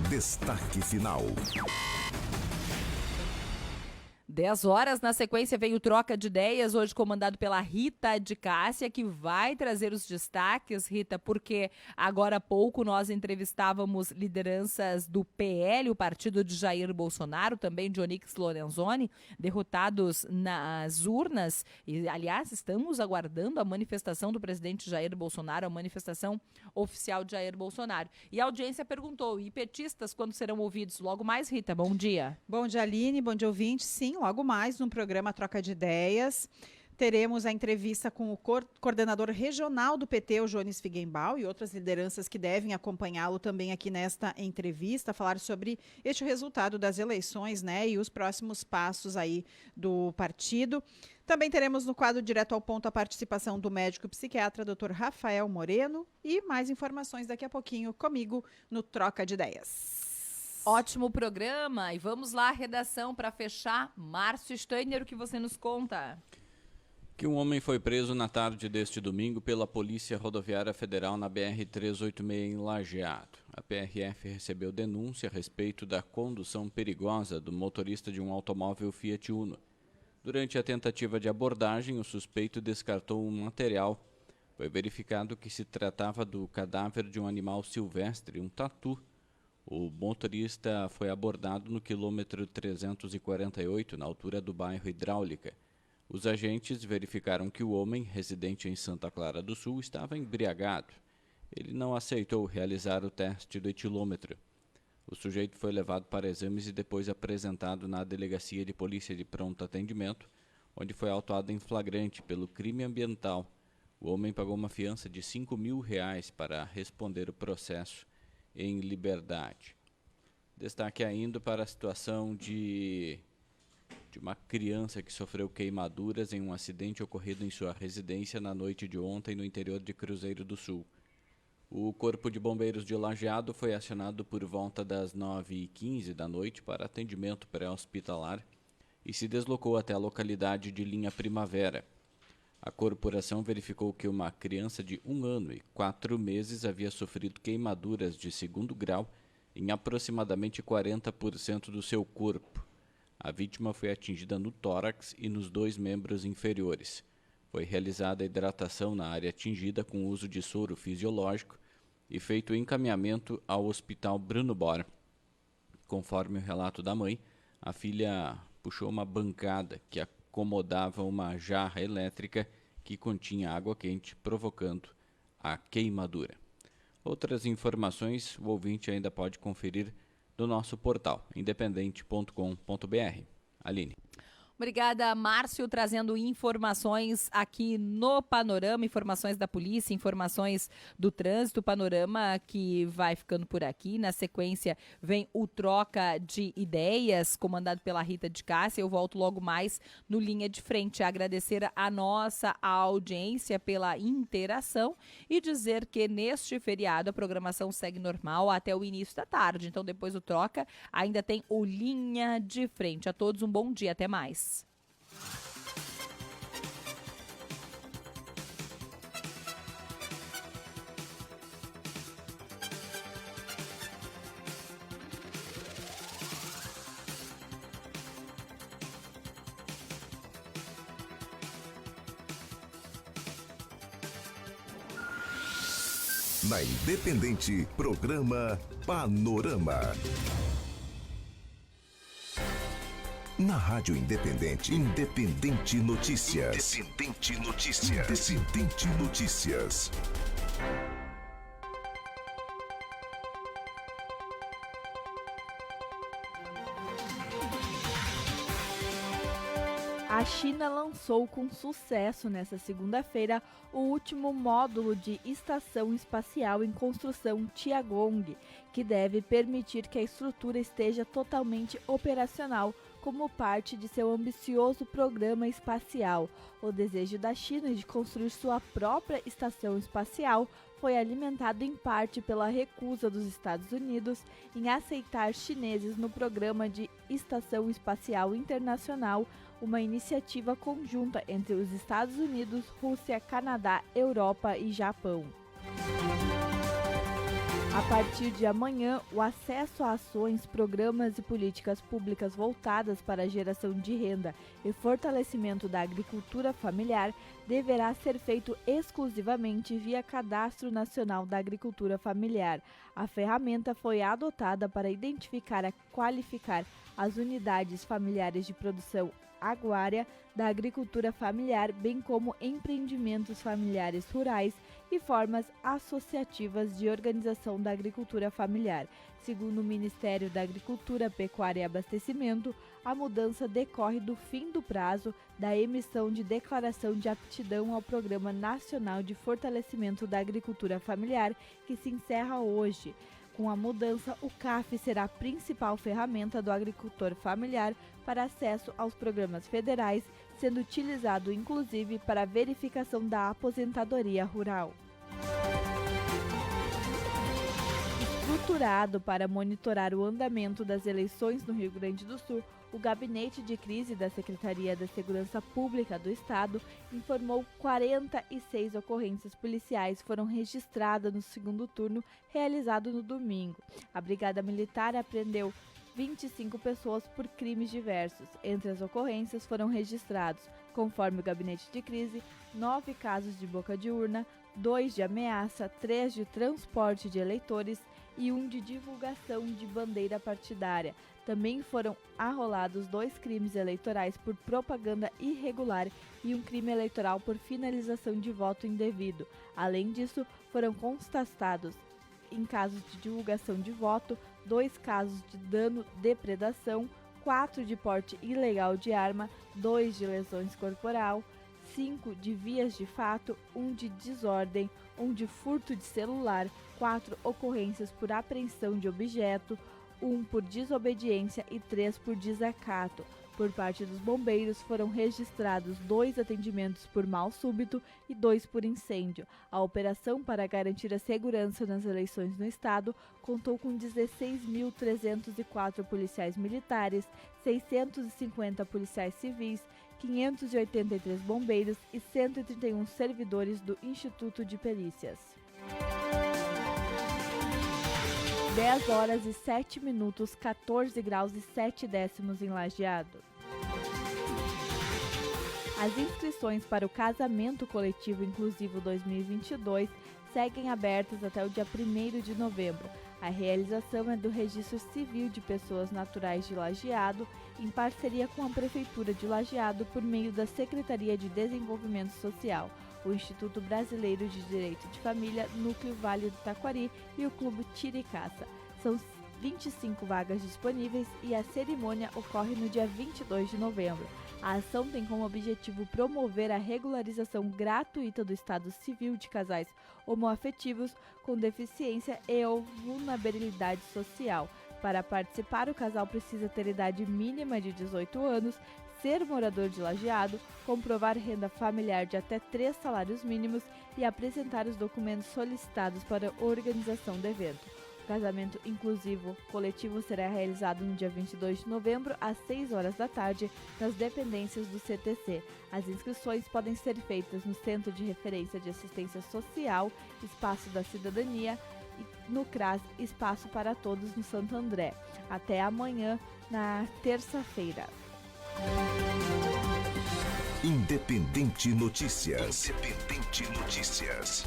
Speaker 4: Destaque final.
Speaker 10: 10 horas, na sequência veio Troca de Ideias, hoje comandado pela Rita de Cássia, que vai trazer os destaques, Rita, porque agora há pouco nós entrevistávamos lideranças do PL, o partido de Jair Bolsonaro, também de Onyx Lorenzoni, derrotados nas urnas. E, aliás, estamos aguardando a manifestação do presidente Jair Bolsonaro, a manifestação oficial de Jair Bolsonaro. E a audiência perguntou, e petistas, quando serão ouvidos? Logo mais, Rita, bom dia.
Speaker 12: Bom dia, Aline, bom dia, ouvinte. Sim, logo mais no programa Troca de Ideias. Teremos a entrevista com o coordenador regional do PT, o Jones Figueimbal, e outras lideranças que devem acompanhá-lo também aqui nesta entrevista, falar sobre este resultado das eleições, né, e os próximos passos aí do partido. Também teremos no quadro Direto ao Ponto a participação do médico psiquiatra Dr. Rafael Moreno e mais informações daqui a pouquinho comigo no Troca de Ideias.
Speaker 10: Ótimo programa, e vamos lá, redação, para fechar. Márcio Steiner, o que você nos conta?
Speaker 16: Que um homem foi preso na tarde deste domingo pela Polícia Rodoviária Federal na BR-386 em Lajeado. A PRF recebeu denúncia a respeito da condução perigosa do motorista de um automóvel Fiat Uno. Durante a tentativa de abordagem, o suspeito descartou um material. Foi verificado que se tratava do cadáver de um animal silvestre, um tatu. O motorista foi abordado no quilômetro 348, na altura do bairro Hidráulica. Os agentes verificaram que o homem, residente em Santa Clara do Sul, estava embriagado. Ele não aceitou realizar o teste do etilômetro. O sujeito foi levado para exames e depois apresentado na Delegacia de Polícia de Pronto Atendimento, onde foi autuado em flagrante pelo crime ambiental. O homem pagou uma fiança de R$5.000 para responder o processo em liberdade. Destaque ainda para a situação de uma criança que sofreu queimaduras em um acidente ocorrido em sua residência na noite de ontem no interior de Cruzeiro do Sul. O Corpo de Bombeiros de Lajeado foi acionado por volta das 9h15 da noite para atendimento pré-hospitalar e se deslocou até a localidade de Linha Primavera. A corporação verificou que uma criança de 1 ano e 4 meses havia sofrido queimaduras de 2º grau em aproximadamente 40% do seu corpo. A vítima foi atingida no tórax e nos 2 membros inferiores. Foi realizada a hidratação na área atingida com o uso de soro fisiológico e feito o encaminhamento ao Hospital Bruno Bora. Conforme o relato da mãe, a filha puxou uma bancada que acomodava uma jarra elétrica que continha água quente, provocando a queimadura. Outras informações o ouvinte ainda pode conferir no nosso portal independente.com.br. Aline.
Speaker 10: Obrigada, Márcio, trazendo informações aqui no Panorama, informações da polícia, informações do trânsito, Panorama que vai ficando por aqui. Na sequência vem o Troca de Ideias, comandado pela Rita de Cássia. Eu volto logo mais no Linha de Frente. Agradecer a nossa audiência pela interação e dizer que neste feriado a programação segue normal até o início da tarde. Então, depois do Troca, ainda tem o Linha de Frente. A todos um bom dia, até mais.
Speaker 4: Na Independente, programa Panorama. Na Rádio Independente, Independente Notícias. Independente Notícias. Independente Notícias.
Speaker 17: A China lançou com sucesso nesta segunda-feira o último módulo de estação espacial em construção Tiangong, que deve permitir que a estrutura esteja totalmente operacional como parte de seu ambicioso programa espacial. O desejo da China de construir sua própria estação espacial foi alimentado em parte pela recusa dos Estados Unidos em aceitar chineses no programa de Estação Espacial Internacional, uma iniciativa conjunta entre os Estados Unidos, Rússia, Canadá, Europa e Japão. A partir de amanhã, o acesso a ações, programas e políticas públicas voltadas para a geração de renda e fortalecimento da agricultura familiar deverá ser feito exclusivamente via Cadastro Nacional da Agricultura Familiar. A ferramenta foi adotada para identificar e qualificar as unidades familiares de produção aguária da agricultura familiar, bem como empreendimentos familiares rurais e formas associativas de organização da agricultura familiar. Segundo o Ministério da Agricultura, Pecuária e Abastecimento, a mudança decorre do fim do prazo da emissão de declaração de aptidão ao Programa Nacional de Fortalecimento da Agricultura Familiar, que se encerra hoje. Com a mudança, o CAF será a principal ferramenta do agricultor familiar para acesso aos programas federais, sendo utilizado inclusive para a verificação da aposentadoria rural. Estruturado para monitorar o andamento das eleições no Rio Grande do Sul, o Gabinete de Crise da Secretaria da Segurança Pública do Estado informou 46 ocorrências policiais foram registradas no segundo turno realizado no domingo. A Brigada Militar apreendeu 25 pessoas por crimes diversos. Entre as ocorrências foram registrados, conforme o Gabinete de Crise, 9 casos de boca de urna, 2 de ameaça, 3 de transporte de eleitores e 1 de divulgação de bandeira partidária. Também foram arrolados 2 crimes eleitorais por propaganda irregular e um crime eleitoral por finalização de voto indevido. Além disso, foram constatados, em casos de divulgação de voto, 2 casos de dano, depredação, 4 de porte ilegal de arma, 2 de lesões corporal, 5 de vias de fato, 1 de desordem, 1 de furto de celular, 4 ocorrências por apreensão de objeto, 1 por desobediência e 3 por desacato. Por parte dos bombeiros, foram registrados 2 atendimentos por mal súbito e 2 por incêndio. A operação para garantir a segurança nas eleições no estado contou com 16.304 policiais militares, 650 policiais civis, 583 bombeiros e 131 servidores do Instituto de Perícias. 10 horas e 7 minutos, 14 graus e 7 décimos em Lajeado. As inscrições para o Casamento Coletivo Inclusivo 2022 seguem abertas até o dia 1º de novembro. A realização é do Registro Civil de Pessoas Naturais de Lajeado, em parceria com a Prefeitura de Lajeado por meio da Secretaria de Desenvolvimento Social, o Instituto Brasileiro de Direito de Família, Núcleo Vale do Taquari e o Clube Tiricaça. São 25 vagas disponíveis e a cerimônia ocorre no dia 22 de novembro. A ação tem como objetivo promover a regularização gratuita do estado civil de casais homoafetivos com deficiência e ou vulnerabilidade social. Para participar, o casal precisa ter idade mínima de 18 anos, ser morador de Lajeado, comprovar renda familiar de até 3 salários mínimos e apresentar os documentos solicitados para a organização do evento. O casamento inclusivo coletivo será realizado no dia 22 de novembro, às 6 horas da tarde, nas dependências do CTC. As inscrições podem ser feitas no Centro de Referência de Assistência Social, Espaço da Cidadania, e no CRAS, Espaço para Todos, no Santo André. Até amanhã, na terça-feira.
Speaker 20: Independente Notícias. Independente Notícias.